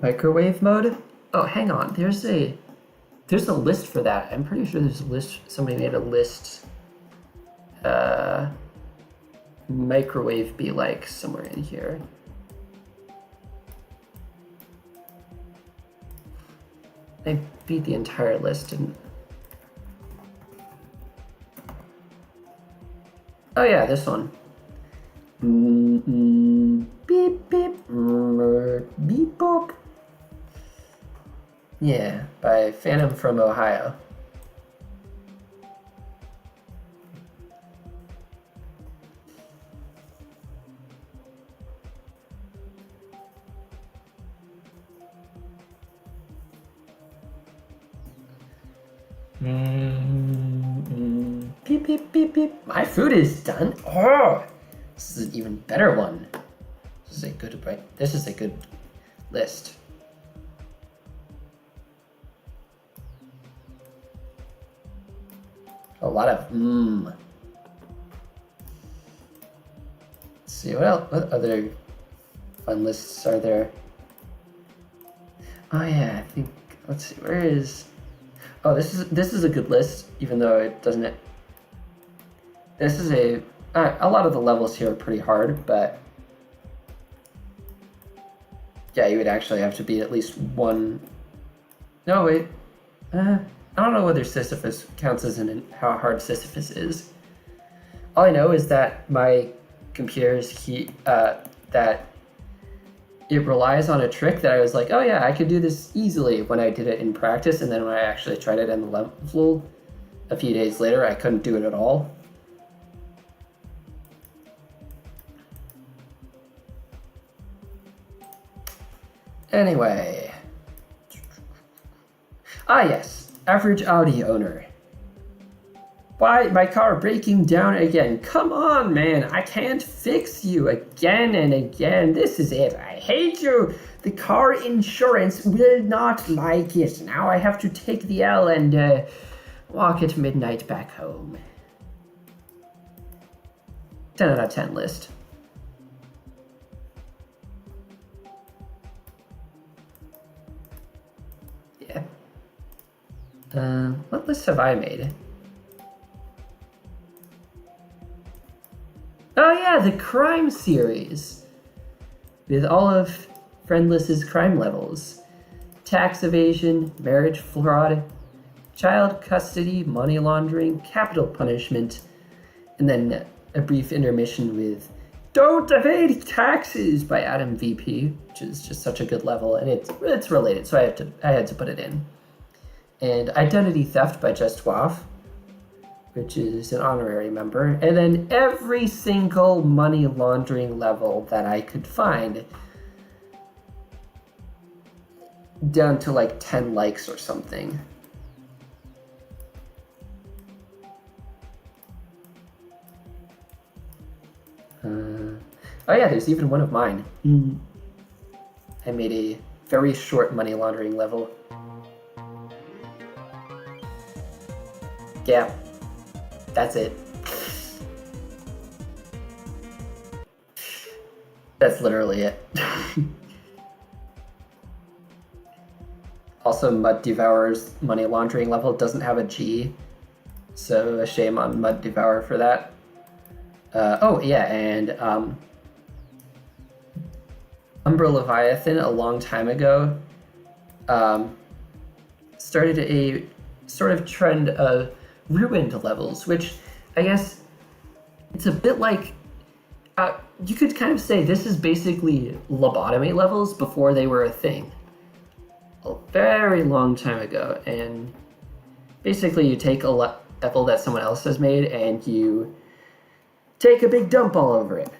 Microwave mode? Oh, hang on. There's a list for that. I'm pretty sure there's a list. Somebody made a list. Microwave be like somewhere in here. I beat the entire list and. Oh yeah, this one. Beep beep beep boop. Yeah, by Phantom from Ohio. Beep beep beep beep. My food is done. Oh, this is an even better one. This is a good list. A lot of Let's see what else. What other fun lists are there? Oh yeah, I think. Let's see. Where is? Oh, this is a good list, even though it doesn't. This is a lot of the levels here are pretty hard, but yeah, you would actually have to beat at least one. No wait, I don't know whether Sisyphus counts as how hard Sisyphus is. All I know is that my computer's that it relies on a trick that I was like, oh yeah, I could do this easily when I did it in practice, and then when I actually tried it in the level a few days later, I couldn't do it at all. Anyway. Ah yes, average Audi owner. Why, my car breaking down again? Come on, man, I can't fix you again and again. This is it, I hate you. The car insurance will not like it. Now I have to take the L and walk at midnight back home. 10 out of 10 list. Yeah. What list have I made? Oh yeah, the crime series. With all of Friendless's crime levels. Tax evasion, marriage fraud, child custody, money laundering, capital punishment, and then a brief intermission with Don't Evade Taxes by Adam VP, which is just such a good level, and it's related, so I had to put it in. And Identity Theft by Just Waff, which is an honorary member, and then every single money laundering level that I could find, down to like 10 likes or something. Oh yeah, there's even one of mine. I made a very short money laundering level. Yeah. That's it. That's literally it. Also, Mud Devourer's money laundering level doesn't have a G, so a shame on Mud Devourer for that. Oh yeah, and Umbra Leviathan a long time ago started a sort of trend of ruined levels, which I guess it's a bit like you could kind of say this is basically lobotomy levels before they were a thing. A very long time ago, and basically you take a level that someone else has made and you take a big dump all over it.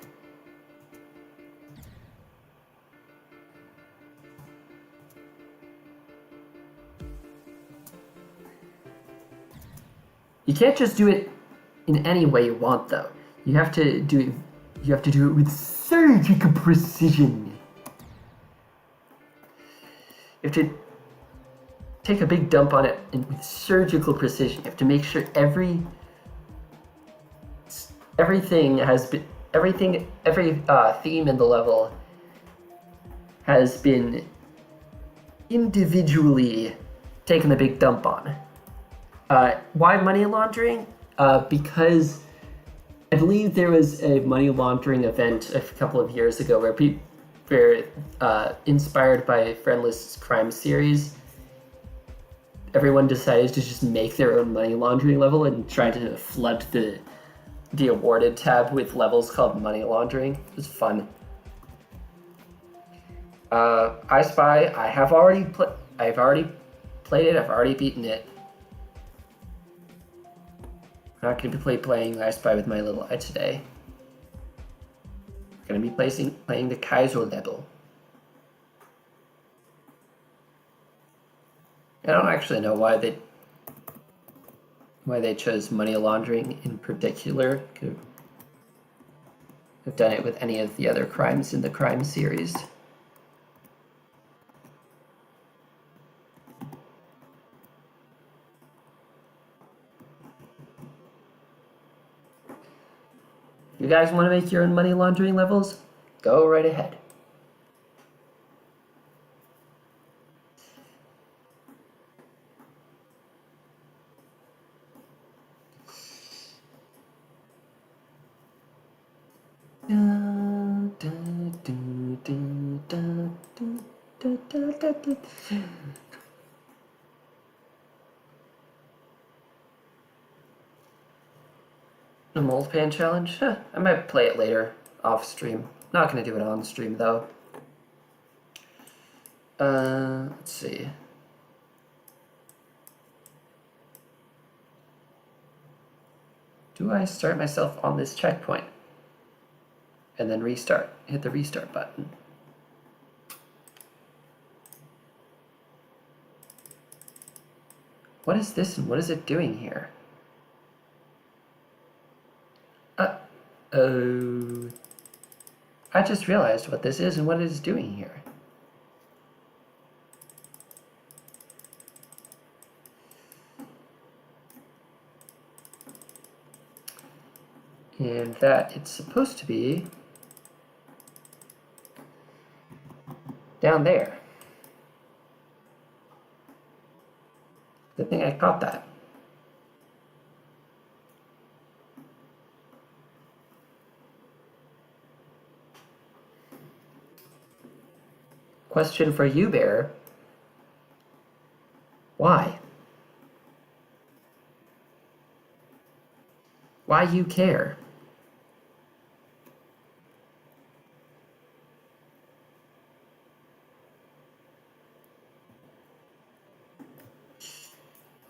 You can't just do it in any way you want, though. You have to do it with surgical precision. You have to take a big dump on it with surgical precision. You have to make sure every theme in the level has been individually taken a big dump on. Why money laundering? Because I believe there was a money laundering event a couple of years ago where people were inspired by Friendless Crime series. Everyone decided to just make their own money laundering level and try to flood the awarded tab with levels called money laundering. It was fun. I Spy. I've already played it. I've already beaten it. I'm not going to be playing I Spy with my little eye today. I'm going to be playing the kaizo level. I don't actually know why they chose money laundering in particular. Could have done it with any of the other crimes in the crime series. You guys want to make your own money laundering levels? Go right ahead. The mold pan challenge? Huh, I might play it later, off stream. Not gonna do it on stream though. Let's see. Do I start myself on this checkpoint? And then restart. Hit the restart button. What is this and what is it doing here? Uh-oh. I just realized what this is and what it is doing here. And that it's supposed to be down there. Good thing I caught that. Question for you, Bear. Why? Why you care?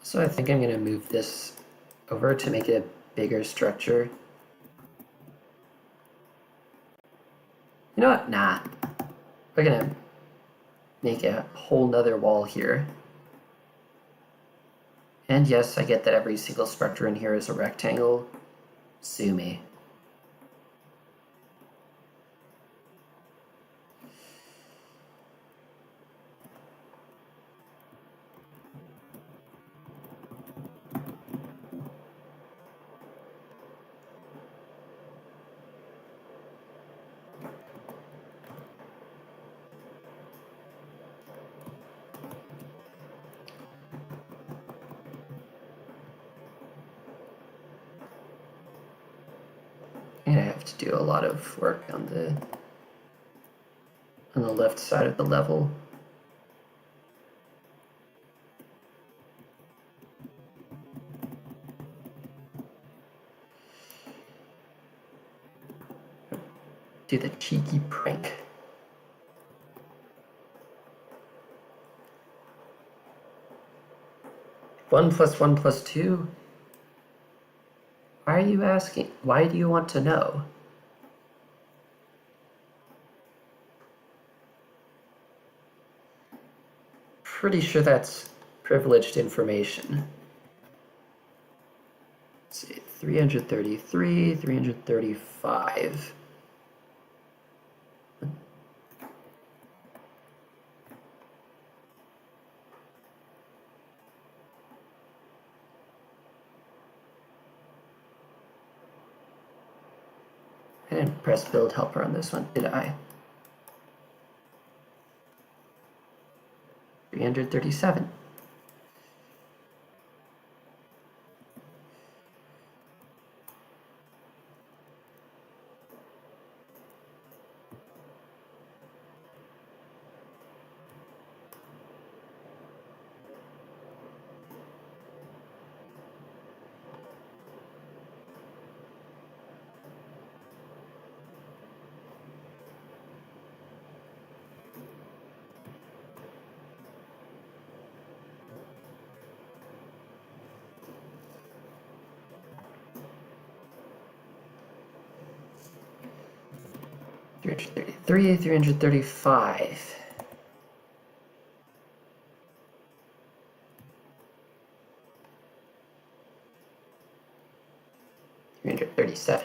So I think I'm gonna move this over to make it a bigger structure. You know what? Nah. We're gonna make a whole nother wall here. And yes, I get that every single structure in here is a rectangle. Sue me. And I have to do a lot of work on the left side of the level. Do the cheeky prank. One plus one plus two? Why are you asking? Why do you want to know? Pretty sure that's privileged information. Let's see, 333, 335. I didn't press build helper on this one, did I? 337. $333, $335. $337.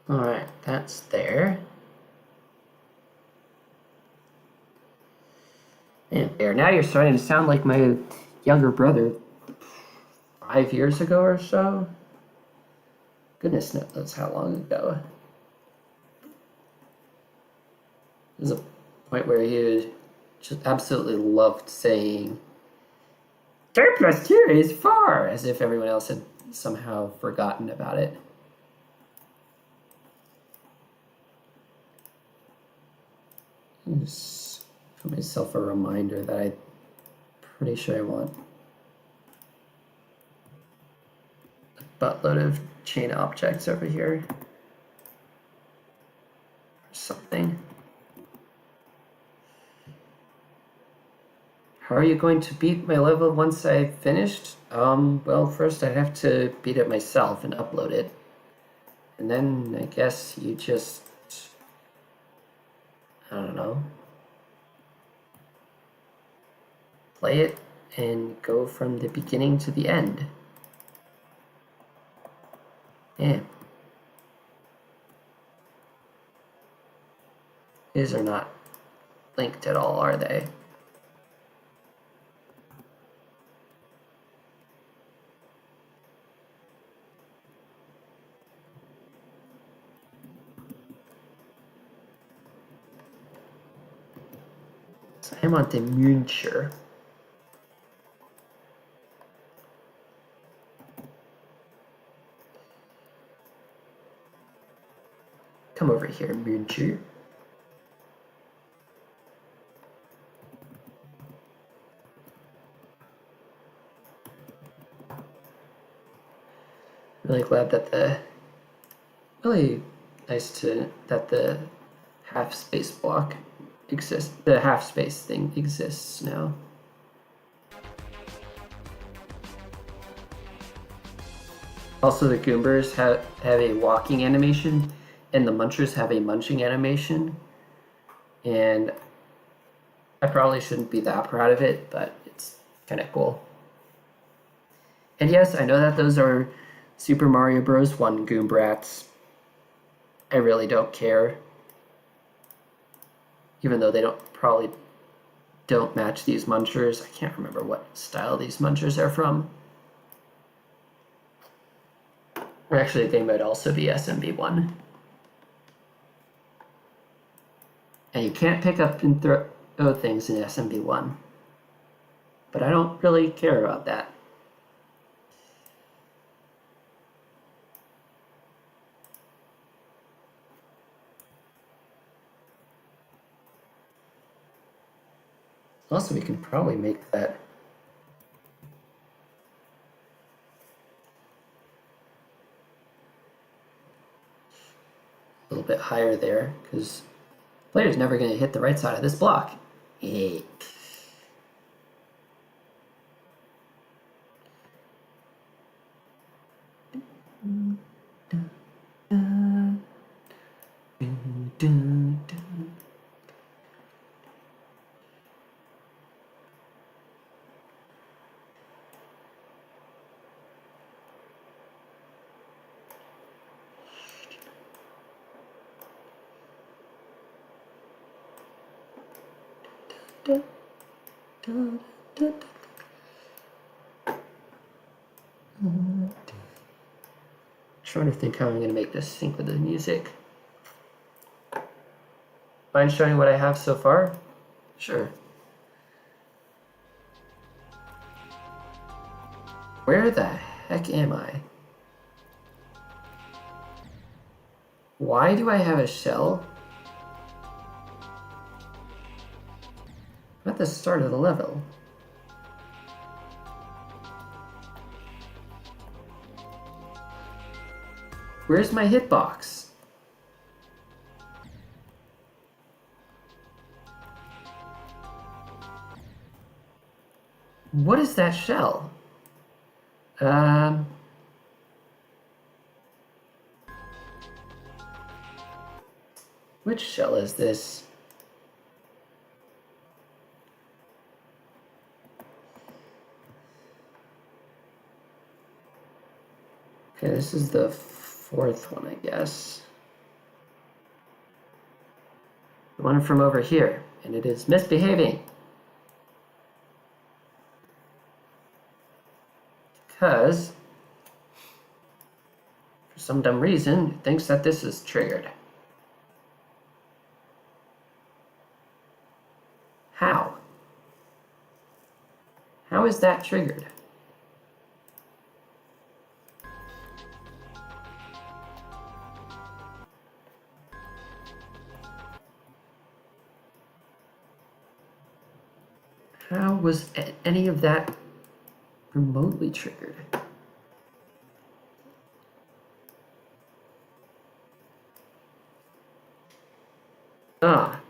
All right, that's there. And there, now you're starting to sound like my younger brother 5 years ago or so. Goodness knows how long ago. There's a point where he just absolutely loved saying 2 plus 2 is 4, as if everyone else had somehow forgotten about it. Just put myself a reminder that I'm pretty sure I want a buttload of chain objects over here. Or something. How are you going to beat my level once I've finished? Well, first I'd have to beat it myself and upload it. And then I guess you just, I don't know, play it and go from the beginning to the end. Yeah. These are not linked at all, are they? So I want the Müncher. Come over here, Müncher. Really glad that really nice that the half space block exists. The half space thing exists now. Also, the Goombers have a walking animation, and the Munchers have a munching animation. And I probably shouldn't be that proud of it, but it's kind of cool. And yes, I know that those are Super Mario Bros. 1 Goombrats. I really don't care. Even though they probably don't match these Munchers. I can't remember what style these Munchers are from. Or actually, they might also be SMB1. And you can't pick up and throw things in SMB1. But I don't really care about that. Also, we can probably make that a little bit higher there, because the player's never going to hit the right side of this block. Trying to think how I'm going to make this sync with the music. Mind showing what I have so far? Sure. Where the heck am I? Why do I have a shell? I'm at the start of the level. Where's my hitbox? What is that shell? Which shell is this? Okay, this is the fourth one, I guess. The one from over here, and it is misbehaving. Because, for some dumb reason, it thinks that this is triggered. How? How is that triggered? How was any of that remotely triggered? Ah.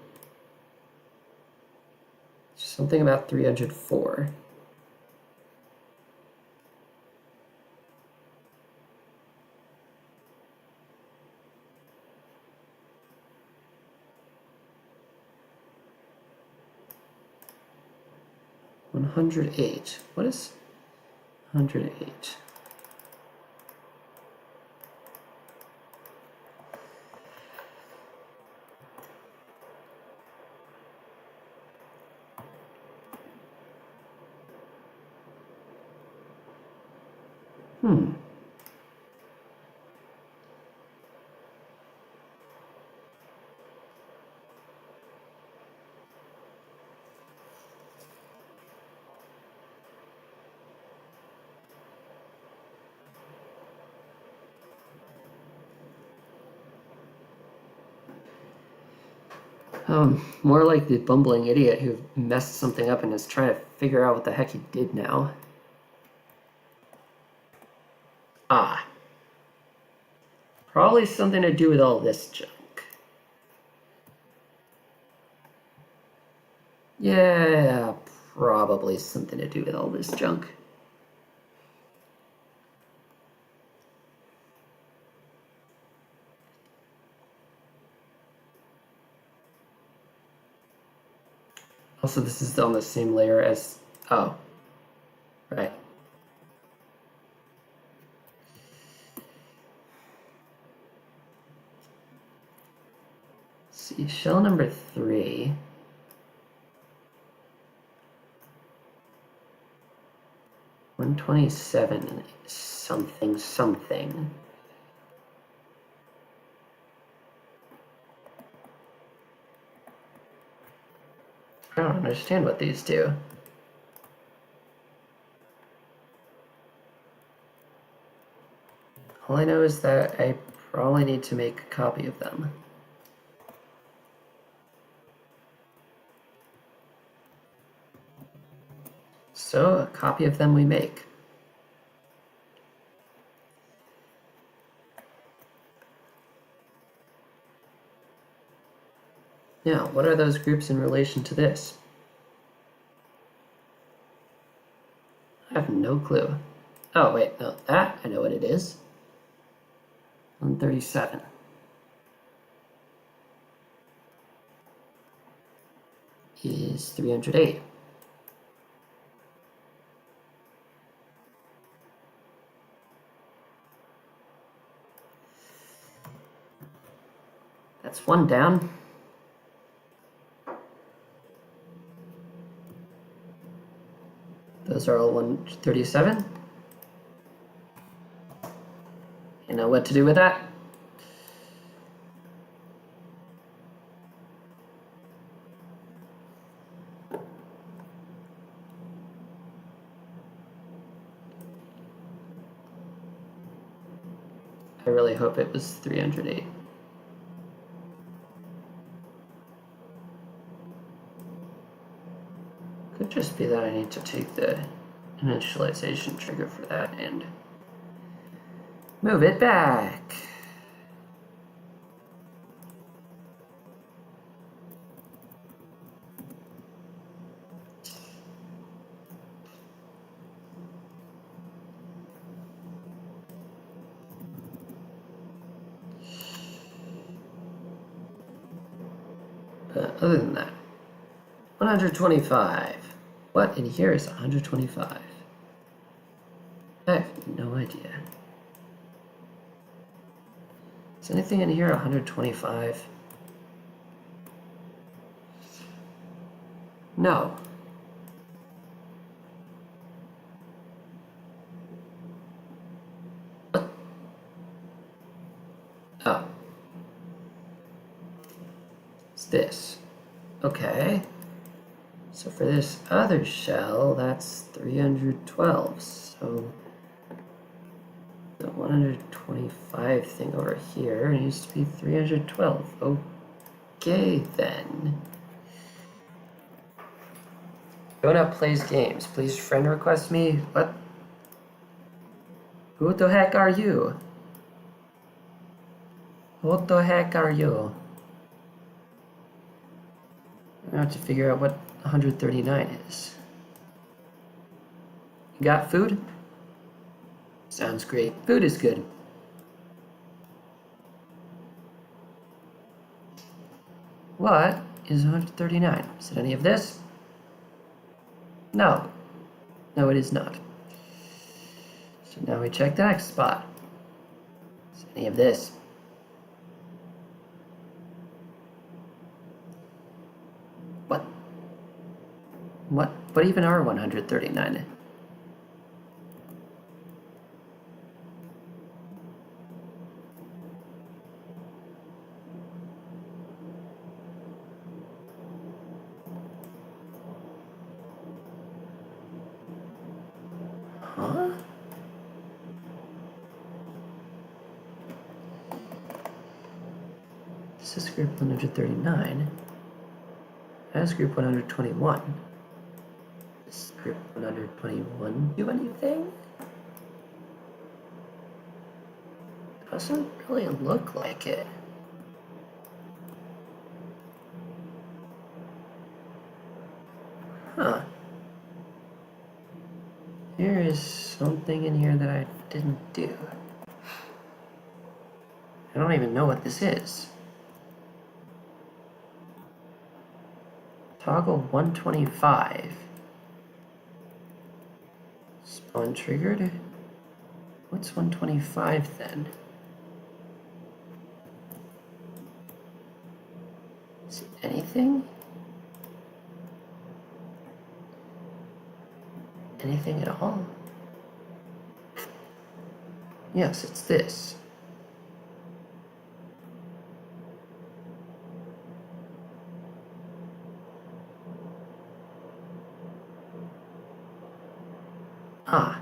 Something about 304. $108. What is $108? More like the bumbling idiot who messed something up and is trying to figure out what the heck he did now. Ah. Probably something to do with all this junk. Yeah, probably something to do with all this junk. Also, this is on the same layer as... Oh. Right. Let's see, shell number 3. $127 something something. I don't understand what these do. All I know is that I probably need to make a copy of them. So, a copy of them we make. Now, what are those groups in relation to this? I have no clue. Oh, wait, no, that, I know what it is. 137. Is 308. That's one down. Those are all 137. You know what to do with that? I really hope it was 308. Could just be that I need to take the initialization trigger for that and move it back. Other than that, 125. What in here is 125? I have no idea. Is anything in here 125? No. What? Oh. It's this. Okay. So for this other shell, that's 312. So the 125 thing over here needs to be 312. Okay, then. Donut plays games. Please friend request me. What? Who the heck are you? What the heck are you? I have to figure out what 139 is. You got food? Sounds great. Food is good. What is 139? Is it any of this? No. No, it is not. So now we check the next spot. Is it any of this? What? What even are 139? Huh? This is group 139. That's group 121. This is group 121 do anything? Doesn't really look like it. Huh. There is something in here that I didn't do. I don't even know what this is. Toggle 125. Spawn triggered? What's 125 then? Is it anything? Anything at all? Yes, it's this. Ah.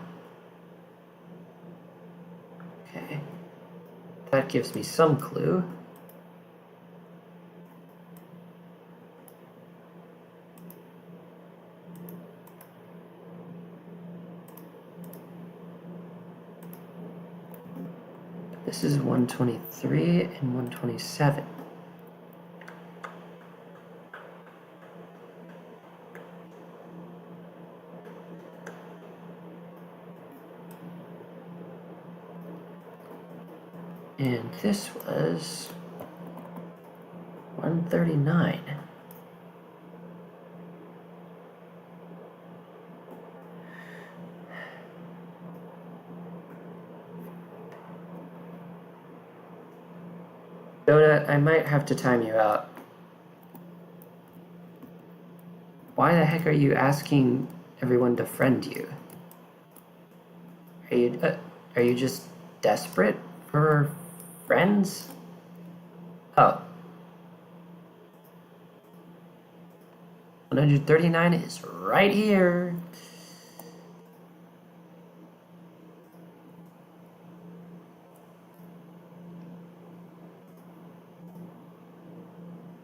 Okay. That gives me some clue. This is 123 and 127. And this was 139. Donut, I might have to time you out. Why the heck are you asking everyone to friend you? Are you just desperate for friends? Oh. 139 is right here.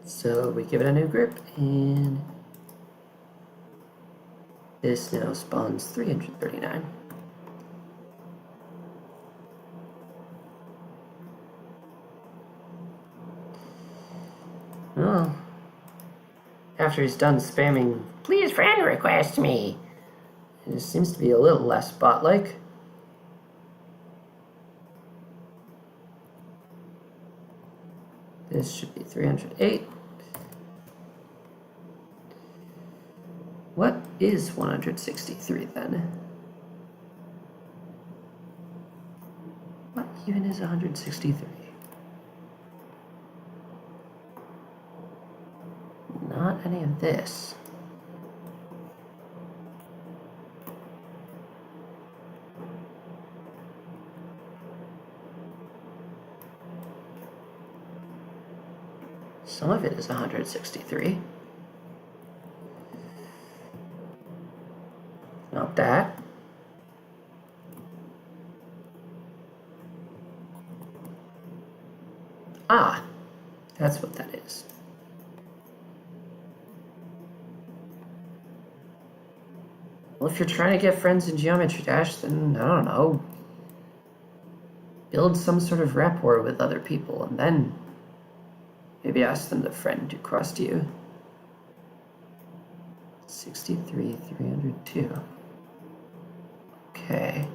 So we give it a new group, and this now spawns 339. Well, after he's done spamming, please friend request me, it seems to be a little less bot-like. This should be 308. What is 163 then? What even is 163? Not any of this. Some of it is 163. Not that. Ah, that's what that is. Well, if you're trying to get friends in Geometry Dash, then, I don't know, build some sort of rapport with other people, and then maybe ask them to friend across to you. 63, 302. Okay.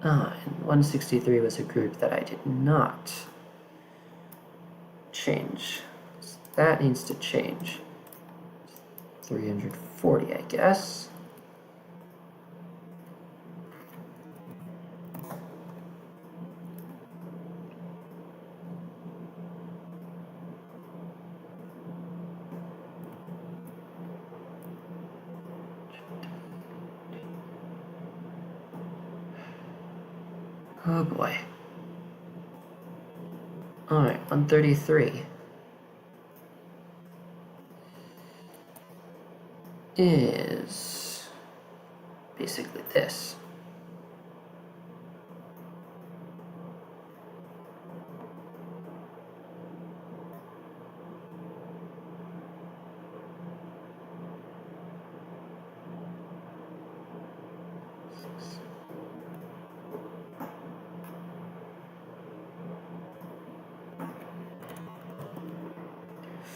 Ah, and 163 was a group that I did not change. So that needs to change. 340, I guess. Oh boy. Alright, 133 is basically this.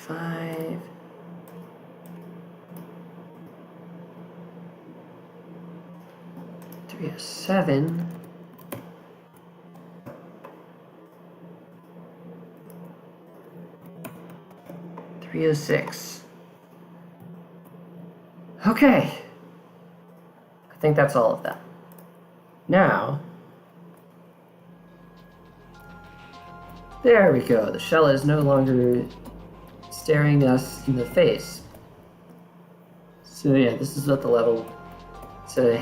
Five. Three, 7. Three, 6. Okay. I think that's all of them. Now, there we go. The shell is no longer staring us in the face. So yeah, this is what the level. So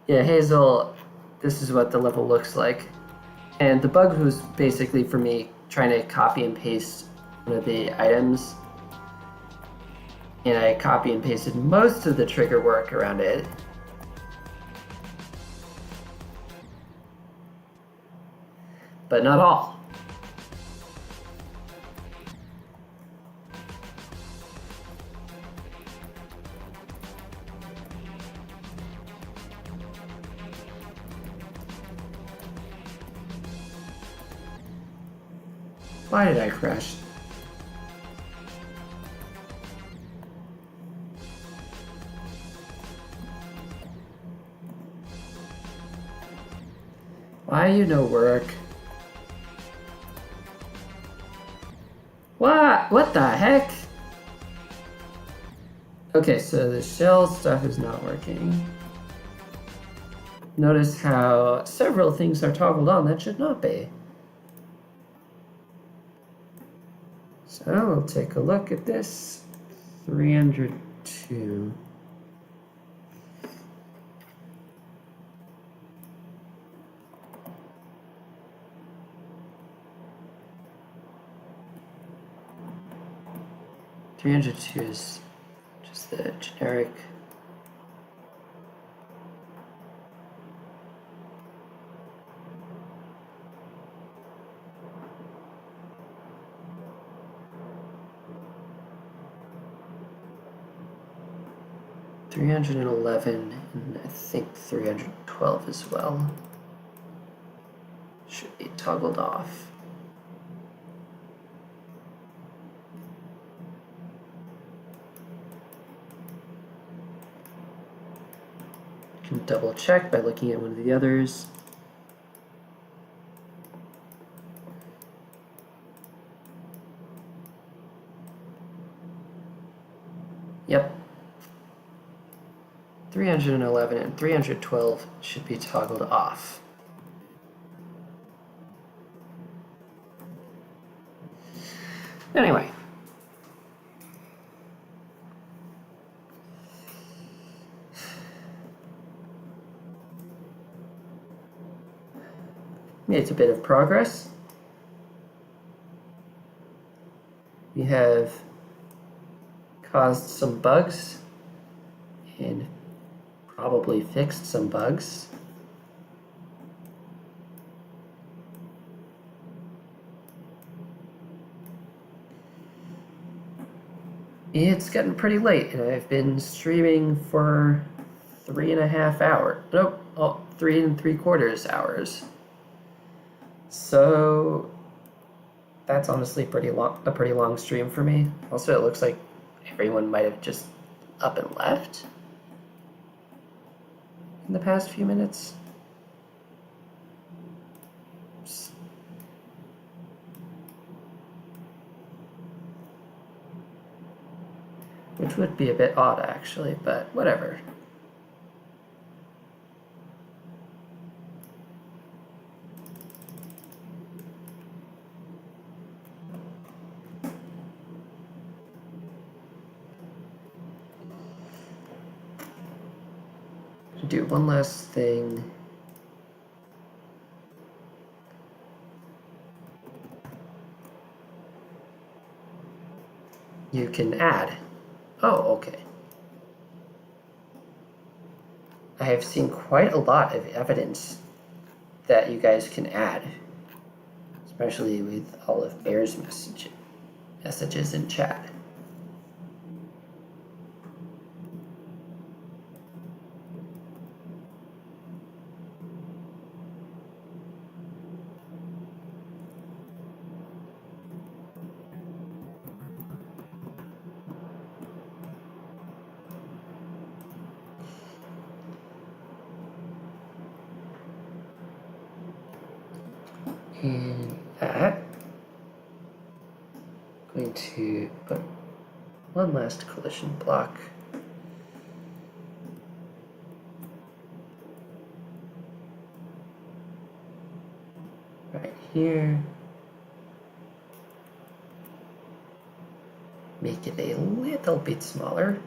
Hazel, this is what the level looks like. And the bug was basically for me trying to copy and paste one of the items. And I copy and pasted most of the trigger work around it. But not all. Why did I crash? Why you no work? What the heck? Okay, so the shell stuff is not working. Notice how several things are toggled on that should not be. So we'll take a look at this. 302. $302 is just the generic 311 and I think 312 as well should be toggled off. You can double check by looking at one of the others. Yep. 311 and 312 should be toggled off. Anyway. Made a bit of progress. We have caused some bugs and probably fixed some bugs. It's getting pretty late and I've been streaming for 3.5 hours. Nope, 3.75 hours. So that's honestly a pretty long stream for me. Also, it looks like everyone might have just up and left in the past few minutes. Which would be a bit odd actually, but whatever. Do one last thing. You can add. Oh, okay. I have seen quite a lot of evidence that you guys can add, especially with all of Bear's messages in chat. And that, I'm going to put one last collision block. Right here. Make it a little bit smaller.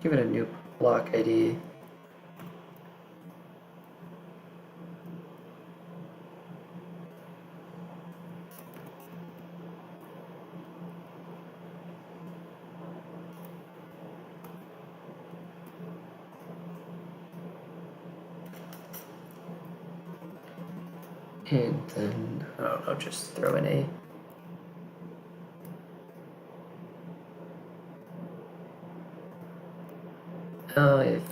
Give it a new block ID. And then, I don't know, just throw in a if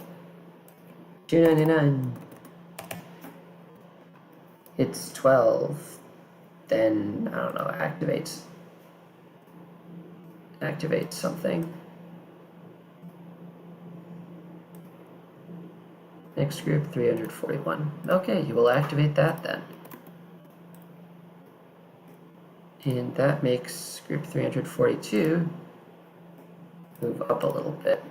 299 hits 12, then I don't know, activate something. Next group 341. Okay, you will activate that then. And that makes group 342 move up a little bit.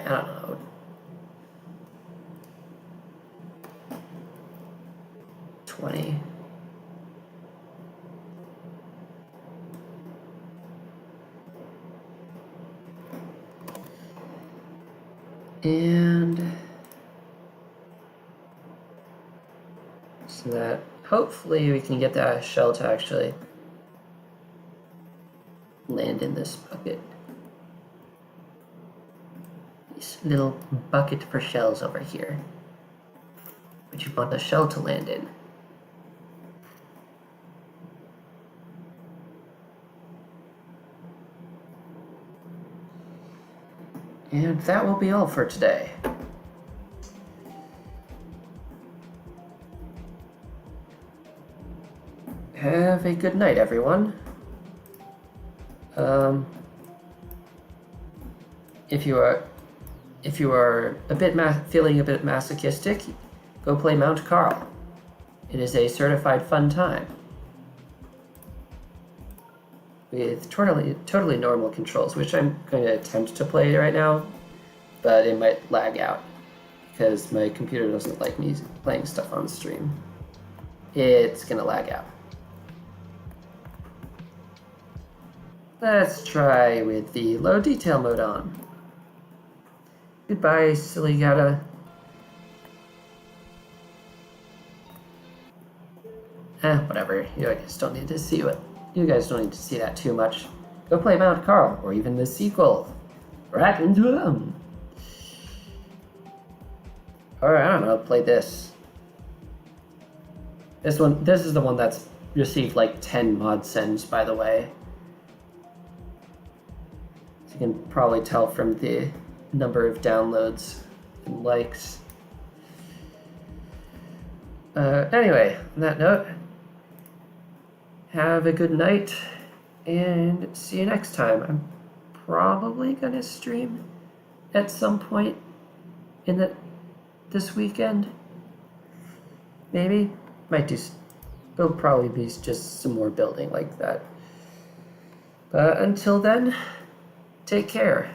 I don't know. $20. And so that hopefully we can get that shell to actually land in this bucket. This little bucket for shells over here, which you want the shell to land in. And that will be all for today. Have a good night, everyone. If you are a bit feeling a bit masochistic, go play Mount Carl. It is a certified fun time with totally normal controls, which I'm going to attempt to play right now, but it might lag out because my computer doesn't like me playing stuff on stream. It's going to lag out. Let's try with the low detail mode on. Goodbye, silly Gata. Whatever. You guys don't need to see it. You guys don't need to see that too much. Go play Mount Carl, or even the sequel. Right into them. Or I don't know, play this. This is the one that's received like 10 mod sends, by the way. As you can probably tell from the number of downloads and likes. Anyway, on that note, have a good night and see you next time. I'm probably gonna stream at some point in this weekend. Maybe might do. There'll probably be just some more building like that. But until then, take care.